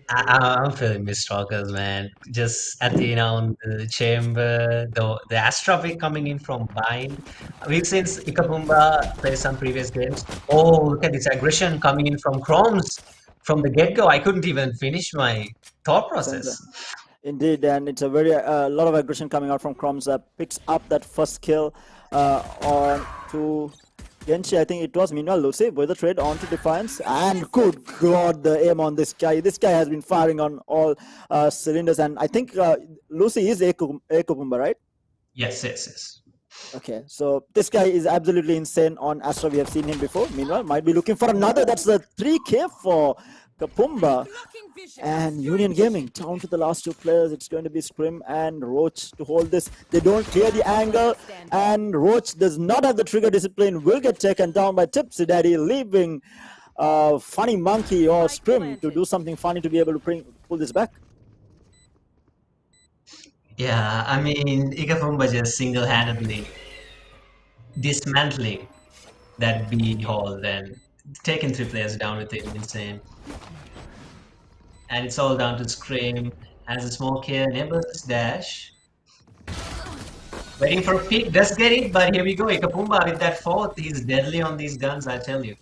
I'm feeling Mistwalkers, man. Just at the the Chamber, the Astra pick coming in from Bind. We've seen Ikapumba play some previous games. Oh, look at this aggression coming in from Chromes from the get-go. I couldn't even finish my thought process. Indeed, and it's a very lot of aggression coming out from Chromes that picks up that first kill on to Genshi. I think it was. Meanwhile, Lucy with the trade on to Defiance, and good God, the aim on this guy. This guy has been firing on all cylinders, and I think Lucy is Ekopumba, right? Yes. Okay, so this guy is absolutely insane on Astra. We have seen him before. Meanwhile, might be looking for another. That's the 3K for Kapumba. And Union Gaming down to the last 2 players. It's going to be Scrim and Roach to hold this. They don't clear the angle, and Roach does not have the trigger discipline. Will get taken down by Tipsy Daddy, leaving Funny Monkey or Scrim to do something funny to be able to pull this back. Yeah, I mean, Ikapumba just single-handedly dismantling that B hold and taking 3 players down with him, insane. And it's all down to Scream. Has a smoke here, enables his dash. Waiting for a peek, does get it, but here we go. Ikapumba with that fourth. He's deadly on these guns, I tell you.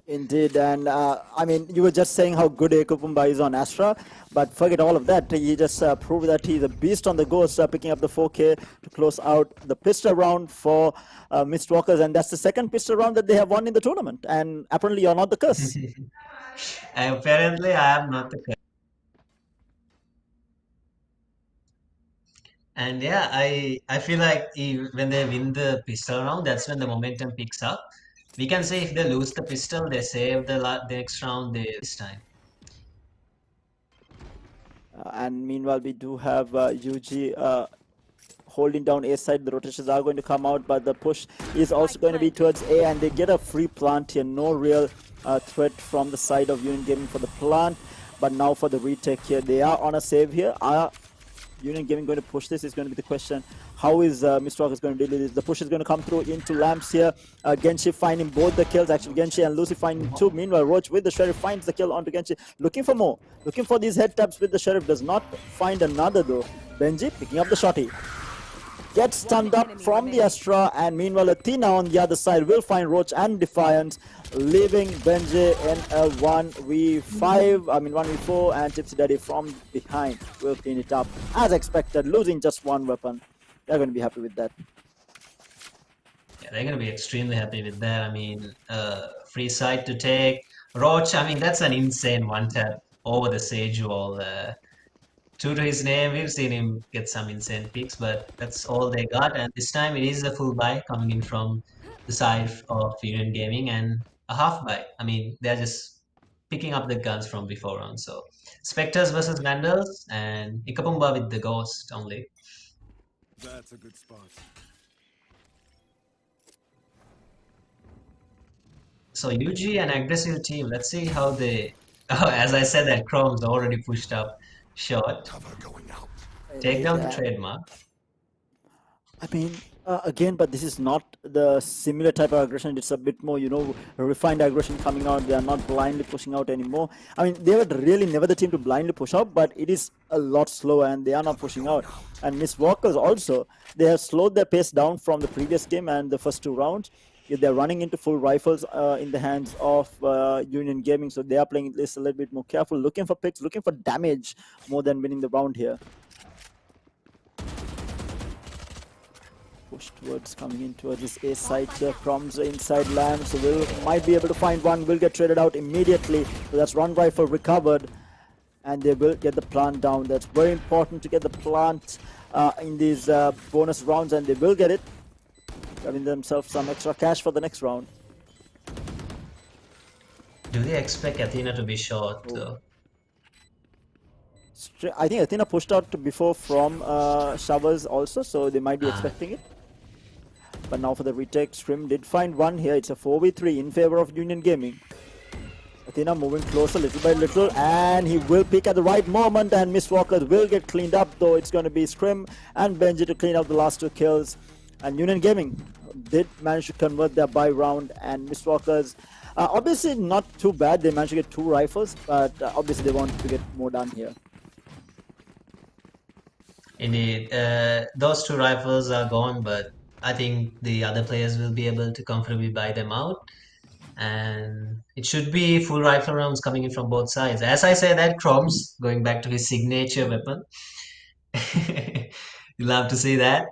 Indeed, and I mean, you were just saying how good Ekupumba is on Astra, but forget all of that. He just proved that he's a beast on the Ghost, picking up the 4K to close out the pistol round for Mistwalkers, and that's the second pistol round that they have won in the tournament. And apparently, you're not the curse. Apparently, I am not the curse. And yeah, I feel like when they win the pistol round, that's when the momentum picks up. We can say if they lose the pistol, they save the next round this time. And meanwhile, we do have UG holding down A side. The rotations are going to come out, but the push is also going to be towards A, and they get a free plant here. No real threat from the side of Union Gaming for the plant, but now for the retake here, they are on a save here. Are Union Gaming going to push this? Is going to be the question. How is Mr. Rock is going to deal with this? The push is going to come through into Lamps here. Genshi finding both the kills. Actually, Genshi and Lucy finding two. Meanwhile, Roach with the Sheriff finds the kill onto Genshi. Looking for more. Looking for these head taps with the Sheriff. Does not find another though. Benji picking up the shotty. Gets stunned up from the Astra, and meanwhile Athena on the other side will find Roach and Defiance, leaving Benji in a 1v4, and Tipsy Daddy from behind will clean it up as expected, losing just one weapon. They're going to be happy with that. Yeah, they're going to be extremely happy with that. I mean, free side to take. Roach, I mean, that's an insane one tap over the Sage wall. True to his name, we've seen him get some insane picks, but that's all they got. And this time it is a full buy coming in from the side of Union Gaming, and a half buy. I mean, they're just picking up the guns from before on. So Spectres versus Vandals, and Ikapumba with the Ghost only. That's a good spot. So UG, an aggressive team. Let's see how they. Oh, as I said, that Chrome's already pushed up short. Take down the trademark. I mean, again, but this is not the similar type of aggression. It's a bit more, refined aggression coming out. They are not blindly pushing out anymore. I mean, they were really never the team to blindly push out, but it is a lot slower and they are not pushing out. And Miss Walkers also, they have slowed their pace down from the previous game and the first two rounds. They're running into full rifles in the hands of Union Gaming, so they are playing this a little bit more careful, looking for picks, looking for damage more than winning the round here. Push towards coming in towards this A side here. Proms inside Lamb, so might be able to find one. Will get traded out immediately. So that's one rifle recovered, and they will get the plant down. That's very important to get the plant in these bonus rounds, and they will get it, giving themselves some extra cash for the next round. Do they expect Athena to be short though? I think Athena pushed out before from Showers also, so they might be expecting it. But now for the retake, Scrim did find one here. It's a 4v3 in favor of Union Gaming. Athena moving closer little by little, and he will pick at the right moment, and Miss Walker will get cleaned up, though it's going to be Scrim and Benji to clean up the last two kills. And Union Gaming did manage to convert their buy round, and Miss Walkers obviously not too bad. They managed to get two rifles, but obviously they want to get more done here. Indeed, those two rifles are gone, but I think the other players will be able to comfortably buy them out. And it should be full rifle rounds coming in from both sides. As I say that, Chrome's going back to his signature weapon. You love to see that.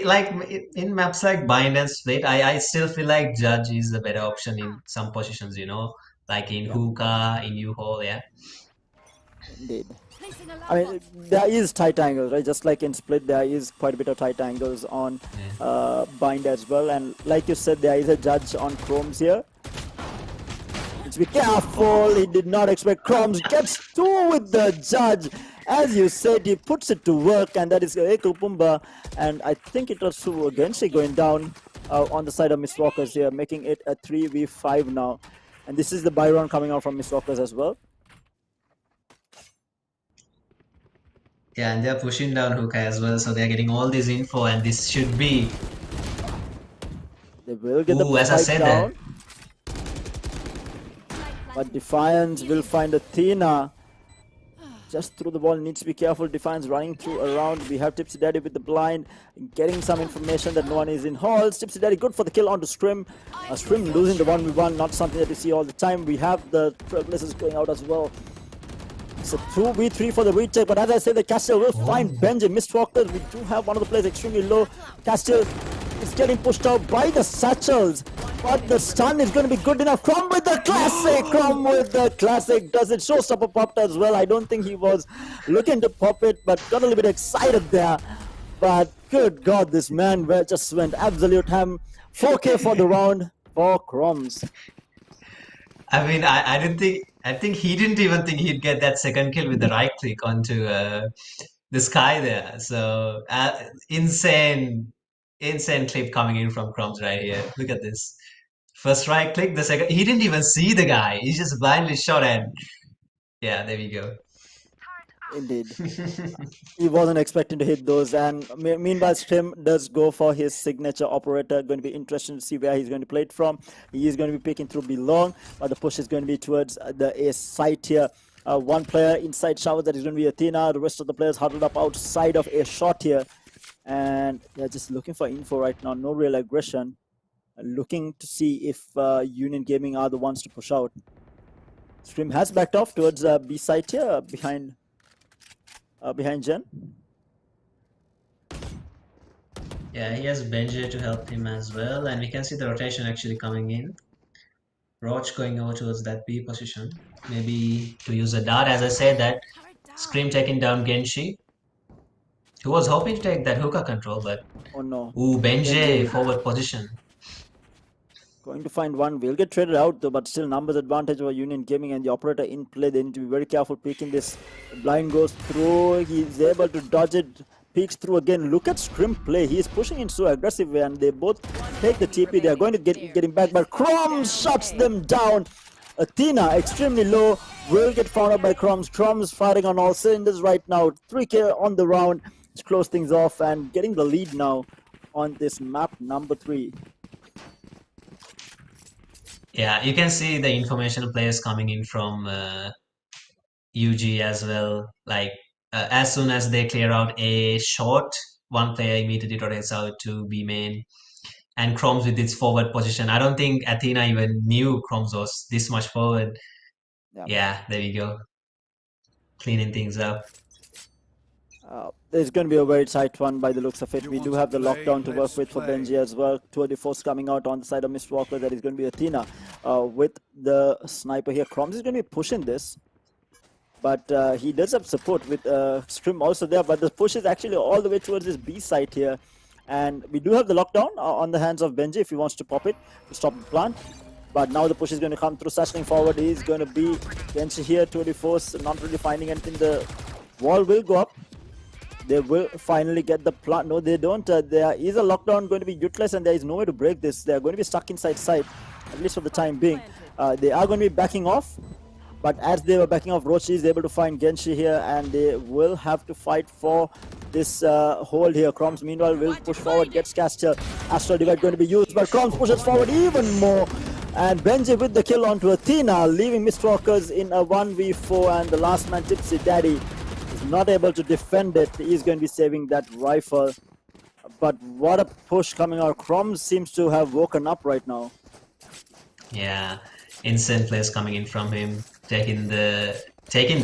Like in maps like Bind and Split, I still feel like Judge is the better option in some positions, like in Hookah, in U-Hole, yeah. Indeed. I mean, there is tight angles, right? Just like in Split, there is quite a bit of tight angles on Bind as well. And like you said, there is a Judge on Chromes here. Let's be careful. He did not expect Chromes. Gets two with the Judge. As you said, he puts it to work, and that is Ekupumba. And I think it was Genshi going down on the side of Miss Walkers here, making it a 3v5 now. And this is the buy round coming out from Miss Walkers as well. Yeah, and they're pushing down Hookah as well, so they're getting all this info, and this should be. They will get the as I said down. But Defiance will find Athena. Just through the ball, needs to be careful. Defiance running through around. We have Tipsy Daddy with the blind, getting some information that no one is in halls. Tipsy Daddy good for the kill onto Scrim. Scrim losing the 1v1, not something that you see all the time. We have the Trailblazers going out as well. It's a 2v3 for the retake, but as I say, the Castiel will find Benji. Mistwalker, we do have one of the players extremely low. Castiel is getting pushed out by the satchels, but the stun is going to be good enough. Crom with the classic! Crom with the classic. Does it? Showstopper popped as well. I don't think he was looking to pop it, but got a little bit excited there. But good God, this man just went absolute ham. 4K for the round for Croms. I mean, I think he didn't even think he'd get that second kill with the right click onto the sky there. So insane clip coming in from Crumbs right here. Look at this. First right click, the second, he didn't even see the guy. He just blindly shot and yeah, there we go. Indeed. He wasn't expecting to hit those, and meanwhile Scrim does go for his signature operator. Going to be interesting to see where he's going to play it from. He is going to be picking through B long, but the push is going to be towards the A site here. One player inside shower, that is going to be Athena. The rest of the players huddled up outside of A shot here, and they're just looking for info right now. No real aggression. Looking to see if Union Gaming are the ones to push out. Scrim has backed off towards B site here, behind Jen. Yeah, he has Benji to help him as well, and we can see the rotation actually coming in. Roach going over towards that B position, maybe to use a dart. As I said, that Scream taking down Genshi, who was hoping to take that hookah control, but Oh no. ooh, Benji forward position. Going to find one. Will get traded out though, but still numbers advantage over Union Gaming and the operator in play. They need to be very careful peeking this. The blind goes through. He's able to dodge it. Peeks through again. Look at Scrim play. He is pushing in so aggressive way, and they both take the TP. They are going to get him back, but Crumbs shuts them down. Athena extremely low. Will get found out by Crumbs. Crumbs firing on all cylinders right now. 3K on the round. Let's close things off and getting the lead now on this map number 3. Yeah, you can see the information players coming in from UG as well. Like as soon as they clear out a short, one player immediately rotates out to B main. And Chromes with its forward position. I don't think Athena even knew Chromes was this much forward. Yeah, there we go. Cleaning things up. There's going to be a very tight one by the looks of it. We do have the lockdown to work with for Benji as well. 2 of the force coming out on the side of Mistwalker. That is going to be Athena with the sniper here. Croms is going to be pushing this, but he does have support with Scrim also there. But the push is actually all the way towards this B site here. And we do have the lockdown on the hands of Benji if he wants to pop it to stop the plant. But now the push is going to come through, satcheling forward. He's going to be Benji here, 2 of the force, not really finding anything. The wall will go up. They will finally get the plant. No, they don't. There is a lockdown going to be utilized, and there is no way to break this. They are going to be stuck inside site, at least for the time being. They are going to be backing off, but as they were backing off, Rochi is able to find Genshi here, and they will have to fight for this hold here. Croms, meanwhile, will push forward, gets Caster. Astral Divide going to be used, but Croms pushes forward even more. And Benji with the kill onto Athena, leaving Mistwalkers in a 1v4, and the last man, Tipsy Daddy, not able to defend it. He's going to be saving that rifle. But what a push coming out. Crumbs seems to have woken up right now. Yeah, insane plays coming in from him, taking the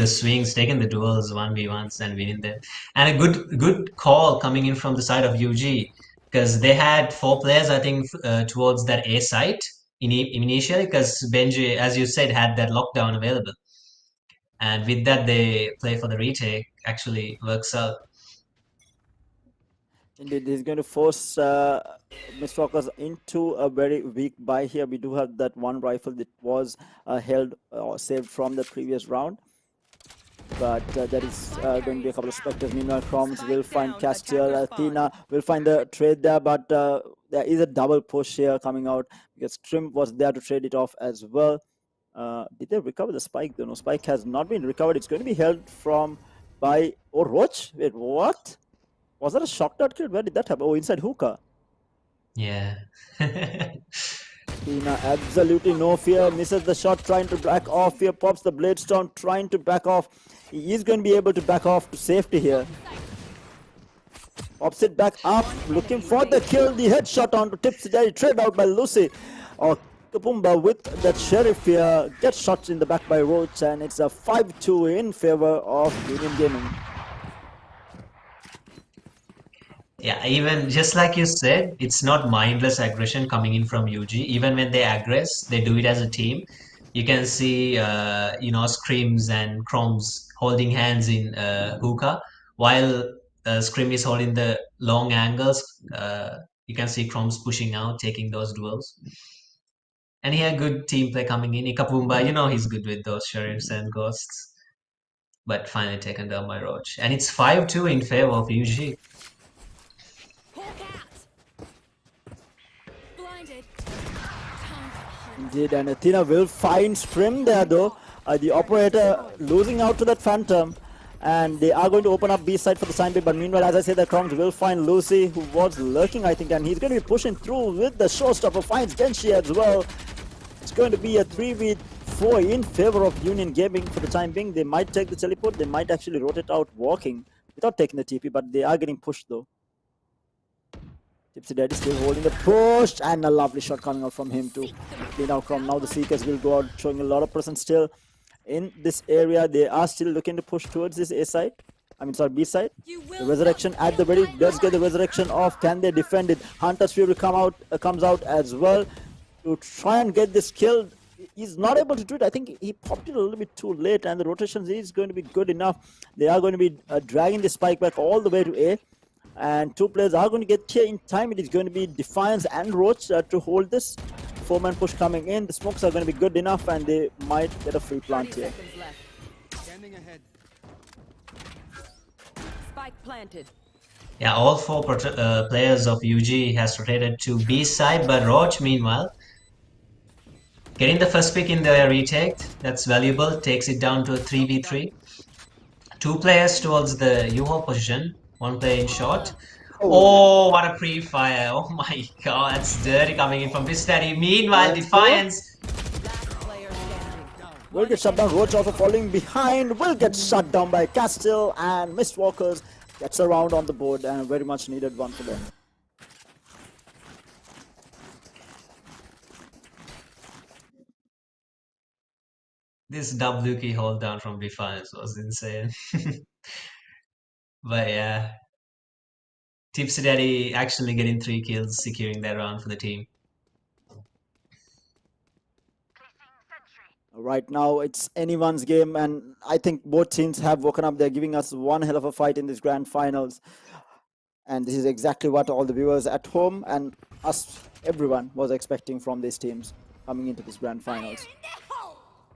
swings, taking the duels 1v1s and winning them. And a good call coming in from the side of UG, because they had 4 players, I think, towards that A site initially, because Benji, as you said, had that lockdown available. And with that, they play for the retake. Actually works out. Indeed, he's going to force Mistwalkers into a very weak buy here. We do have that one rifle that was held or saved from the previous round. But there is going to be a couple of specters. Meanwhile, Croms will find Castiel. Athena will find the trade there, but there is a double push here coming out because Trim was there to trade it off as well. Did they recover the spike though? No, spike has not been recovered. It's going to be held from by Roach. Wait, what? Was that a shock dart kill? Where did that happen? Oh, inside hookah. Yeah. Tina, absolutely no fear, misses the shot, trying to back off here, pops the blade storm, trying to back off. He is going to be able to back off to safety here. Pops it back up, looking for the kill, the headshot onto Tipsy Daddy, trade out by Lucy. Kapumba with that Sheriff here, gets shots in the back by Roach, and it's a 5-2 in favor of Union Gaming. Yeah, even just like you said, it's not mindless aggression coming in from UG. Even when they aggress, they do it as a team. You can see, Screams and Chromes holding hands in hookah, while Scream is holding the long angles. You can see Chromes pushing out, taking those duels. And he had good team play coming in. Ikapumba, he's good with those sheriffs and ghosts. But finally taken down by Roach. And it's 5-2 in favor of UG. Indeed, and Athena will find Scrim there though. The operator losing out to that Phantom. And they are going to open up B side for the time being. But meanwhile, as I say, the Chromes will find Lucy, who was lurking, I think. And he's going to be pushing through with the showstopper. Finds Genshi as well. It's going to be a 3v4 in favor of Union Gaming for the time being. They might take the teleport. They might actually rotate out walking without taking the TP. But they are getting pushed though. Tipsy Daddy still holding the push, and a lovely shot coming out from him to clean out from. Now the Seekers will go out, showing a lot of presence still in this area. They are still looking to push towards this A side. B side. The resurrection at the ready does get the resurrection off. Can they defend it? Hunter's Fury comes out as well to try and get this kill. He's not able to do it. I think he popped it a little bit too late, and the rotations is going to be good enough. They are going to be dragging the spike back all the way to A. And two players are going to get here in time. It is going to be Defiance and Roach to hold this. Four-man push coming in. The smokes are going to be good enough, and they might get a free plant here. Standing ahead. Spike planted. Yeah, all four players of UG has rotated to B side, but Roach, meanwhile, getting the first pick in the retake. That's valuable. Takes it down to a 3v3. Two players towards the U-haul position. One player in short. Oh, what a pre-fire. Oh my god, that's dirty coming in from Pistari. Meanwhile, Defiance. Will get shut down. Roach also following behind. Will get shut down by Castile, and Mistwalkers gets a round on the board, and a very much needed one for them. This W key hold down from Defiance was insane. But yeah, Tipsy Daddy actually getting 3 kills, securing that round for the team. Right now, it's anyone's game, and I think both teams have woken up. They're giving us one hell of a fight in these grand finals. And this is exactly what all the viewers at home and us, everyone, was expecting from these teams coming into this grand finals.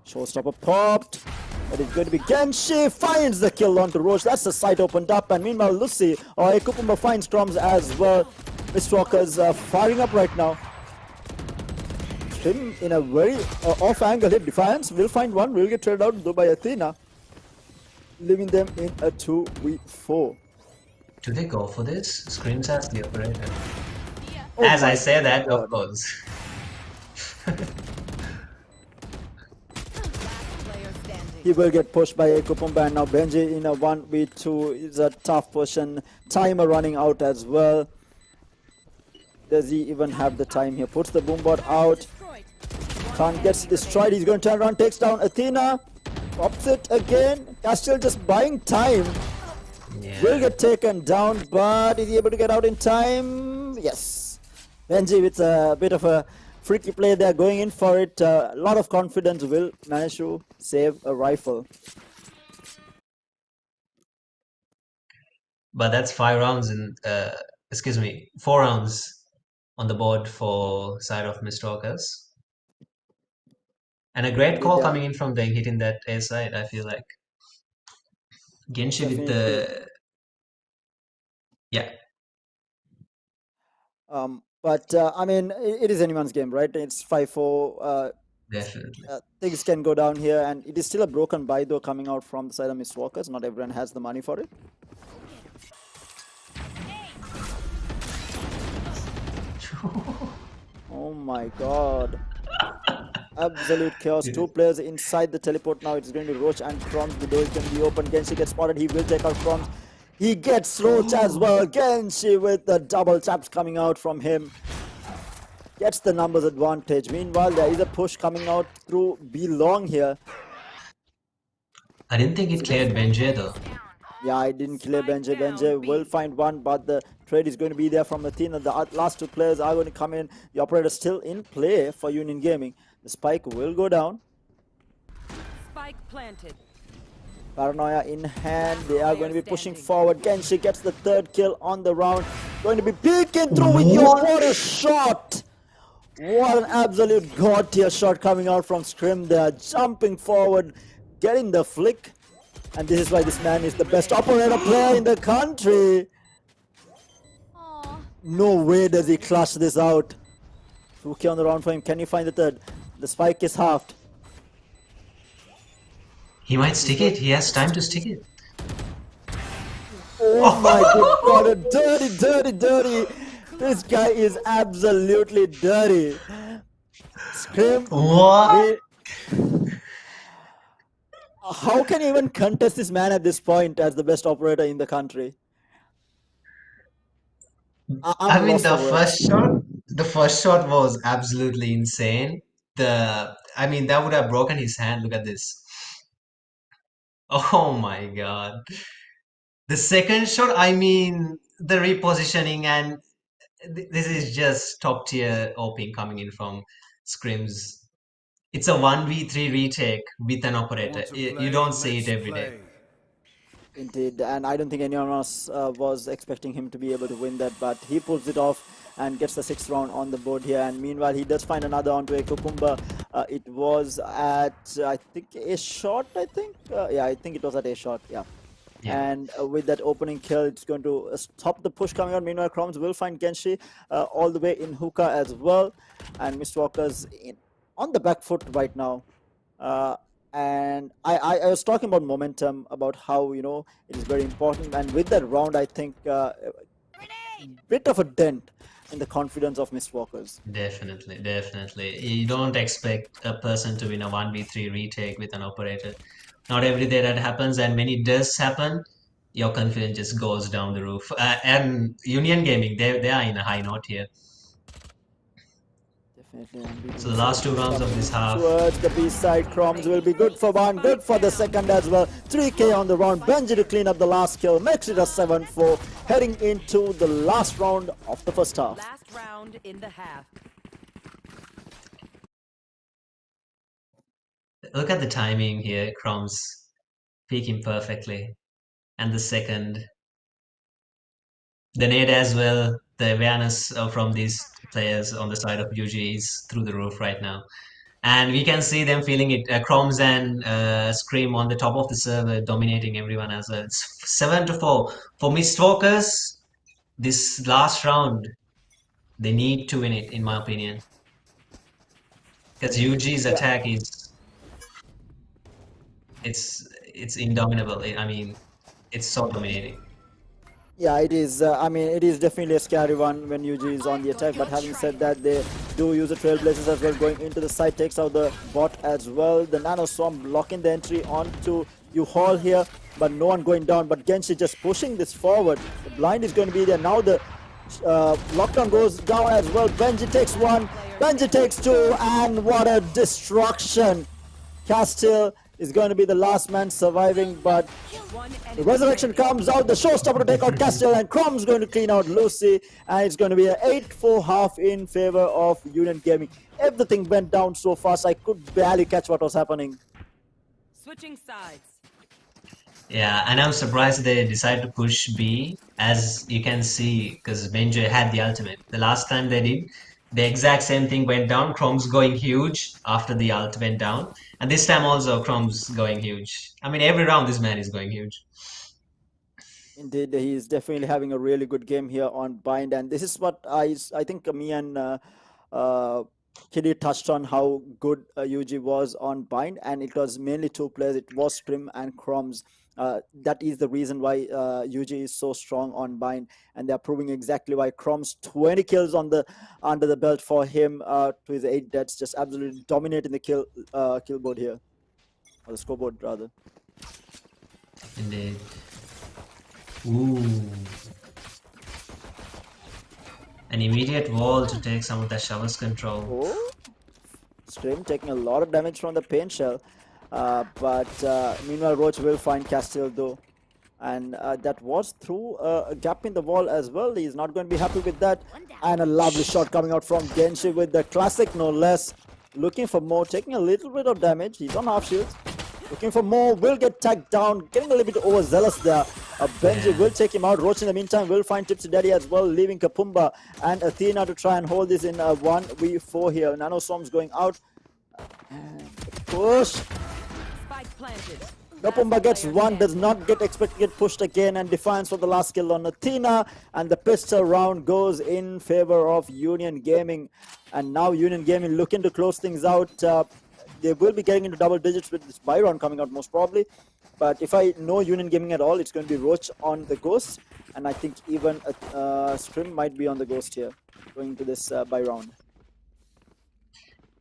Showstopper popped. But it's going to be Genshi finds the kill onto Roach. That's the site opened up. And meanwhile, Lucy or Ekupumba finds Chromes as well. Mistwalkers firing up right now. Him in a very off angle hit. Defiance will find one. Will get traded out though by Athena, leaving them in a 2v4. Do they go for this? Screams as the operator. As I say that, of course. He will get pushed by Ekupumba, and now Benji in a 1v2 is a tough position. Timer running out as well. Does he even have the time here? Puts the boombot out. Khan gets destroyed. He's going to turn around, takes down Athena. Pops it again. Castiel just buying time. Yeah. Will get taken down, but is he able to get out in time? Yes. Benji with a bit of a freaky play there, going in for it. A lot of confidence. Will manage to save a rifle. But that's 5 rounds in, 4 rounds on the board for side of Mistwalkers. And a great call coming in from being hitting that A side, I feel like. Genshi with the... Yeah. But I mean, it is anyone's game, right? It's 5-4. Definitely. Things can go down here, and it is still a broken buy though coming out from the side of Mistwalkers. Not everyone has the money for it. Oh my god. Absolute chaos. Two players inside the teleport now. It's going to Roach and Crumbs. The door is going to be open. Genshi gets spotted. He will take out Crumbs. He gets Roach as well. Genshi with the double taps coming out from him. Gets the numbers advantage. Meanwhile, there is a push coming out through B long here. I didn't think it cleared Benjay though. Yeah, I didn't clear Benjay. Benjay will find one, but the trade is going to be there from Athena. The last two players are going to come in. The operator still in play for Union Gaming. The spike will go down. Spike planted. Paranoia in hand. They are going to be pushing forward. Genshi gets the third kill on the round. Going to be peeking through with your what a shot! What an absolute god tier shot coming out from Scrim. They are jumping forward, getting the flick. And this is why this man is the best operator player in the country. Aw. No way does he clutch this out. 2k on the round for him. Can you find the third? The spike is halved. He might stick it. He has time to stick it. Oh my good god, dirty, dirty, dirty. This guy is absolutely dirty. Scream. What? How can you even contest this man at this point as the best operator in the country? I mean, lost for words. the first shot was absolutely insane. I mean, that would have broken his hand. Look at this. Oh my God. The second shot, I mean, the repositioning and this is just top tier opening coming in from Scrims. It's a 1v3 retake with an operator. Want to You play? don't see it Let's every day. play. Indeed, and I don't think anyone else was expecting him to be able to win that, but he pulls it off and gets the 6th round on the board here. And meanwhile, he does find another onto a Kukumba. It was at, I think, a shot, I think? Yeah, I think it was at a shot, yeah. Yeah. And with that opening kill, it's going to stop the push coming out. Meanwhile, Chromes will find Genshi all the way in hookah as well. And Mistwalker's on the back foot right now. And I was talking about momentum, about how, you know, it is very important. And with that round, I think bit of a dent in the confidence of Mistwalkers. Definitely, definitely. You don't expect a person to win a 1v3 retake with an operator. Not every day that happens, and when it does happen, your confidence just goes down the roof. And Union Gaming, they are in a high note here. Definitely unbeaten. So the last two rounds of this half. Towards the B side, Chromes will be good for one, good for the second as well. 3k on the round. Benji to clean up the last kill, makes it a 7-4, heading into the last round of the first half. Last round in the half. Look at the timing here, Crumbs peeking perfectly. And the second. The nade as well, the awareness from these players on the side of UG is through the roof right now. And we can see them feeling it. Chromes and Scream on the top of the server, dominating everyone as well. It's 7-4. For Mistwalkers, this last round, they need to win it, in my opinion. Because UG's attack is it's indomitable. I mean, it's so dominating. Yeah, it is. I mean, it is definitely a scary one when UG is on the attack. But having said that, they do use the Trailblazers as well, going into the side, takes out the bot as well. The Nano Swarm blocking the entry onto U-Haul here, but no one going down. But Genshi just pushing this forward. The blind is going to be there. Now the lockdown goes down as well. Benji takes one, Benji takes two, and what a destruction. Castile is going to be the last man surviving, but the resurrection comes out, the showstopper to take out Castile, and Crom's going to clean out Lucy, and it's going to be an 8-4 half in favor of Union Gaming. Everything went down so fast, I could barely catch what was happening. Switching sides. Yeah, and I'm surprised they decided to push B, as you can see, because Benjo had the ultimate. The last time they did, the exact same thing went down. Chrome's going huge after the ult went down. And this time also Chrome's going huge. I mean, every round this man is going huge. Indeed, he is definitely having a really good game here on Bind, and this is what I think me and Kiddy touched on how good UG was on Bind, and it was mainly two players. It was Scrim and Chromes. That is the reason why UG is so strong on bind, and they're proving exactly why. Crom's 20 kills on the under the belt for him to his 8 deaths, just absolutely dominating the kill board here, or the scoreboard rather. Indeed. Ooh. An immediate wall to take some of that shovel's control. Oh, Stream taking a lot of damage from the paint shell, but meanwhile Roach will find Castile though, and that was through a gap in the wall as well. He's not going to be happy with that, and a lovely shot coming out from Genshi with the classic no less, looking for more, taking a little bit of damage. He's on half shields, looking for more, will get tagged down, getting a little bit overzealous there. Benji will take him out. Roach in the meantime will find Tipsy Daddy as well, leaving Kapumba and Athena to try and hold this in 1v4 here. Nanoswarm's going out. And push. Spike planted. Kapumba gets one, does not get expected to get pushed again, and Defiance for the last kill on Athena. And the pistol round goes in favor of Union Gaming. And now Union Gaming looking to close things out. They will be getting into double digits with this buy round coming out most probably. But if I know Union Gaming at all, it's going to be Roach on the Ghost. And I think even Scrim might be on the Ghost here, going to this buy round.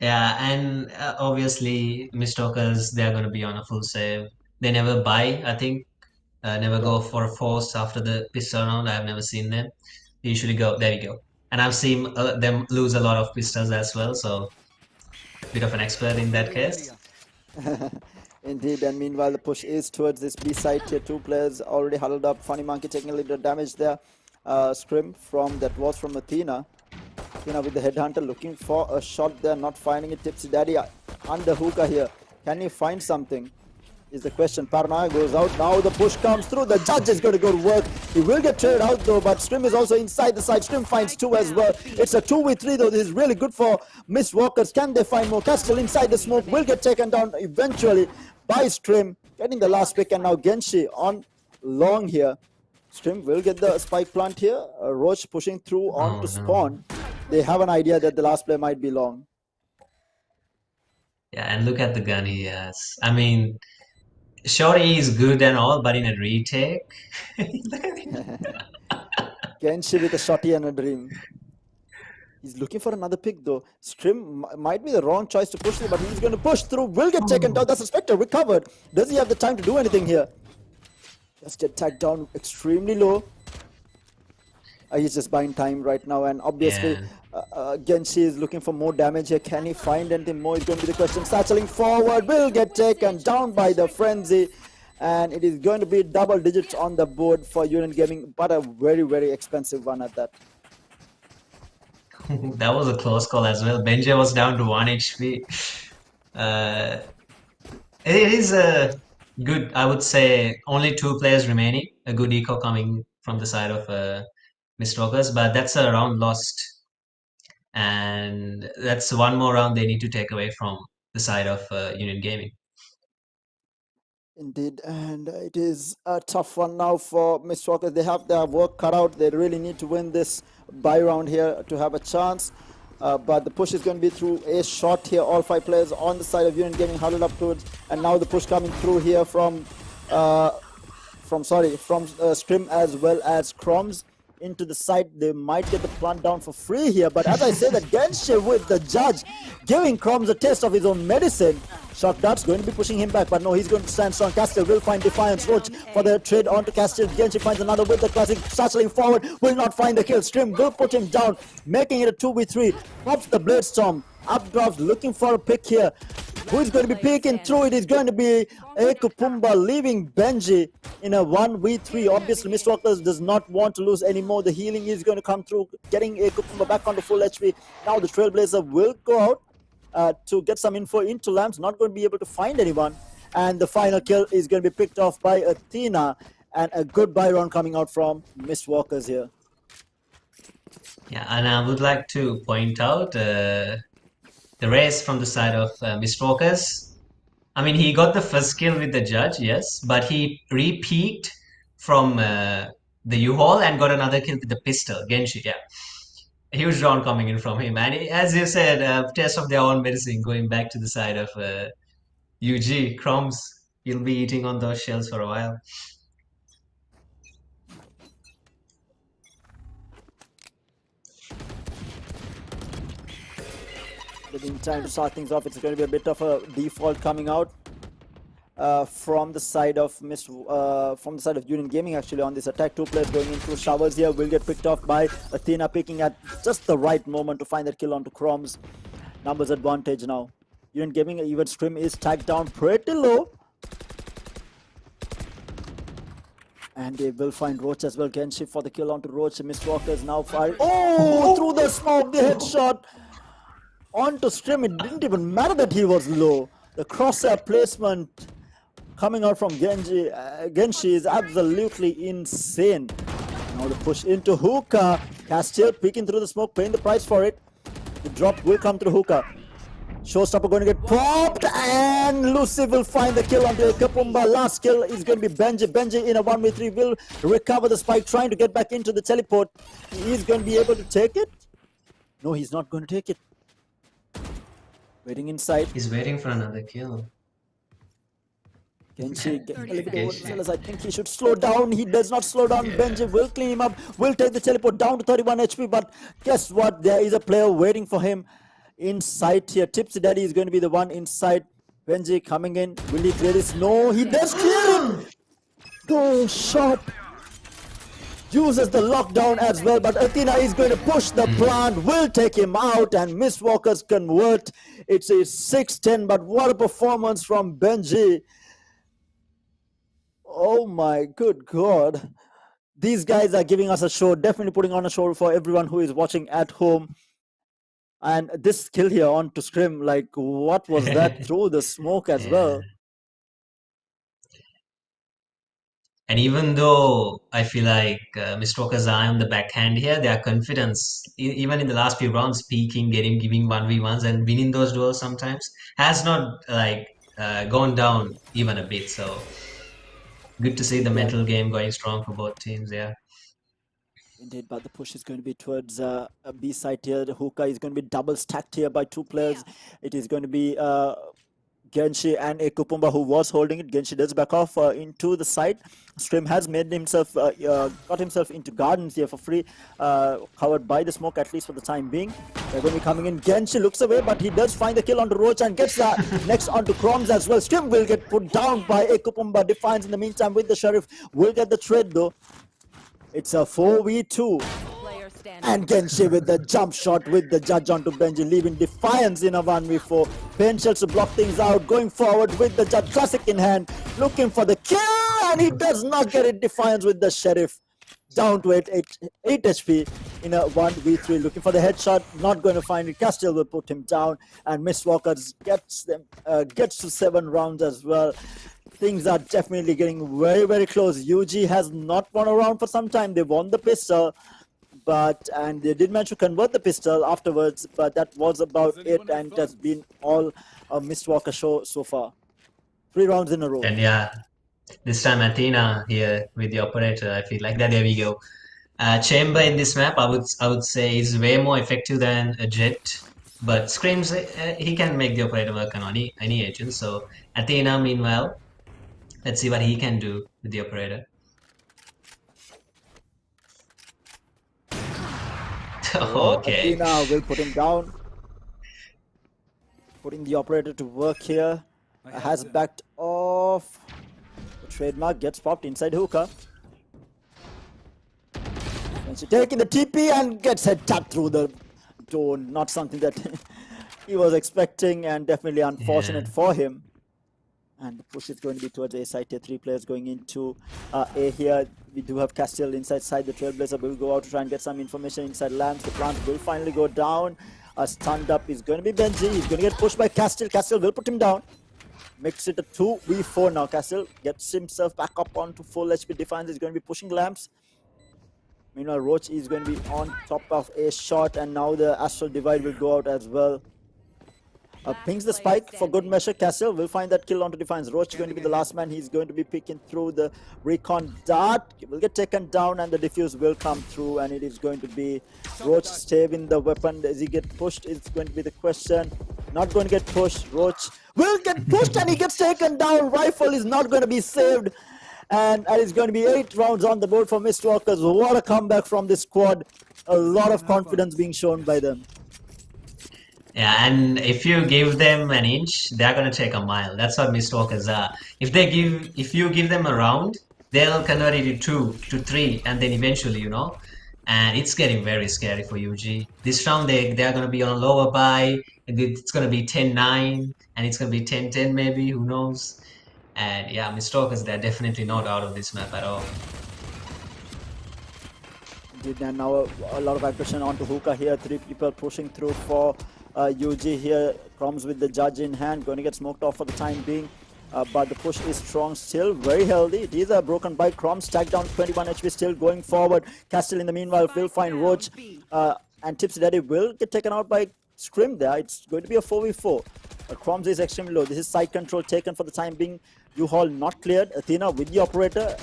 Yeah, and obviously Mistalkers, they're going to be on a full save. They never buy, I think. Never go for a force after the pistol round. I've never seen them. They usually go, there you go. And I've seen them lose a lot of pistols as well, so bit of an expert in that case. Indeed, and meanwhile the push is towards this B side here. 2 players already huddled up. Funny Monkey taking a little bit of damage there. Scrim that was from Athena. Athena with the headhunter looking for a shot there, not finding it. Tipsy Daddy under hookah here. Can he find something? Is the question. Paranoia goes out. Now the push comes through. The judge is going to go to work. He will get traded out though, but Scrim is also inside the side. Scrim finds 2 as well. It's a 2v3 though. This is really good for Miss Walkers. Can they find more? Castle inside the smoke will get taken down eventually by Scrim, getting the last pick, and now Genshi on long here. Scrim will get the spike plant here. Roach pushing through onto spawn. They have an idea that the last player might be long. Yeah, and look at the gun he has. I mean, Shorty is good and all, but in a retake, Genshi with a shotty and a dream. He's looking for another pick though. Scrim might be the wrong choice to push through, but he's going to push through. Will get taken down. That's a Spectre recovered. Does he have the time to do anything here? Just get tagged down extremely low. He's just buying time right now, and obviously Genshi is looking for more damage here. Can he find anything more is going to be the question. Satcheling forward, will get taken down by the Frenzy, and it is going to be double digits on the board for Union Gaming, but a very, very expensive one at that. that was a close call as well. Benji was down to 1 HP. It is a good, I would say, only 2 players remaining. A good eco coming from the side of Mistalkers, but that's a round lost. And that's one more round they need to take away from the side of Union Gaming. Indeed, and it is a tough one now for Miss Walker. They have their work cut out. They really need to win this buy round here to have a chance. But the push is going to be through a shot here. All 5 players on the side of Union Gaming huddled up towards, and now the push coming through here from Scrim as well as Croms into the side. They might get the plant down for free here, but as I say that Genshi with the judge giving Croms a taste of his own medicine. Shock Dart's going to be pushing him back, but no, he's going to stand strong. Castile will find Defiance. Roach for the trade onto Castile. Genshi finds another with the classic. Satcheling forward, will not find the kill. Scrim will put him down, making it a 2v3. Pops the Blade Storm. Updraft looking for a pick here. Who is going to be peeking through? It is going to be Ekupumba leaving Benji in a 1v3. Obviously, Mistwalkers does not want to lose anymore. The healing is going to come through, getting Ekupumba back onto full HP. Now the Trailblazer will go out to get some info into Lamps. Not going to be able to find anyone. And the final kill is going to be picked off by Athena. And a good buy round coming out from Mistwalkers here. Yeah, and I would like to point out the race from the side of Mistwalkers. I mean, he got the first kill with the judge, yes, but he re-peeked from the U-Haul and got another kill with the pistol, Genshi, yeah. Huge round coming in from him. And as you said, test of their own medicine going back to the side of UG, Crumbs. you'll be eating on those shells for a while. In the meantime, to start things off, it's going to be a bit of a default coming out from the side of Union Gaming. Actually, on this attack, 2 players going into showers here will get picked off by Athena, picking at just the right moment to find that kill onto Chrome's. Numbers advantage now. Union Gaming, even Scrim is tagged down pretty low. And they will find Roach as well. Genshi for the kill onto Roach. Mistwalker is now firing. Oh, through the smoke, the headshot onto Scrim. It didn't even matter that he was low. The crosshair placement coming out from Genshi is absolutely insane. Now the push into Hookah. Castiel peeking through the smoke, paying the price for it. The drop will come through Hookah. Showstopper going to get popped, and Lucy will find the kill onto Kapumba. Last kill is going to be Benji. Benji in a 1v3 will recover the spike, trying to get back into the teleport. He is going to be able to take it. No, he's not going to take it. Waiting inside. He's waiting for another kill. Genshi getting a little bit overzealous. I think he should slow down. He does not slow down. Yeah. Benji will clean him up, will take the teleport down to 31 HP. But guess what? There is a player waiting for him inside here. Tipsy Daddy is going to be the one inside. Benji coming in. Will he clear this? No, he does clear him. Goal shot. Uses the lockdown as well, but Athena is going to push the plant, will take him out, and Mistwalkers convert. It's a 6-10, but what a performance from Benji. Oh my good God. These guys are giving us a show, definitely putting on a show for everyone who is watching at home. And this kill here on to Scrim, like what was that through the smoke as well? And even though I feel like Mistwalkers are on the backhand here, their confidence, even in the last few rounds, peaking, giving 1v1s and winning those duels sometimes, has not gone down even a bit. So good to see the mental game going strong for both teams. Yeah. Indeed, but the push is going to be towards a B side here. The Hookah is going to be double stacked here by 2 players. It is going to be Genshi and a Kupumba who was holding it. Genshi does back off into the side. Scrim has made himself, got himself into gardens here for free, covered by the smoke at least for the time being. They're going to be coming in. Genshi looks away, but he does find the kill onto Roach and gets that next onto Chromes as well. Scrim will get put down by a Kupumba. Defiance in the meantime with the Sheriff. Will get the trade though. It's a 4v2. And Genshi with the jump shot with the judge onto Benji, leaving Defiance in a 1v4. Benchels to block things out, going forward with the judge, classic in hand, looking for the kill, and he does not get it. Defiance with the Sheriff, down to 8 HP in a 1v3, looking for the headshot, not going to find it. Castiel will put him down, and Mistwalkers gets to 7 rounds as well. Things are definitely getting very, very close. UG has not won a round for some time. They won the pistol, and they did manage to convert the pistol afterwards, but that was about it, and it has been all a Mistwalker show so far. 3 rounds in a row. And yeah, this time Athena here with the operator. I feel like that. There we go. Chamber in this map, I would say, is way more effective than a Jet. But Screams, he can make the operator work on any agent. So Athena, meanwhile, let's see what he can do with the operator. Okay. Athena will put him down. Putting the operator to work here. Has backed off. The trademark gets popped inside Hookah. And she taking the TP and gets head tapped through the door. Not something that he was expecting, and definitely unfortunate for him. And the push is going to be towards A side here. 3 players going into A here. We do have Castiel inside side. The Trailblazer will go out to try and get some information inside Lamps. The plant will finally go down. Stunned up is going to be Benji. He's going to get pushed by Castiel. Castiel will put him down. Makes it a 2v4 now. Castiel gets himself back up onto full HP. Defiance is going to be pushing Lamps. Meanwhile, Roach is going to be on top of a shot, and now the Astral Divide will go out as well. Pings the spike for good measure. Castiel will find that kill onto Defiance. Roach is going to be the last man. He's going to be picking through the recon dart. He will get taken down, and the defuse will come through, and it is going to be Roach staving the weapon. Does he get pushed? It's going to be the question. not going to get pushed. Roach will get pushed and he gets taken down. Rifle is not going to be saved. And it's going to be 8 rounds on the board for Mistwalkers. What a comeback from this squad. A lot of confidence being shown by them. Yeah, and if you give them an inch, they're gonna take a mile. That's what Mistwalkers are. If you give them a round, they'll convert it to 2 to 3, and then eventually, and it's getting very scary for UG. This round they're gonna be on a lower buy, and it's gonna be 10-9, and it's gonna be 10-10 maybe, who knows? And yeah, Mistwalkers, they're definitely not out of this map at all. Indeed, and now a lot of aggression onto Hookah here. 3 people pushing through for UG here. Croms with the judge in hand, going to get smoked off for the time being. But the push is strong still, very healthy. It is a broken by Croms, tagged down 21 HP, still going forward. Castle in the meanwhile will find Roach, and Tipsy Daddy will get taken out by Scrim there. It's going to be a 4v4. Croms is extremely low. This is side control taken for the time being. U-Haul not cleared. Athena with the operator.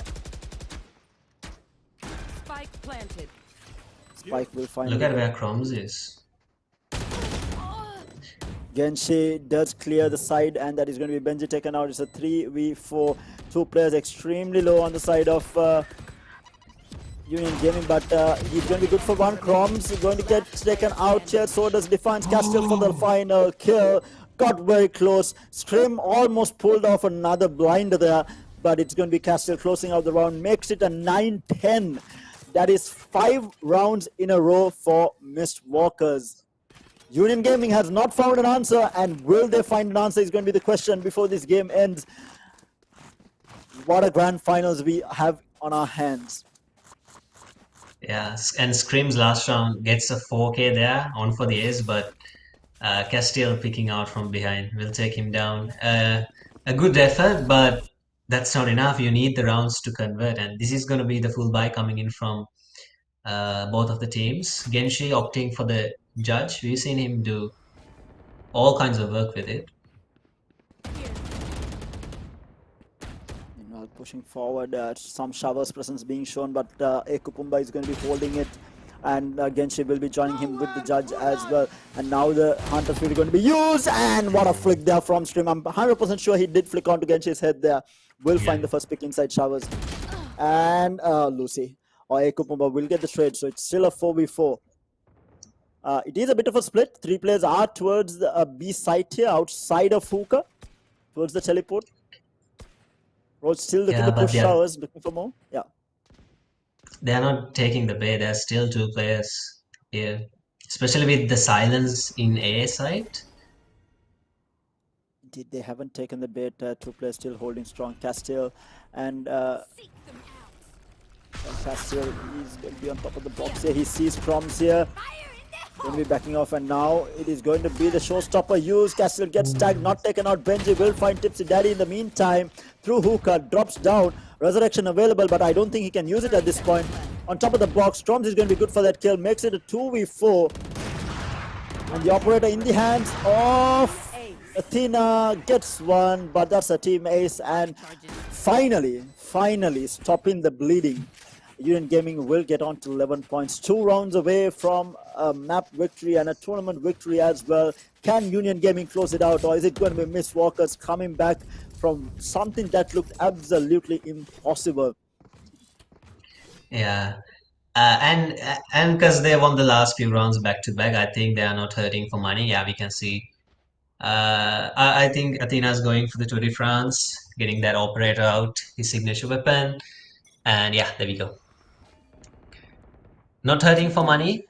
Spike planted. Spike will find. Look at where Croms is. Genshi does clear the side, and that is going to be Benji taken out. It's a 3v4. 2 players extremely low on the side of Union Gaming, but he's going to be good for 1. Croms is going to get taken out here. So does Defiance Castile for the final kill. Got very close. Scrim almost pulled off another blind there, but it's going to be Castile closing out the round. Makes it a 9-10. That is 5 rounds in a row for Mistwalkers. Union Gaming has not found an answer, and will they find an answer is going to be the question before this game ends. What a grand finals we have on our hands. Yeah, and Scream's last round gets a 4K there, on for the ace, but Castile picking out from behind will take him down. A good effort, but that's not enough. You need the rounds to convert, and this is going to be the full buy coming in from both of the teams. Genshi opting for the judge. We've seen him do all kinds of work with it. Meanwhile, pushing forward, some showers presence being shown, but Ekupumba is going to be holding it, and Genshi will be joining him with the judge as well. And now the Hunter's Fury going to be used, and what a flick there from Stream. I'm 100% sure he did flick onto Genshi's head there. Will find the first pick inside showers, and Lucy or Ekupumba will get the trade, so it's still a 4v4. It is a bit of a split. 3 players are towards the B site here, outside of Hookah, towards the teleport. Roach still looking to push showers, looking for more. Yeah. They're not taking the bait. There's still 2 players here, especially with the silence in A site. Indeed, they haven't taken the bait. 2 players still holding strong. Castile and Castile is going to be on top of the box here. He sees Croms here. Going to be backing off, and now it is going to be the showstopper used. Castile gets tagged, not taken out. Benji will find Tipsy Daddy in the meantime. Through Hookah, drops down. Resurrection available, but I don't think he can use it at this point. On top of the box, Stroms is going to be good for that kill. Makes it a 2v4. And the operator in the hands of Athena gets one, but that's a team ace. And finally stopping the bleeding. Union Gaming will get on to 11 points. 2 rounds away from a map victory and a tournament victory as well. Can Union Gaming close it out, or is it going to be Mistwalkers coming back from something that looked absolutely impossible? Yeah, and because they won the last few rounds back to back, I think they are not hurting for money. Yeah, we can see. I think Athena's going for the Tour de France, getting that operator out, his signature weapon, and yeah, there we go. Not hurting for money.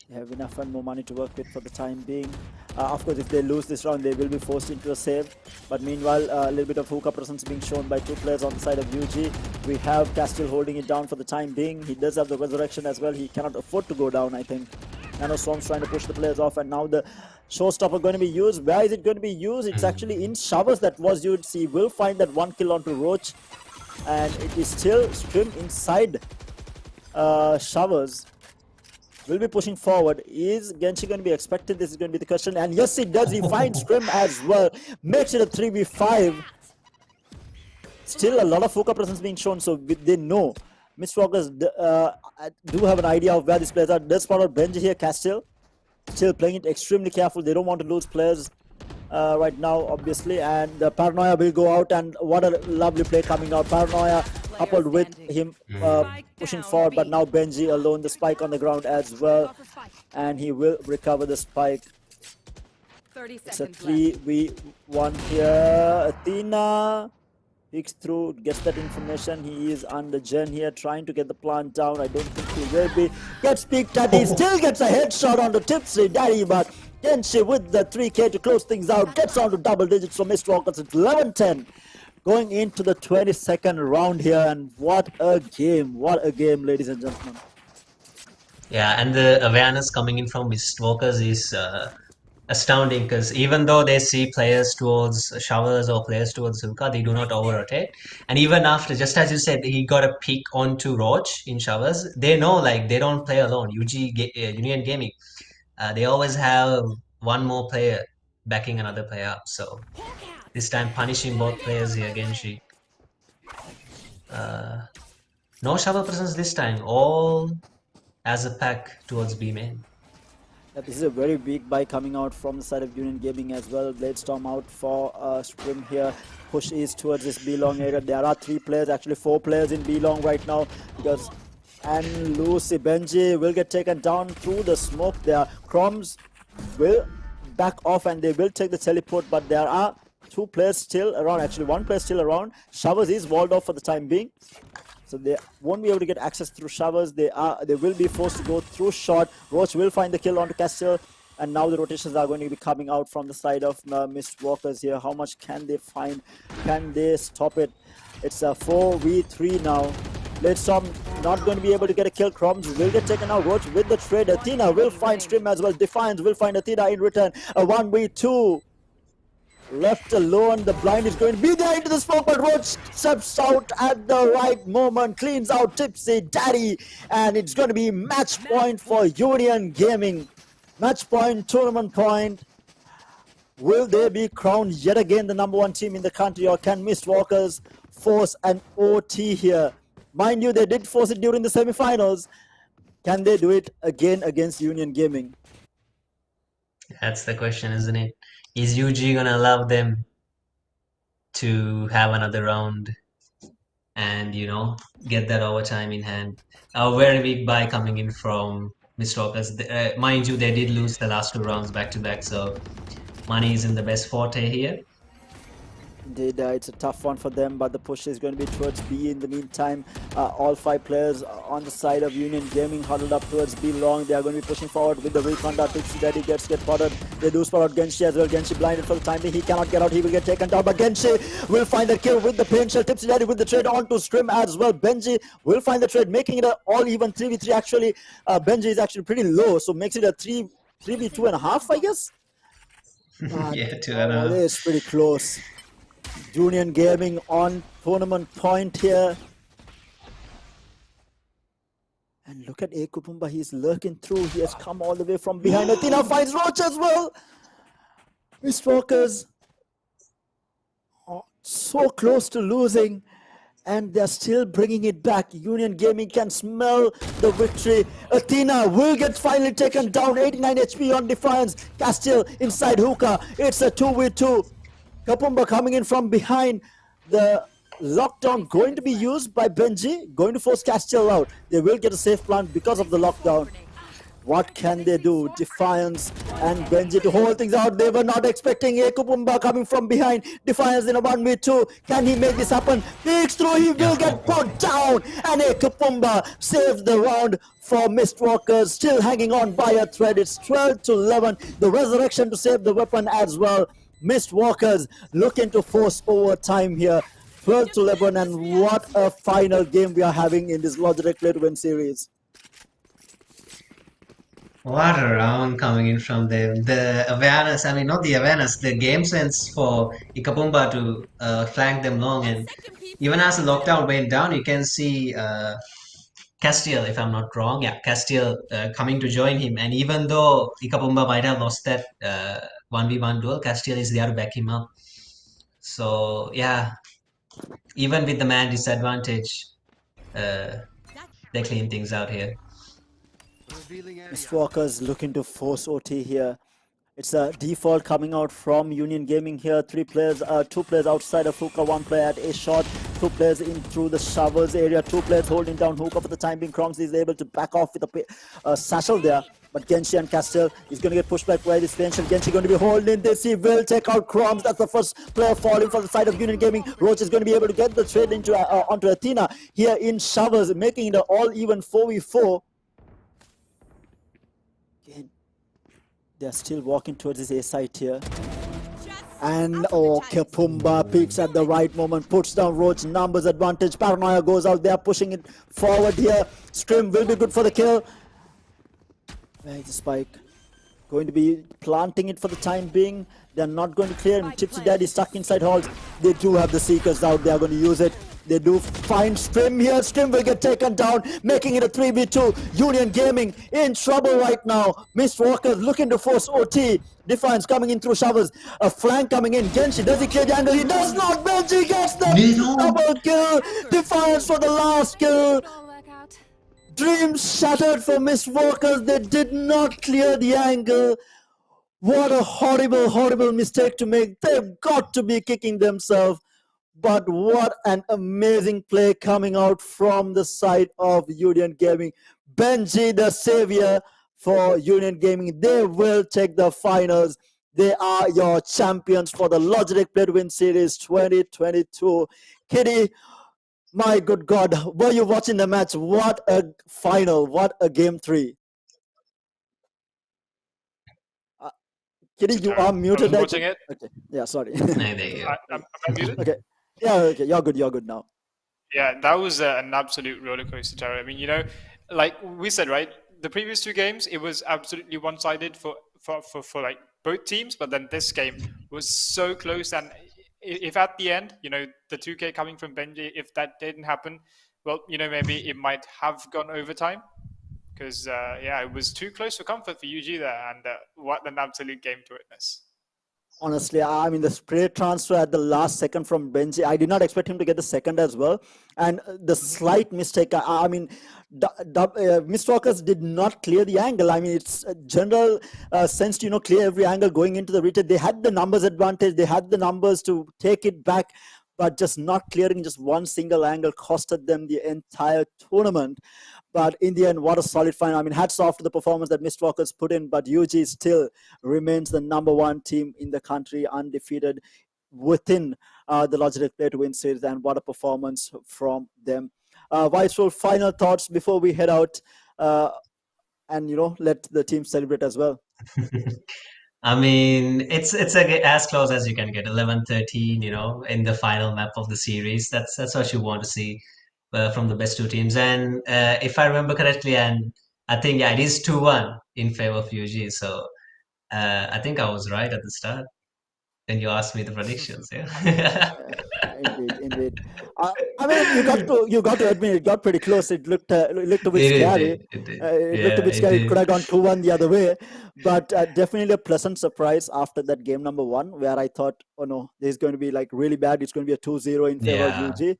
They have enough and more money to work with for the time being. Of course, if they lose this round, they will be forced into a save. But meanwhile, a little bit of Hookah presence being shown by 2 players on the side of UG. We have Castile holding it down for the time being. He does have the resurrection as well. He cannot afford to go down, I think. Nanostorm's trying to push the players off, and now the showstopper going to be used. Where is it going to be used? It's actually in showers that was used. He will find that 1 kill onto Roach, and it is still Scrim inside showers. Will be pushing forward. Is Genshi going to be expected? This is going to be the question. And yes, he does. He finds Scrim as well. Makes it a 3v5. Still a lot of Hookah presence being shown, so they know. Mistwalkers do have an idea of where these players are. Does spot out Benji here, Castile. still playing it extremely careful. They don't want to lose players right now, obviously. And Paranoia will go out, and what a lovely play coming out. Paranoia coupled with him pushing forward, but now Benji alone, the spike on the ground as well, and he will recover the spike. 30 It's a seconds left. 3v1 here. Athena peeks through, gets that information. He is under Gen here, trying to get the plant down. I don't think he will be. Gets peeked at. He still gets a headshot on the Tipsy Daddy, but Genshi with the 3k to close things out. Gets on to double digits for Mistwalkers. It's 11-10. Going into the 22nd round here, and what a game. What a game, ladies and gentlemen. Yeah, and the awareness coming in from Mistwalkers is astounding, because even though they see players towards showers or players towards Zulka, they do not over-rotate. And even after, just as you said, he got a peek onto Roach in showers, they know, like, they don't play alone. Union Gaming, they always have one more player backing another player up. So this time punishing both players here, Genshi. No shower presence this time, all as a pack towards B main. Yeah, this is a very big buy coming out from the side of Union Gaming as well. Bladestorm out for Scrim here. Push is towards this B-long area. There are 3 players, actually 4 players in B-long right now, because and Lucy Benji will get taken down through the smoke there. Chroms will back off and they will take the teleport, but there are 2 players still around, actually 1 player still around. Showers is walled off for the time being, so they won't be able to get access through showers. They will be forced to go through short. Roach will find the kill onto Castile, and now the rotations are going to be coming out from the side of Mistwalkers here. How much can they find? Can they stop it? It's a 4v3 now. Bladestorm not going to be able to get a kill. Crumbs will get taken out. Roach with the trade. Athena will find Stream as well. Defiance will find Athena in return. A 1v2. Left alone, the blind is going to be there into the smoke, but Roach steps out at the right moment, cleans out Tipsy Daddy, and it's going to be match point for Union Gaming. Match point, tournament point. Will they be crowned yet again the #1 team in the country, or can Mistwalkers force an OT here? Mind you, they did force it during the semi-finals. Can they do it again against Union Gaming? That's the question, isn't it? Is UG gonna allow them to have another round and, you know, get that overtime in hand? A very big buy coming in from Mistwalkers. Mind you, they did lose the last 2 rounds back to back, so money is in the best forte here. Indeed, it's a tough one for them, but the push is going to be towards B in the meantime. All 5 players on the side of Union Gaming huddled up towards B long. They are going to be pushing forward with the recon that Tipsy Daddy get spotted. They do spot out Genshi as well. Genshi blinded for the time being. He cannot get out. He will get taken down, but Genshi will find the kill with the pain shell. Tipsy Daddy with the trade on to Scrim as well. Benji will find the trade, making it an all even 3v3. Actually, Benji is actually pretty low, so makes it a 3v2.5, I guess. Yeah, 2.5. It is pretty close. Union Gaming on tournament point here. And look at Ekupumba, he's lurking through. He has come all the way from behind. Athena finds Roach as well. Mistwalkers so close to losing, and they're still bringing it back. Union Gaming can smell the victory. Athena will get finally taken down. 89 HP on Defiance. Castile inside hookah. It's a 2v2. Kapumba coming in from behind. The lockdown going to be used by Benji, going to force Castile out. They will get a safe plant because of the lockdown. What can they do? Defiance and Benji to hold things out. They were not expecting Ekupumba coming from behind. Defiance in a 1v2. Can he make this happen? Peeks through, he will get put down. And Ekupumba saves the round for Mistwalkers. Still hanging on by a thread. It's 12-11. The resurrection to save the weapon as well. Mistwalkers looking to force overtime here. 12-11, and what a final game we are having in this Logitech Play to Win series. What a round coming in from them. The awareness, I mean, not the awareness, the game sense for Ikapumba to flank them long. And even as the lockdown went down, you can see Castile, if I'm not wrong, yeah, Castile coming to join him. And even though Ikapumba might have lost that 1v1 duel, Castile is there to back him up. So, yeah, even with the man disadvantage, they clean things out here. Revealing area. Mistwalker's looking to force OT here. It's a default coming out from Union Gaming here. Two players outside of Hookah, one player at a shot, two players in through the showers area, two players holding down Hookah for the time being. Kroms is able to back off with a satchel there. But Genshi and Castel is going to get pushed back by this mentioned. Genshi going to be holding this. He will take out Kroms. That's the first player falling for the side of Union Gaming. Roach is going to be able to get the trade into onto Athena here in showers, making it an all-even 4v4. Again, they're still walking towards this A site here. And Kapumba peaks at the right moment, puts down Roach, numbers advantage. Paranoia goes out there, pushing it forward here. Scrim will be good for the kill. Where's the spike? Going to be planting it for the time being. They're not going to clear him. Tipsy Daddy stuck inside halls. They do have the Seekers out. They are going to use it. They do find Scrim here. Scrim will get taken down, making it a 3v2. Union Gaming in trouble right now. Mistwalker looking to force OT. Defiance coming in through showers. A flank coming in. Genshi, does he clear the angle? He does not. Benji gets the double kill. Defiance for the last kill. Dreams shattered for Mistwalkers. They did not clear the angle. What a horrible, horrible mistake to make. They've got to be kicking themselves. But what an amazing play coming out from the side of Union Gaming. Benji, the savior for Union Gaming. They will take the finals. They are your champions for the Logitech Play to Win Series 2022. Kitty, my good God, were you watching the match? What a final. What a game 3. Kitty, you are muted. I was watching it. Okay. Yeah, sorry. There you go. Am I muted? Okay. Yeah, okay. You're good. You're good now. Yeah, that was an absolute roller coaster, Terry. I mean, like we said, right? The previous 2 games, it was absolutely one-sided for like both teams, but then this game was so close. And if at the end, the 2K coming from Benji, if that didn't happen, well, maybe it might have gone overtime. Because, it was too close for comfort for UG there, and what an absolute game to witness. Honestly, I mean, the spray transfer at the last second from Benji, I did not expect him to get the second as well. And the slight mistake, I mean, Mistwalkers did not clear the angle. I mean, it's a general sense to, clear every angle going into the retake. They had the numbers advantage. They had the numbers to take it back. But just not clearing just one single angle costed them the entire tournament. But in the end, what a solid final. I mean, hats off to the performance that Mistwalkers put in, but UG still remains the #1 team in the country, undefeated within the Logitech Play to Win series, and what a performance from them. Viceroy, final thoughts before we head out and, let the team celebrate as well. I mean, it's as close as you can get, 11-13, in the final map of the series. That's what you want to see from the best 2 teams. And if I remember correctly, and I think, it is 2-1 in favor of UG. So I think I was right at the start when you asked me the predictions. Yeah. Indeed. I mean, you got to admit it got pretty close. It looked a bit scary. It did. It looked a bit scary. It could have gone 2-1 the other way, but definitely a pleasant surprise after that game #1, where I thought, oh no, this is going to be like really bad. It's going to be a 2-0 in favor of UG.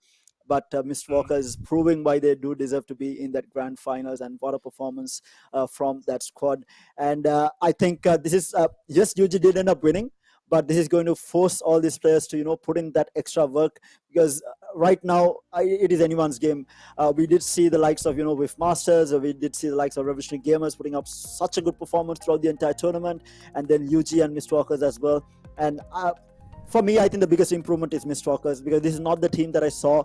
But Mistwalker is proving why they do deserve to be in that grand finals, and what a performance from that squad. And I think this is yes, UG did end up winning, but this is going to force all these players to put in that extra work, because right now it is anyone's game. We did see the likes of with Masters, we did see the likes of Revolutionary Gamers putting up such a good performance throughout the entire tournament, and then UG and Mistwalkers as well. And for me, I think the biggest improvement is Mistwalkers, because this is not the team that I saw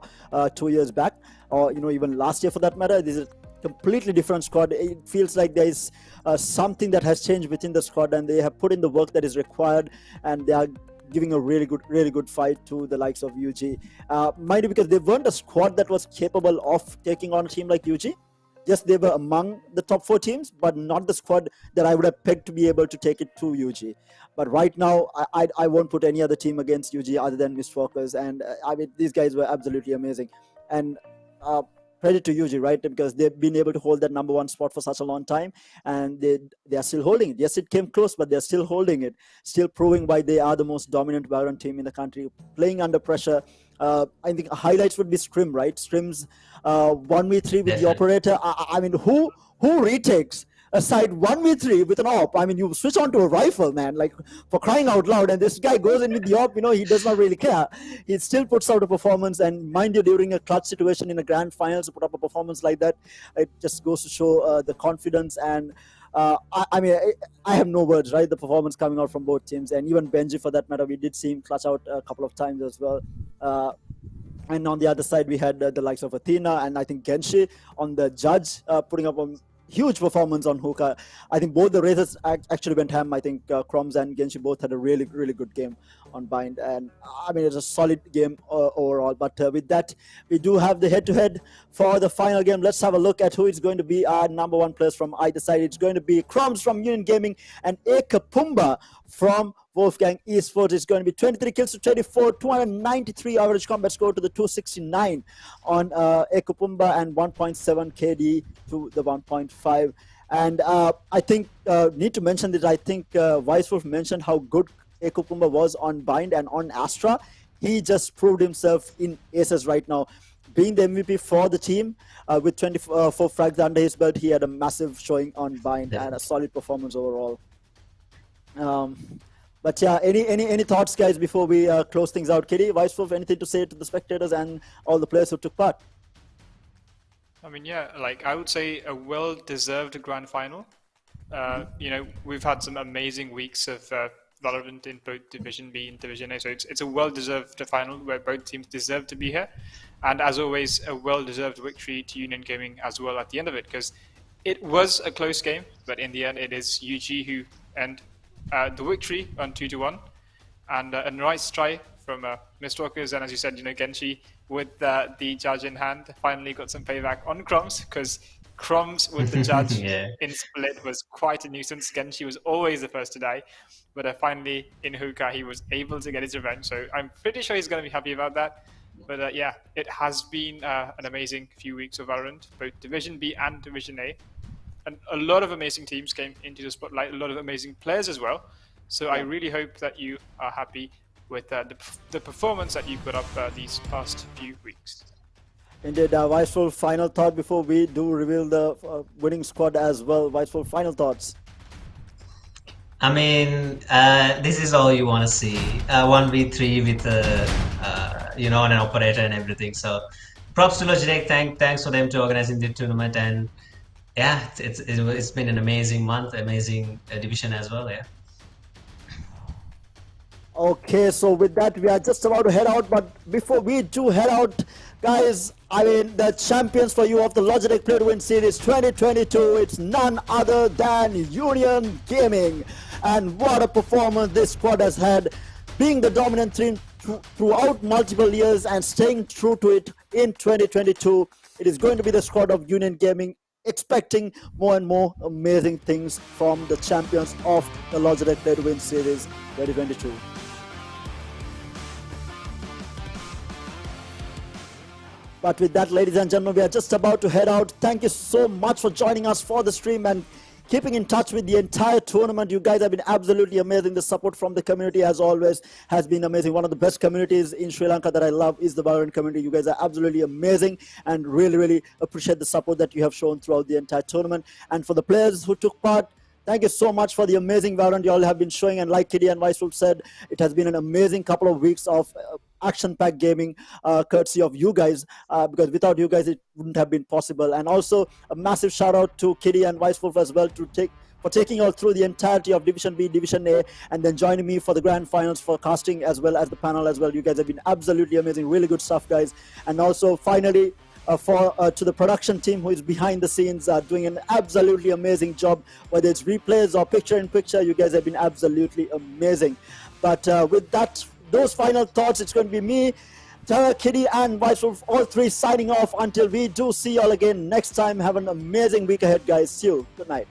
2 years back, or even last year for that matter. This is completely different squad. It feels like there is something that has changed within the squad, and they have put in the work that is required, and they are giving a really good fight to the likes of UG. Mind you, because they weren't a squad that was capable of taking on a team like UG. Yes, they were among the top 4 teams, but not the squad that I would have pegged to be able to take it to UG. But right now, I won't put any other team against UG other than Mistwalkers. And I mean, these guys were absolutely amazing. And credit to UG, right? Because they've been able to hold that #1 spot for such a long time, and they are still holding it. Yes, it came close, but they're still holding it, still proving why they are the most dominant Valorant team in the country, playing under pressure. I think highlights would be Scrim, right? Scrim's 1v3 with the operator. I mean, who retakes a side 1v3 with an AWP. I mean, you switch on to a rifle, man, like for crying out loud. And this guy goes in with the AWP, you know, he does not really care. He still puts out a performance. And mind you, during a clutch situation in a grand finals, to put up a performance like that, it just goes to show the confidence. And I mean, I have no words, right? The performance coming out from both teams. And even Benji, for that matter, we did see him clutch out a couple of times as well. And on the other side, we had the likes of Athena and I think Genshi on the judge, putting up a huge performance on Hookah. I think both the races actually went ham. I think Chroms and Genshi both had a really, really good game on Bind. And I mean, it's a solid game overall. But with that, we do have the head-to-head for the final game. Let's have a look at who is going to be our number one players from either side. It's going to be Chroms from Union Gaming and Ekapumba from Wolfgang Esports. It's going to be 23 kills to 24, 293 average combat score to the 269 on Ekapumba, and 1.7 KD to the 1.5. And I think, need to mention that I think Vice Wolf mentioned how good Ekapumba was on Bind and on Astra. He just proved himself in Aces right now. Being the MVP for the team with 24 frags under his belt, he had a massive showing on Bind and a solid performance overall. But yeah, any thoughts, guys, before we close things out? Kitty, Vice Wolf, anything to say to the spectators and all the players who took part? I mean, yeah, like I would say a well-deserved grand final. You know, we've had some amazing weeks of Valorant in both Division B and Division A, so it's a well-deserved final where both teams deserve to be here. And as always, a well-deserved victory to Union Gaming as well at the end of it, because it was a close game, but in the end, it is UG who end the victory on 2-1, and a nice try from Mistwalkers, and as you said, you know, Genshi with the judge in hand finally got some payback on Chroms, because Chroms with the judge in split was quite a nuisance. Genshi was always the first to die, but finally in Hookah he was able to get his revenge, so I'm pretty sure he's going to be happy about that. But yeah, it has been an amazing few weeks of Valorant, both Division B and Division A. And a lot of amazing teams came into the spotlight, a lot of amazing players as well. So I really hope that you are happy with the performance that you put up these past few weeks. Indeed, Vice Wolf, final thought before we do reveal the winning squad as well. Vice Wolf, final thoughts. I mean, this is all you want to see. 1v3 with you know, an operator and everything. So props to Logitech. Thanks for them to organizing the tournament. And yeah, it's been an amazing month, amazing division as well, yeah. Okay, so with that, we are just about to head out, but before we do head out, guys, I mean, the champions for you of the Logitech Play to Win Series 2022, it's none other than Union Gaming. And what a performance this squad has had, being the dominant team throughout multiple years and staying true to it in 2022. It is going to be the squad of Union Gaming, expecting more and more amazing things from the champions of the Logitech Play to Win Series 2022. But with that, ladies and gentlemen, we are just about to head out. Thank you so much for joining us for the stream and keeping in touch with the entire tournament. You guys have been absolutely amazing. The support from the community, as always, has been amazing. One of the best communities in Sri Lanka that I love is the Valorant community. You guys are absolutely amazing and really, really appreciate the support that you have shown throughout the entire tournament. And for the players who took part, thank you so much for the amazing Valorant you all have been showing. And like Kitty and Vice Wolf said, it has been an amazing couple of weeks of action-packed gaming, courtesy of you guys, because without you guys, it wouldn't have been possible. And also a massive shout out to Kitty and Vice Wolf as well for taking you all through the entirety of Division B, Division A, and then joining me for the grand finals for casting as well as the panel as well. You guys have been absolutely amazing. Really good stuff, guys. And also finally, to the production team who is behind the scenes doing an absolutely amazing job, whether it's replays or picture-in-picture, you guys have been absolutely amazing. But with those final thoughts, it's going to be me, Tara, Kitty, and Vice Wolf, all three signing off until we do see you all again next time. Have an amazing week ahead, guys. See you. Good night.